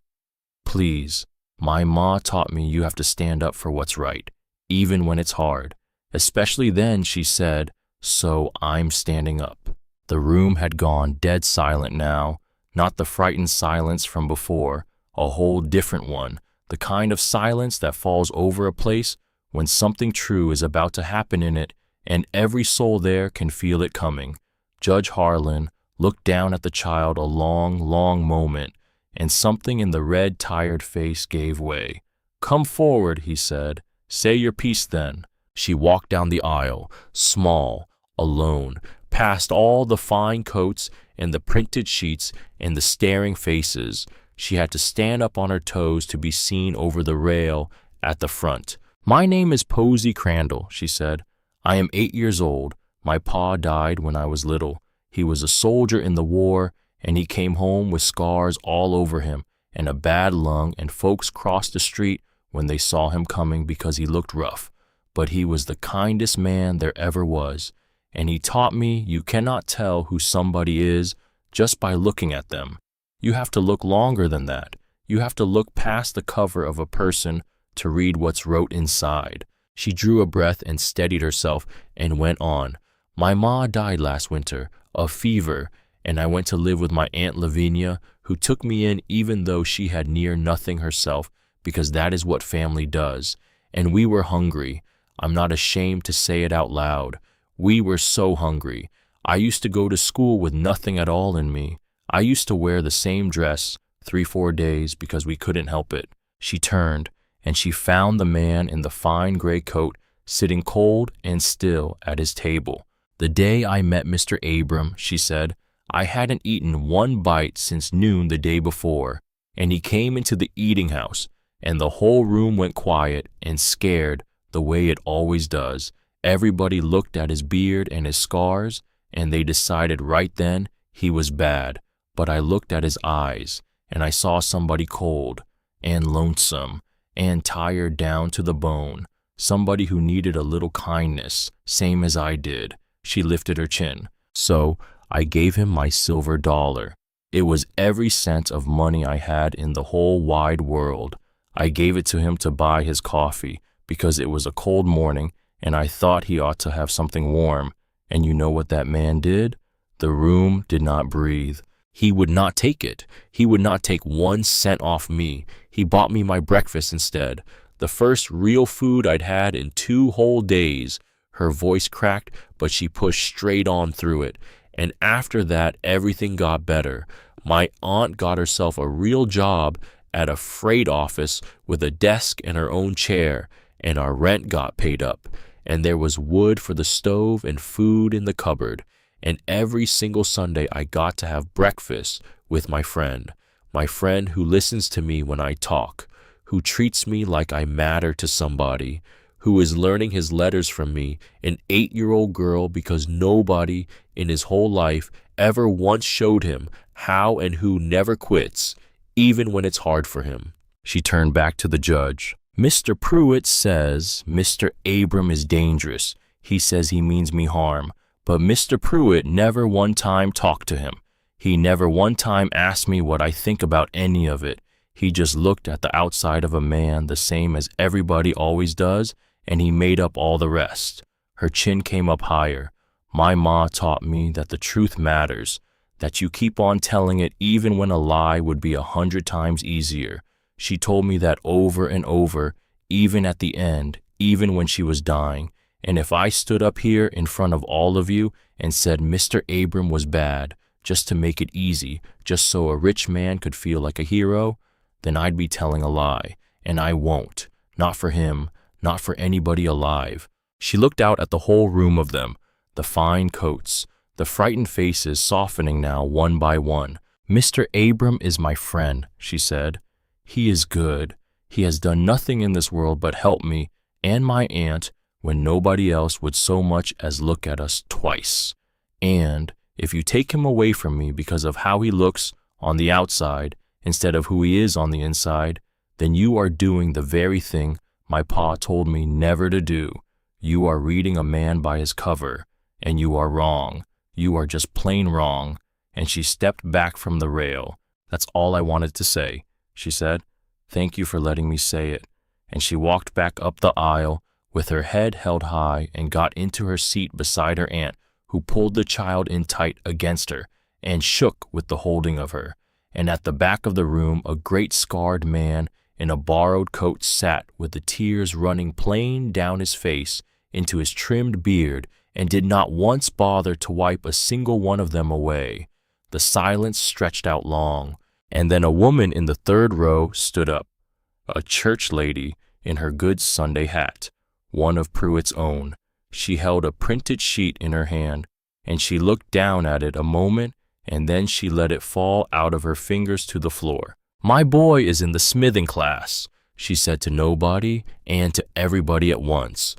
Please, my ma taught me you have to stand up for what's right, even when it's hard. Especially then, she said, so I'm standing up. The room had gone dead silent now, not the frightened silence from before, a whole different one, the kind of silence that falls over a place when something true is about to happen in it, and every soul there can feel it coming. Judge Harlan looked down at the child a long moment, and something in the red, tired face gave way. Come forward, he said. Say your piece then. She walked down the aisle, small, alone, past all the fine coats and the printed sheets and the staring faces. She had to stand up on her toes to be seen over the rail at the front. My name is Posy Crandall, she said. I am 8 years old. My pa died when I was little. He was a soldier in the war, and he came home with scars all over him and a bad lung, and folks crossed the street when they saw him coming because he looked rough. But he was the kindest man there ever was, and he taught me you cannot tell who somebody is just by looking at them. You have to look longer than that. You have to look past the cover of a person to read what's wrote inside. She drew a breath and steadied herself and went on. My ma died last winter, of fever, and I went to live with my Aunt Lavinia, who took me in even though she had near nothing herself, because that is what family does. And we were hungry. I'm not ashamed to say it out loud. We were so hungry. I used to go to school with nothing at all in me. I used to wear the same dress 3-4 days because we couldn't help it. She turned, and she found the man in the fine gray coat sitting cold and still at his table. The day I met Mr. Abram, she said, I hadn't eaten one bite since noon the day before, and he came into the eating house, and the whole room went quiet and scared the way it always does. Everybody looked at his beard and his scars, and they decided right then he was bad. But I looked at his eyes, and I saw somebody cold and lonesome and tired down to the bone, somebody who needed a little kindness, same as I did. She lifted her chin. So I gave him my silver dollar. It was every cent of money I had in the whole wide world. I gave it to him to buy his coffee because it was a cold morning and I thought he ought to have something warm. And you know what that man did? The room did not breathe. He would not take it. He would not take 1 cent off me. He bought me my breakfast instead, the first real food I'd had in 2 whole days. Her voice cracked, but she pushed straight on through it. And after that, everything got better. My aunt got herself a real job at a freight office with a desk and her own chair, and our rent got paid up, and there was wood for the stove and food in the cupboard, and every single Sunday I got to have breakfast with my friend who listens to me when I talk, who treats me like I matter to somebody, who is learning his letters from me, an 8-year-old girl, because nobody in his whole life ever once showed him how and who never quits, even when it's hard for him. She turned back to the judge. Mr. Pruitt says Mr. Abram is dangerous. He says he means me harm. But Mr. Pruitt never one time talked to him. He never one time asked me what I think about any of it. He just looked at the outside of a man the same as everybody always does, and he made up all the rest. Her chin came up higher. My ma taught me that the truth matters, that you keep on telling it even when a lie would be 100 times easier. She told me that over and over, even at the end, even when she was dying. And if I stood up here in front of all of you and said Mr. Abram was bad, just to make it easy, just so a rich man could feel like a hero, then I'd be telling a lie, and I won't. Not for him, not for anybody alive. She looked out at the whole room of them, the fine coats, the frightened faces softening now one by one. Mr. Abram is my friend, she said. He is good. He has done nothing in this world but help me and my aunt when nobody else would so much as look at us twice. And if you take him away from me because of how he looks on the outside instead of who he is on the inside, then you are doing the very thing my pa told me never to do. You are reading a man by his cover, and you are wrong. You are just plain wrong. And she stepped back from the rail. That's all I wanted to say, she said. Thank you for letting me say it. And she walked back up the aisle with her head held high and got into her seat beside her aunt, who pulled the child in tight against her and shook with the holding of her. And at the back of the room, a great scarred man in a borrowed coat sat with the tears running plain down his face into his trimmed beard and did not once bother to wipe a single one of them away. The silence stretched out long, and then a woman in the third row stood up, a church lady in her good Sunday hat, one of Pruitt's own. She held a printed sheet in her hand, and she looked down at it a moment, and then she let it fall out of her fingers to the floor. My boy is in the smithing class, she said to nobody and to everybody at once.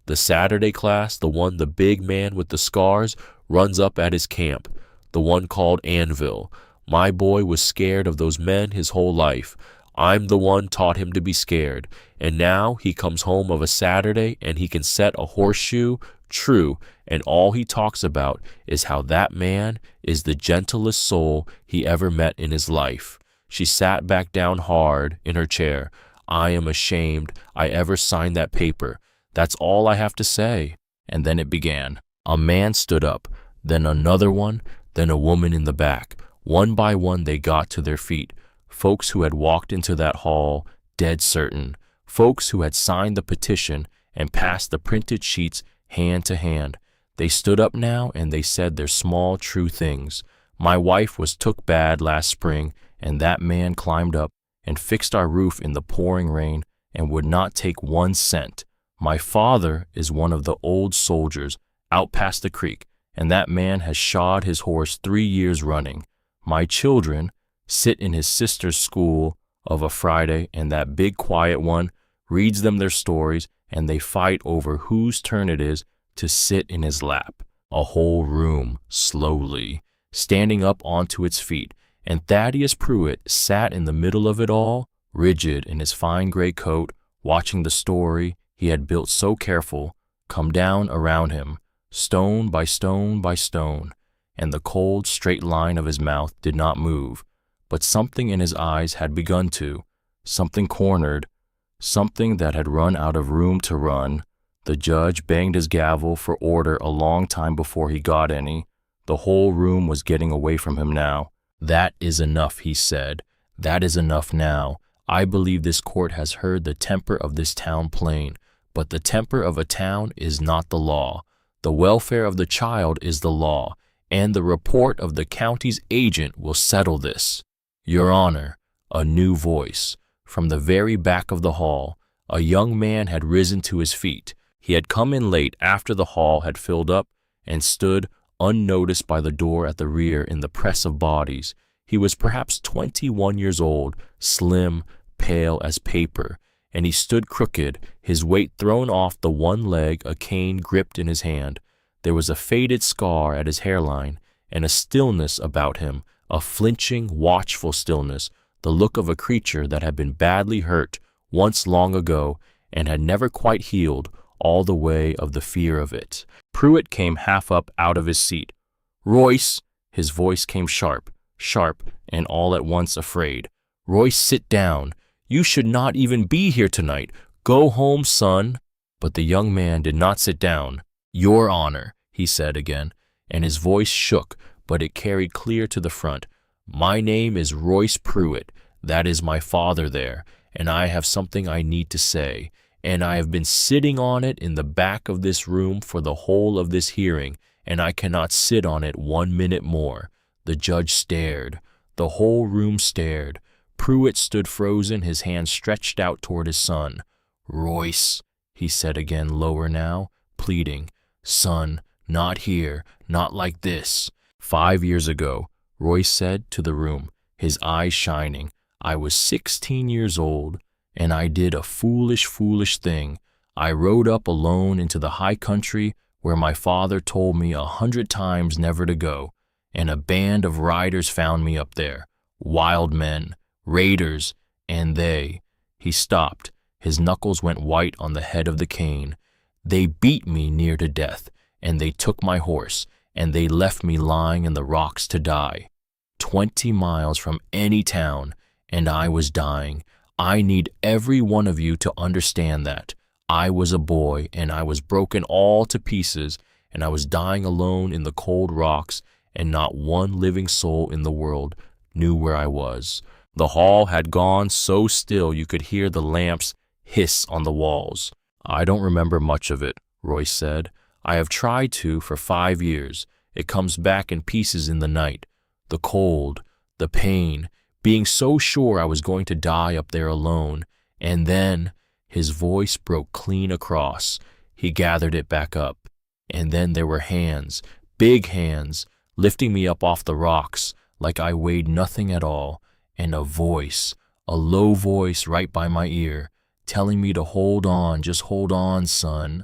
The Saturday class, the one the big man with the scars runs up at his camp, the one called Anvil. My boy was scared of those men his whole life. I'm the one taught him to be scared, and now he comes home of a Saturday and he can set a horseshoe true, and all he talks about is how that man is the gentlest soul he ever met in his life. She sat back down hard in her chair. I am ashamed I ever signed that paper. That's all I have to say. And then it began. A man stood up, then another one, then a woman in the back. One by one they got to their feet. Folks who had walked into that hall, dead certain. Folks who had signed the petition and passed the printed sheets hand to hand. They stood up now and they said their small true things. My wife was took bad last spring, and that man climbed up and fixed our roof in the pouring rain and would not take 1 cent. My father is one of the old soldiers out past the creek, and that man has shod his horse 3 years running. My children sit in his sister's school of a Friday, and that big quiet one reads them their stories, and they fight over whose turn it is to sit in his lap. A whole room, slowly, standing up onto its feet, and Thaddeus Pruitt sat in the middle of it all, rigid in his fine gray coat, watching the story he had built so careful come down around him, stone by stone by stone, and the cold, straight line of his mouth did not move, but something in his eyes had begun to, something cornered, something that had run out of room to run. The judge banged his gavel for order a long time before he got any. The whole room was getting away from him now. That is enough, he said. That is enough now. I believe this court has heard the temper of this town plain, But the temper of a town is not the law. The welfare of the child is the law, and the report of the county's agent will settle this. Your Honor, a new voice. From the very back of the hall, a young man had risen to his feet. He had come in late after the hall had filled up and stood unnoticed by the door at the rear in the press of bodies. He was perhaps 21 years old, slim, pale as paper, and he stood crooked, his weight thrown off the one leg, a cane gripped in his hand. There was a faded scar at his hairline, and a stillness about him, a flinching, watchful stillness, the look of a creature that had been badly hurt once long ago and had never quite healed all the way of the fear of it. Pruitt came half up out of his seat. "Royce," his voice came sharp, and all at once afraid. "Royce, sit down. You should not even be here tonight. Go home, son." But the young man did not sit down. "Your Honor," he said again, and his voice shook, but it carried clear to the front. "My name is Royce Pruitt. That is my father there, and I have something I need to say, and I have been sitting on it in the back of this room for the whole of this hearing, and I cannot sit on it 1 minute more." The judge stared. The whole room stared. Pruitt stood frozen, his hand stretched out toward his son. "Royce," he said again, lower now, pleading. "Son, not here, not like this." 5 years ago, Royce said to the room, his eyes shining, "I was 16 years old, and I did a foolish, foolish thing. I rode up alone into the high country where my father told me 100 times never to go, and a band of riders found me up there, wild men, raiders, and they—" He stopped. His knuckles went white on the head of the cane. "They beat me near to death, and they took my horse, and they left me lying in the rocks to die. 20 miles from any town, and I was dying. I need every one of you to understand that. I was a boy, and I was broken all to pieces, and I was dying alone in the cold rocks, and not one living soul in the world knew where I was." The hall had gone so still you could hear the lamps hiss on the walls. "I don't remember much of it," Royce said. "I have tried to for 5 years. It comes back in pieces in the night. The cold, the pain, being so sure I was going to die up there alone. And then," his voice broke clean across. He gathered it back up. "And then there were hands, big hands, lifting me up off the rocks like I weighed nothing at all, and a voice, a low voice right by my ear, telling me to hold on, just hold on, son."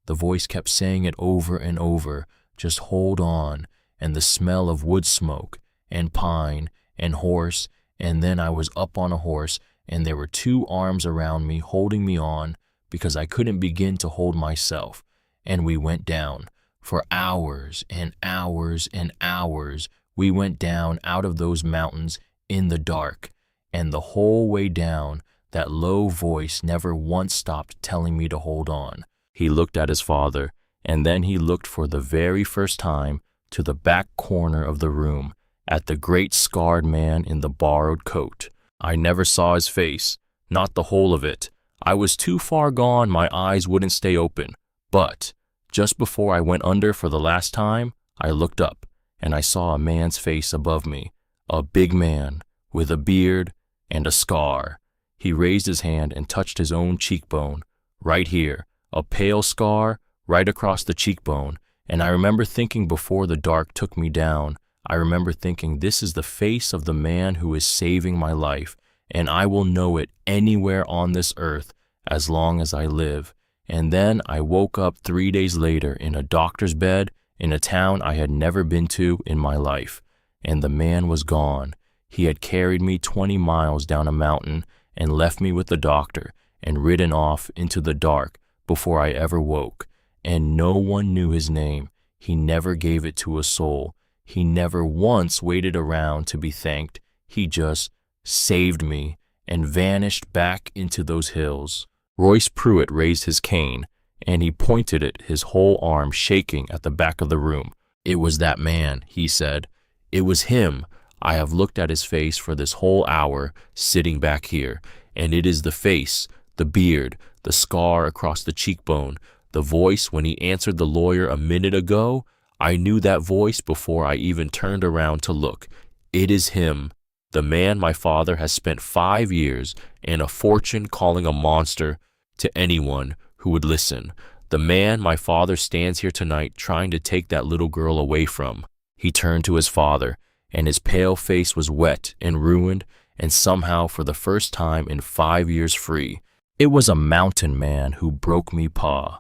The voice kept saying it over and over, just hold on, and the smell of wood smoke, and pine, and horse, and then I was up on a horse, and there were 2 arms around me holding me on because I couldn't begin to hold myself, and we went down. For hours and hours and hours, we went down out of those mountains in the dark, and the whole way down, that low voice never once stopped telling me to hold on. He looked at his father, and then he looked for the very first time to the back corner of the room, at the great scarred man in the borrowed coat. I never saw his face, not the whole of it. I was too far gone, my eyes wouldn't stay open. But just before I went under for the last time, I looked up, and I saw a man's face above me, a big man, with a beard and a scar. He raised his hand and touched his own cheekbone, right here, a pale scar right across the cheekbone, and I remember thinking before the dark took me down, I remember thinking, this is the face of the man who is saving my life, and I will know it anywhere on this earth as long as I live. And then I woke up 3 days later in a doctor's bed in a town I had never been to in my life, and the man was gone. He had carried me 20 miles down a mountain and left me with the doctor and ridden off into the dark before I ever woke, and no one knew his name. He never gave it to a soul. He never once waited around to be thanked. He just saved me and vanished back into those hills. Royce Pruitt raised his cane, and he pointed it, his whole arm shaking at the back of the room. "It was that man," he said. "It was him. I have looked at his face for this whole hour, sitting back here, and it is the face, the beard, the scar across the cheekbone, the voice when he answered the lawyer a minute ago. I knew that voice before I even turned around to look. It is him, the man my father has spent 5 years and a fortune calling a monster to anyone who would listen. The man my father stands here tonight trying to take that little girl away from. He turned to his father, and his pale face was wet and ruined, and somehow for the first time in 5 years free. It was a mountain man who broke me, Pa.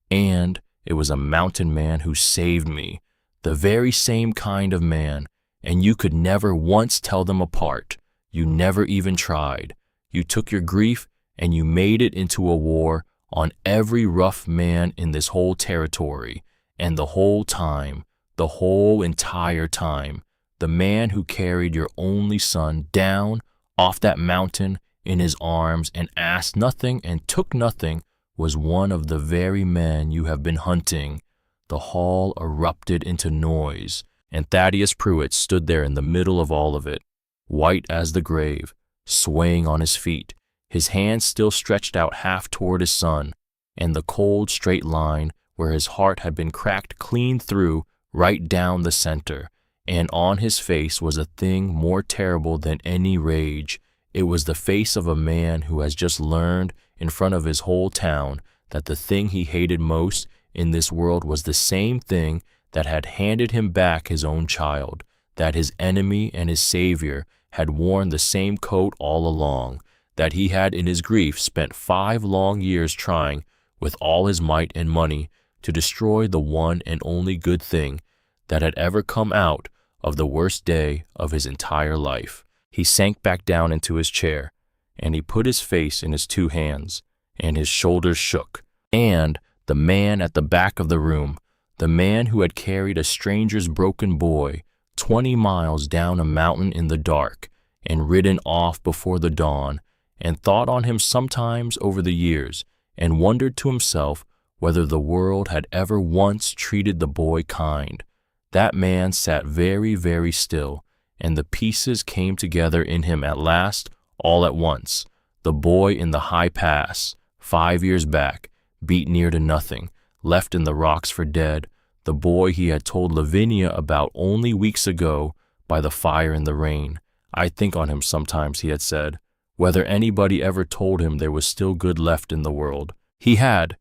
And it was a mountain man who saved me. The very same kind of man. And you could never once tell them apart. You never even tried. You took your grief and you made it into a war on every rough man in this whole territory. And the whole time, the whole entire time, the man who carried your only son down off that mountain in his arms and asked nothing and took nothing was one of the very men you have been hunting. The hall erupted into noise, and Thaddeus Pruitt stood there in the middle of all of it, white as the grave, swaying on his feet, his hands still stretched out half toward his son, and the cold straight line where his heart had been cracked clean through right down the center, and on his face was a thing more terrible than any rage. It was the face of a man who has just learned in front of his whole town that the thing he hated most in this world was the same thing that had handed him back his own child, that his enemy and his savior had worn the same coat all along, that he had in his grief spent 5 long years trying with all his might and money to destroy the one and only good thing that had ever come out of the worst day of his entire life. He sank back down into his chair, and he put his face in his 2 hands, and his shoulders shook. And the man at the back of the room, the man who had carried a stranger's broken boy 20 miles down a mountain in the dark and ridden off before the dawn, and thought on him sometimes over the years, and wondered to himself whether the world had ever once treated the boy kind. That man sat very, very still, and the pieces came together in him at last, all at once. The boy in the high pass, 5 years back, beat near to nothing, left in the rocks for dead, the boy he had told Lavinia about only weeks ago by the fire in the rain. I think on him sometimes, he had said, whether anybody ever told him there was still good left in the world. He had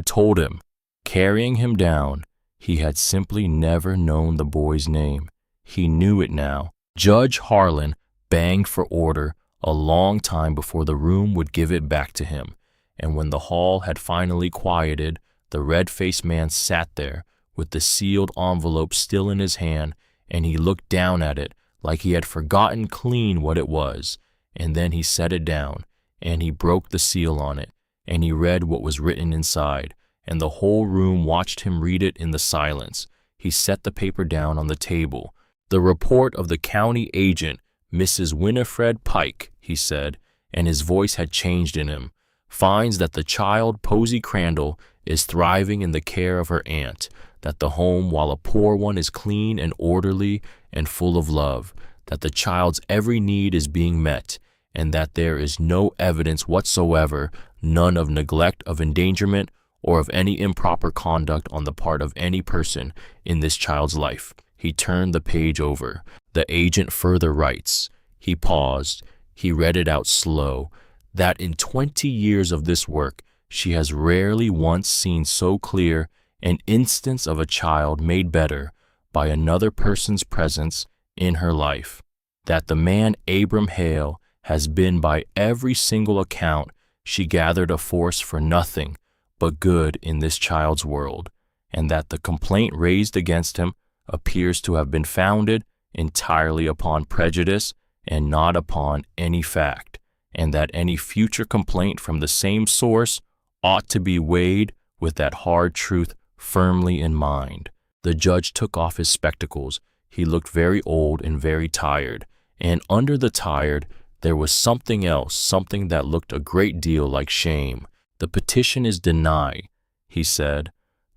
told him. Carrying him down, he had simply never known the boy's name. He knew it now. Judge Harlan banged for order a long time before the room would give it back to him, and when the hall had finally quieted, the red-faced man sat there with the sealed envelope still in his hand, and he looked down at it like he had forgotten clean what it was, and then he set it down, and he broke the seal on it, and he read what was written inside, and the whole room watched him read it in the silence. He set the paper down on the table. The report of the county agent, Mrs. Winifred Pike, he said, and his voice had changed in him, finds that the child Posey Crandall is thriving in the care of her aunt, that the home, while a poor one, is clean and orderly and full of love, that the child's every need is being met, and that there is no evidence whatsoever, none of neglect, of endangerment, or of any improper conduct on the part of any person in this child's life. He turned the page over. The agent further writes, he paused, he read it out slow, that in 20 years of this work, she has rarely once seen so clear an instance of a child made better by another person's presence in her life, that the man Abram Hale has been by every single account she gathered a force for nothing but good in this child's world, and that the complaint raised against him appears to have been founded entirely upon prejudice and not upon any fact, and that any future complaint from the same source ought to be weighed with that hard truth firmly in mind. The judge took off his spectacles. He looked very old and very tired, and under the tired there was something else, something that looked a great deal like shame. The petition is denied, he said.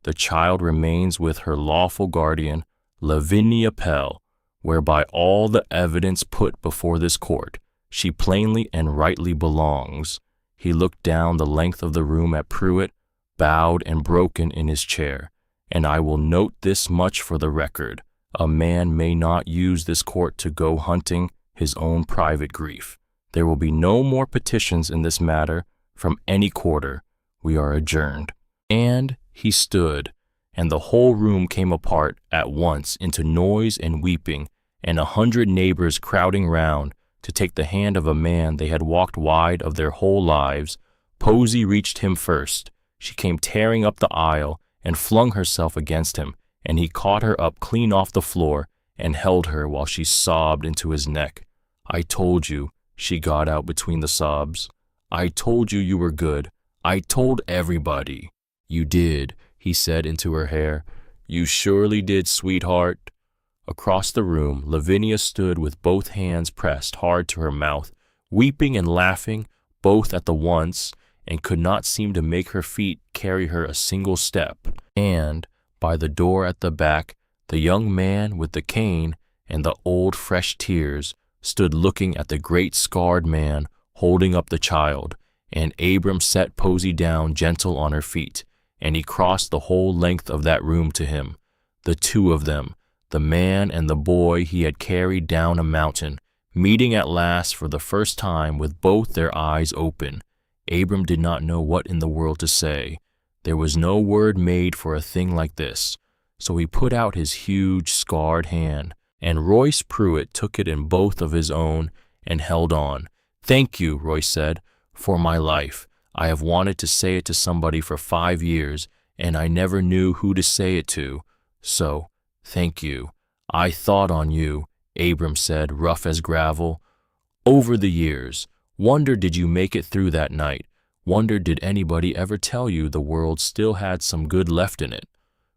The child remains with her lawful guardian, Lavinia Pell, whereby all the evidence put before this court, she plainly and rightly belongs. He looked down the length of the room at Pruitt, bowed and broken in his chair. And I will note this much for the record. A man may not use this court to go hunting his own private grief. There will be no more petitions in this matter from any quarter. We are adjourned. And he stood, and the whole room came apart at once into noise and weeping, and 100 neighbors crowding round to take the hand of a man they had walked wide of their whole lives. Posy reached him first. She came tearing up the aisle and flung herself against him, and he caught her up clean off the floor and held her while she sobbed into his neck. I told you, she got out between the sobs. I told you you were good. I told everybody. You did, he said into her hair. You surely did, sweetheart. Across the room, Lavinia stood with both hands pressed hard to her mouth, weeping and laughing both at the once, and could not seem to make her feet carry her a single step. And, by the door at the back, the young man with the cane and the old fresh tears stood looking at the great scarred man holding up the child, and Abram set Posy down gentle on her feet, and he crossed the whole length of that room to him, the two of them, the man and the boy he had carried down a mountain, meeting at last for the first time with both their eyes open. Abram did not know what in the world to say. There was no word made for a thing like this, so he put out his huge, scarred hand, and Royce Pruitt took it in both of his own and held on. Thank you, Royce said, for my life. I have wanted to say it to somebody for 5 years, and I never knew who to say it to. So, thank you. I thought on you, Abram said, rough as gravel. Over the years, wonder did you make it through that night? Wonder did anybody ever tell you the world still had some good left in it?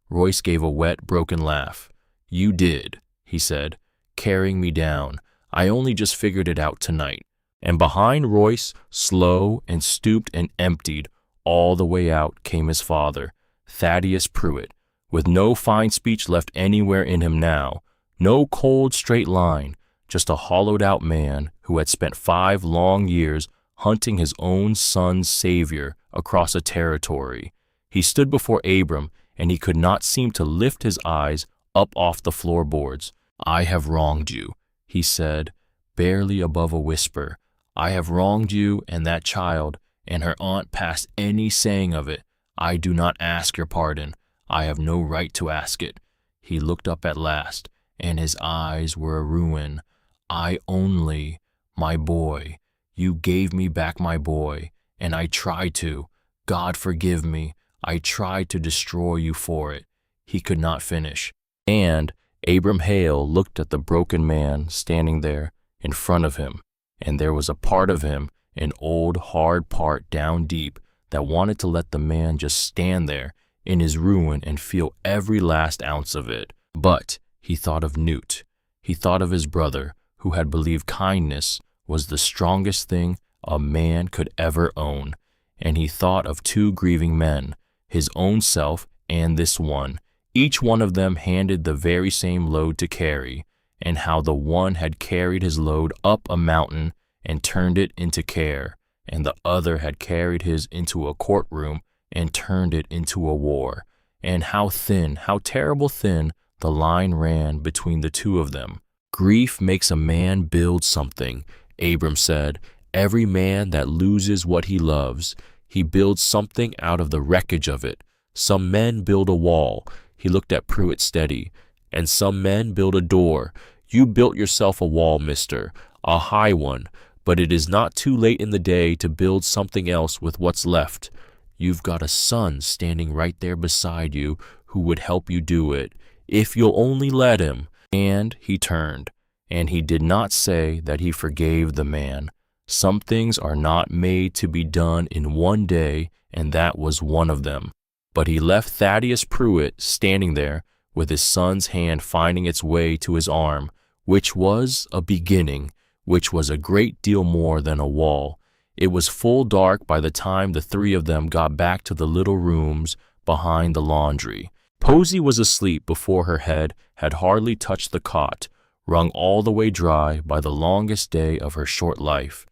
Royce gave a wet, broken laugh. You did, he said, carrying me down. I only just figured it out tonight. And behind Royce, slow and stooped and emptied, all the way out came his father, Thaddeus Pruitt, with no fine speech left anywhere in him now, no cold straight line, just a hollowed-out man who had spent 5 long years hunting his own son's savior across a territory. He stood before Abram, and he could not seem to lift his eyes up off the floorboards. I have wronged you, he said, barely above a whisper. I have wronged you and that child, and her aunt past any saying of it. I do not ask your pardon. I have no right to ask it. He looked up at last, and his eyes were a ruin. I only, my boy, you gave me back my boy, and I tried to. God forgive me. I tried to destroy you for it. He could not finish. And Abram Hale looked at the broken man standing there in front of him, and there was a part of him, an old hard part down deep, that wanted to let the man just stand there in his ruin and feel every last ounce of it. But he thought of Newt. He thought of his brother, who had believed kindness was the strongest thing a man could ever own. And he thought of 2 grieving men, his own self and this one. Each one of them handed the very same load to carry, and how the one had carried his load up a mountain and turned it into care, and the other had carried his into a courtroom and turned it into a war, and how thin, how terrible thin, the line ran between the two of them. Grief makes a man build something, Abram said. Every man that loses what he loves, he builds something out of the wreckage of it. Some men build a wall. He looked at Pruitt steady. And some men build a door. You built yourself a wall, mister, a high one, but it is not too late in the day to build something else with what's left. You've got a son standing right there beside you who would help you do it, if you'll only let him. And he turned, and he did not say that he forgave the man. Some things are not made to be done in one day, and that was one of them. But he left Thaddeus Pruitt standing there with his son's hand finding its way to his arm, which was a beginning, which was a great deal more than a wall. It was full dark by the time the 3 of them got back to the little rooms behind the laundry. Posy was asleep before her head had hardly touched the cot, wrung all the way dry by the longest day of her short life.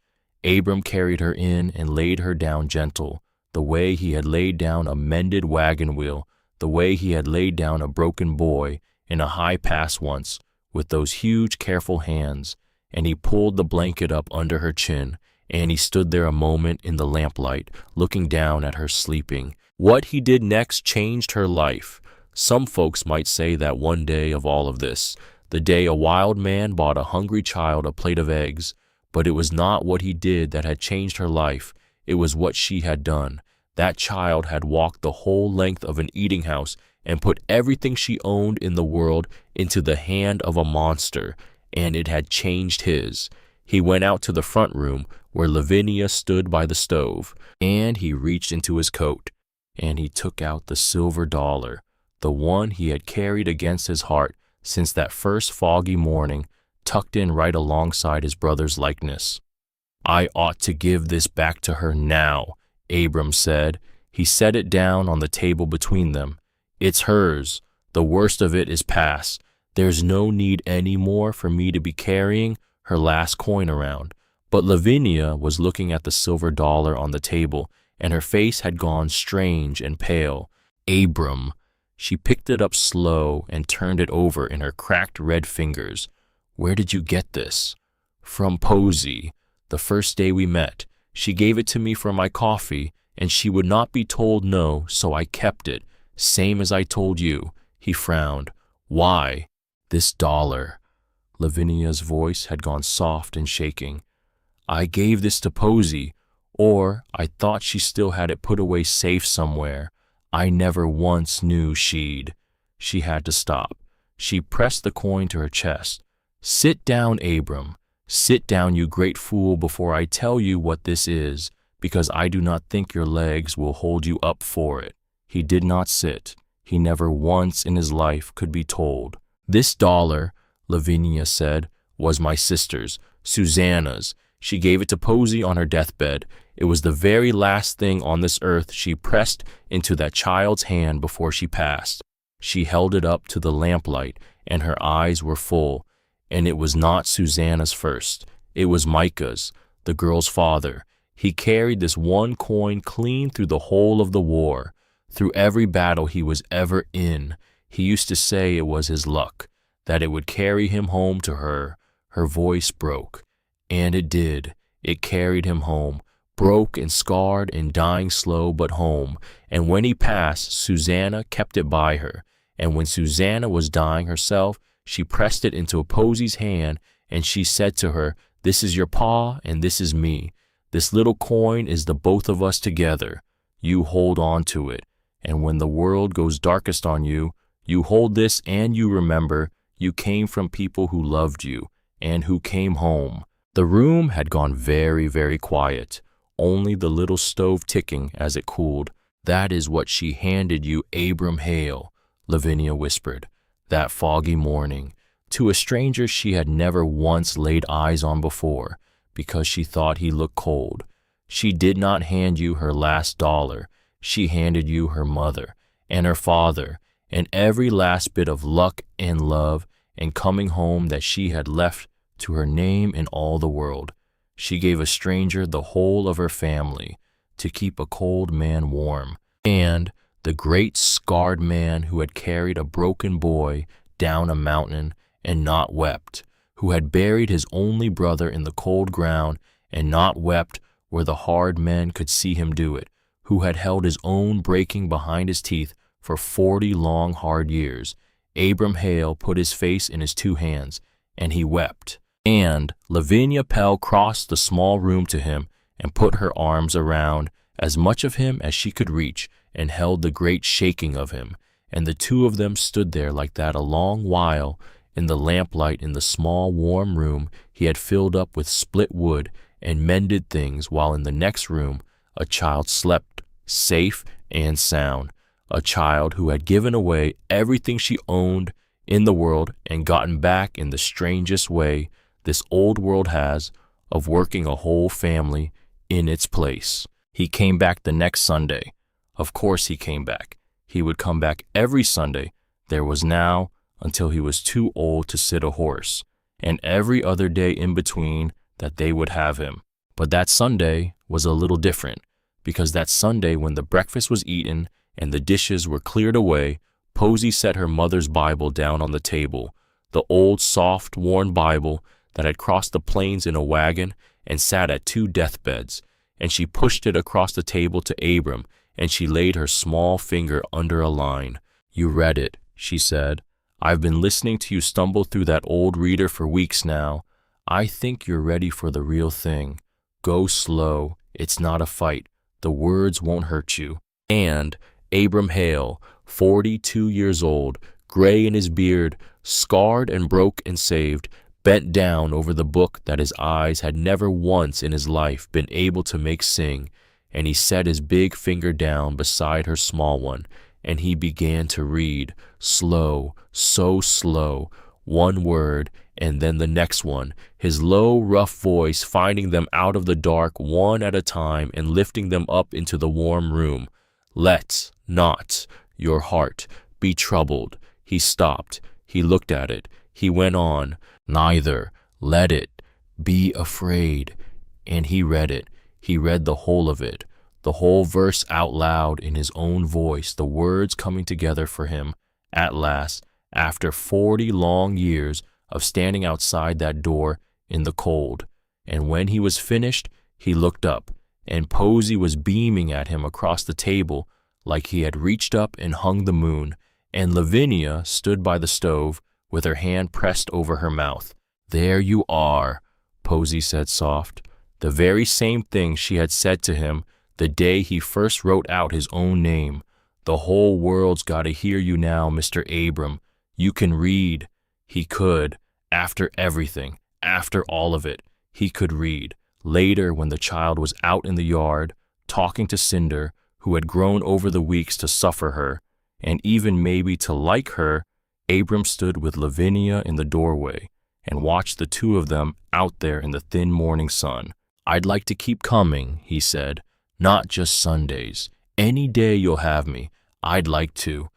Abram carried her in and laid her down gentle, the way he had laid down a mended wagon wheel, the way he had laid down a broken boy in a high pass once, with those huge, careful hands. And he pulled the blanket up under her chin, and he stood there a moment in the lamplight, looking down at her sleeping. What he did next changed her life. Some folks might say that one day of all of this, the day a wild man bought a hungry child a plate of eggs, but it was not what he did that had changed her life. It was what she had done. That child had walked the whole length of an eating house and put everything she owned in the world into the hand of a monster, and it had changed his. He went out to the front room where Lavinia stood by the stove, and he reached into his coat, and he took out the silver dollar, the one he had carried against his heart since that first foggy morning, tucked in right alongside his brother's likeness. "I ought to give this back to her now," Abram said. He set it down on the table between them. "It's hers. The worst of it is past. There's no need any more for me to be carrying her last coin around." But Lavinia was looking at the silver dollar on the table, and her face had gone strange and pale. "Abram." She picked it up slow and turned it over in her cracked red fingers. "Where did you get this?" "From Posey. The first day we met. She gave it to me for my coffee, and she would not be told no, so I kept it, same as I told you." He frowned. "Why?" "This dollar." Lavinia's voice had gone soft and shaking. "I gave this to Posey, or I thought she still had it put away safe somewhere. I never once knew she'd." She had to stop. She pressed the coin to her chest. "Sit down, Abram. Sit down, you great fool, before I tell you what this is, because I do not think your legs will hold you up for it." He did not sit. He never once in his life could be told. "This dollar," Lavinia said, "was my sister's, Susanna's. She gave it to Posey on her deathbed. It was the very last thing on this earth she pressed into that child's hand before she passed." She held it up to the lamplight, and her eyes were full. "And it was not Susanna's first. It was Micah's, the girl's father. He carried this one coin clean through the whole of the war, through every battle he was ever in. He used to say it was his luck, that it would carry him home to her." Her voice broke. "And it did. It carried him home, broke and scarred and dying slow, but home. And when he passed, Susanna kept it by her. And when Susanna was dying herself, she pressed it into Posey's hand, and she said to her, 'This is your pa, and this is me. This little coin is the both of us together. You hold on to it. And when the world goes darkest on you, you hold this and you remember you came from people who loved you and who came home." The room had gone very, very quiet, only the little stove ticking as it cooled. "That is what she handed you, Abram Hale," Lavinia whispered, "that foggy morning, to a stranger she had never once laid eyes on before, because she thought he looked cold. She did not hand you her last dollar. She handed you her mother and her father and every last bit of luck and love and coming home that she had left to her name in all the world. She gave a stranger the whole of her family to keep a cold man warm, and the great scarred man who had carried a broken boy down a mountain and not wept, who had buried his only brother in the cold ground and not wept where the hard men could see him do it, who had held his own breaking behind his teeth for 40 long hard years. Abram Hale put his face in his 2 hands, and he wept. And Lavinia Pell crossed the small room to him and put her arms around as much of him as she could reach and held the great shaking of him. And the 2 of them stood there like that a long while in the lamplight in the small warm room he had filled up with split wood and mended things, while in the next room a child slept, safe and sound, a child who had given away everything she owned in the world and gotten back in the strangest way this old world has of working a whole family in its place. He came back the next Sunday. Of course he came back. He would come back every Sunday. There was now until he was too old to sit a horse, and every other day in between that they would have him. But that Sunday was a little different, because that Sunday when the breakfast was eaten and the dishes were cleared away, Posy set her mother's Bible down on the table, the old soft, worn Bible that had crossed the plains in a wagon and sat at 2 deathbeds, and she pushed it across the table to Abram, and she laid her small finger under a line. "You read it," she said. "I've been listening to you stumble through that old reader for weeks now. I think you're ready for the real thing. Go slow. It's not a fight. The words won't hurt you." And Abram Hale, 42 years old, gray in his beard, scarred and broke and saved, bent down over the book that his eyes had never once in his life been able to make sing, and he set his big finger down beside her small one, and he began to read, slow, so slow, one word and then the next one, his low, rough voice finding them out of the dark one at a time and lifting them up into the warm room. "Let not your heart be troubled." He stopped. He looked at it. He went on, "Neither let it be afraid." And he read it. He read the whole of it, the whole verse out loud in his own voice, the words coming together for him, at last, after 40 long years of standing outside that door in the cold. And when he was finished, he looked up, and Posy was beaming at him across the table like he had reached up and hung the moon, and Lavinia stood by the stove with her hand pressed over her mouth. "There you are," Posy said soft, the very same thing she had said to him the day he first wrote out his own name. "The whole world's got to hear you now, Mr. Abram. You can read." He could, after everything, after all of it, he could read. Later, when the child was out in the yard, talking to Cinder, who had grown over the weeks to suffer her, and even maybe to like her, Abram stood with Lavinia in the doorway and watched the two of them out there in the thin morning sun. "I'd like to keep coming," he said, "not just Sundays. Any day you'll have me, I'd like to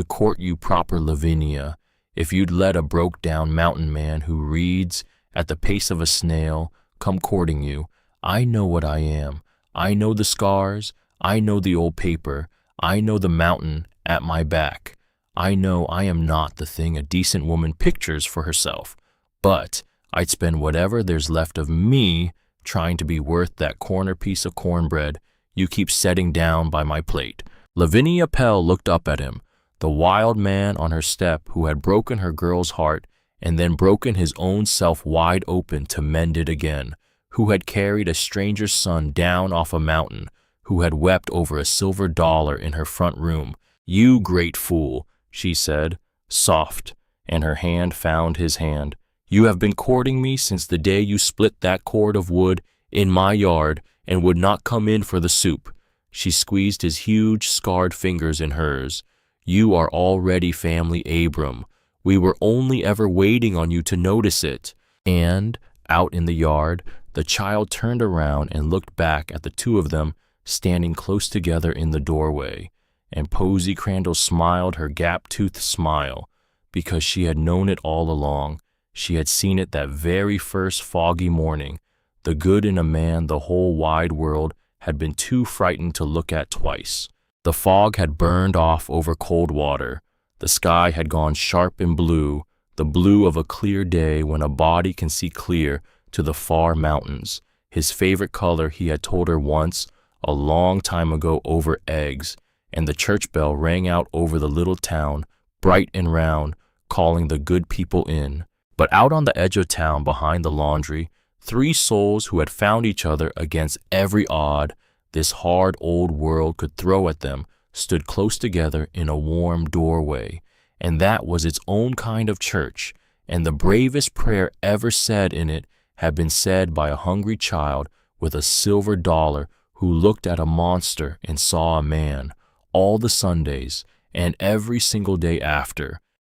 court you proper, Lavinia. If you'd let a broke-down mountain man who reads at the pace of a snail come courting you, I know what I am. I know the scars. I know the old paper. I know the mountain at my back. I know I am not the thing a decent woman pictures for herself, but I'd spend whatever there's left of me trying to be worth that corner piece of cornbread you keep setting down by my plate." Lavinia Pell looked up at him, the wild man on her step who had broken her girl's heart and then broken his own self wide open to mend it again, who had carried a stranger's son down off a mountain, who had wept over a silver dollar in her front room. "You great fool," she said, soft, and her hand found his hand. "You have been courting me since the day you split that cord of wood in my yard and would not come in for the soup." She squeezed his huge, scarred fingers in hers. "You are already family, Abram. We were only ever waiting on you to notice it." And, out in the yard, the child turned around and looked back at the two of them standing close together in the doorway. And Posy Crandall smiled her gap-toothed smile, because she had known it all along. She had seen it that very first foggy morning, the good in a man the whole wide world had been too frightened to look at twice. The fog had burned off over Coldwater. The sky had gone sharp and blue, the blue of a clear day when a body can see clear to the far mountains. His favorite color, he had told her once, a long time ago, over eggs, and the church bell rang out over the little town, bright and round, calling the good people in. But out on the edge of town behind the laundry, 3 souls who had found each other against every odd this hard old world could throw at them stood close together in a warm doorway, and that was its own kind of church, and the bravest prayer ever said in it had been said by a hungry child with a silver dollar who looked at a monster and saw a man. All the Sundays, and every single day after,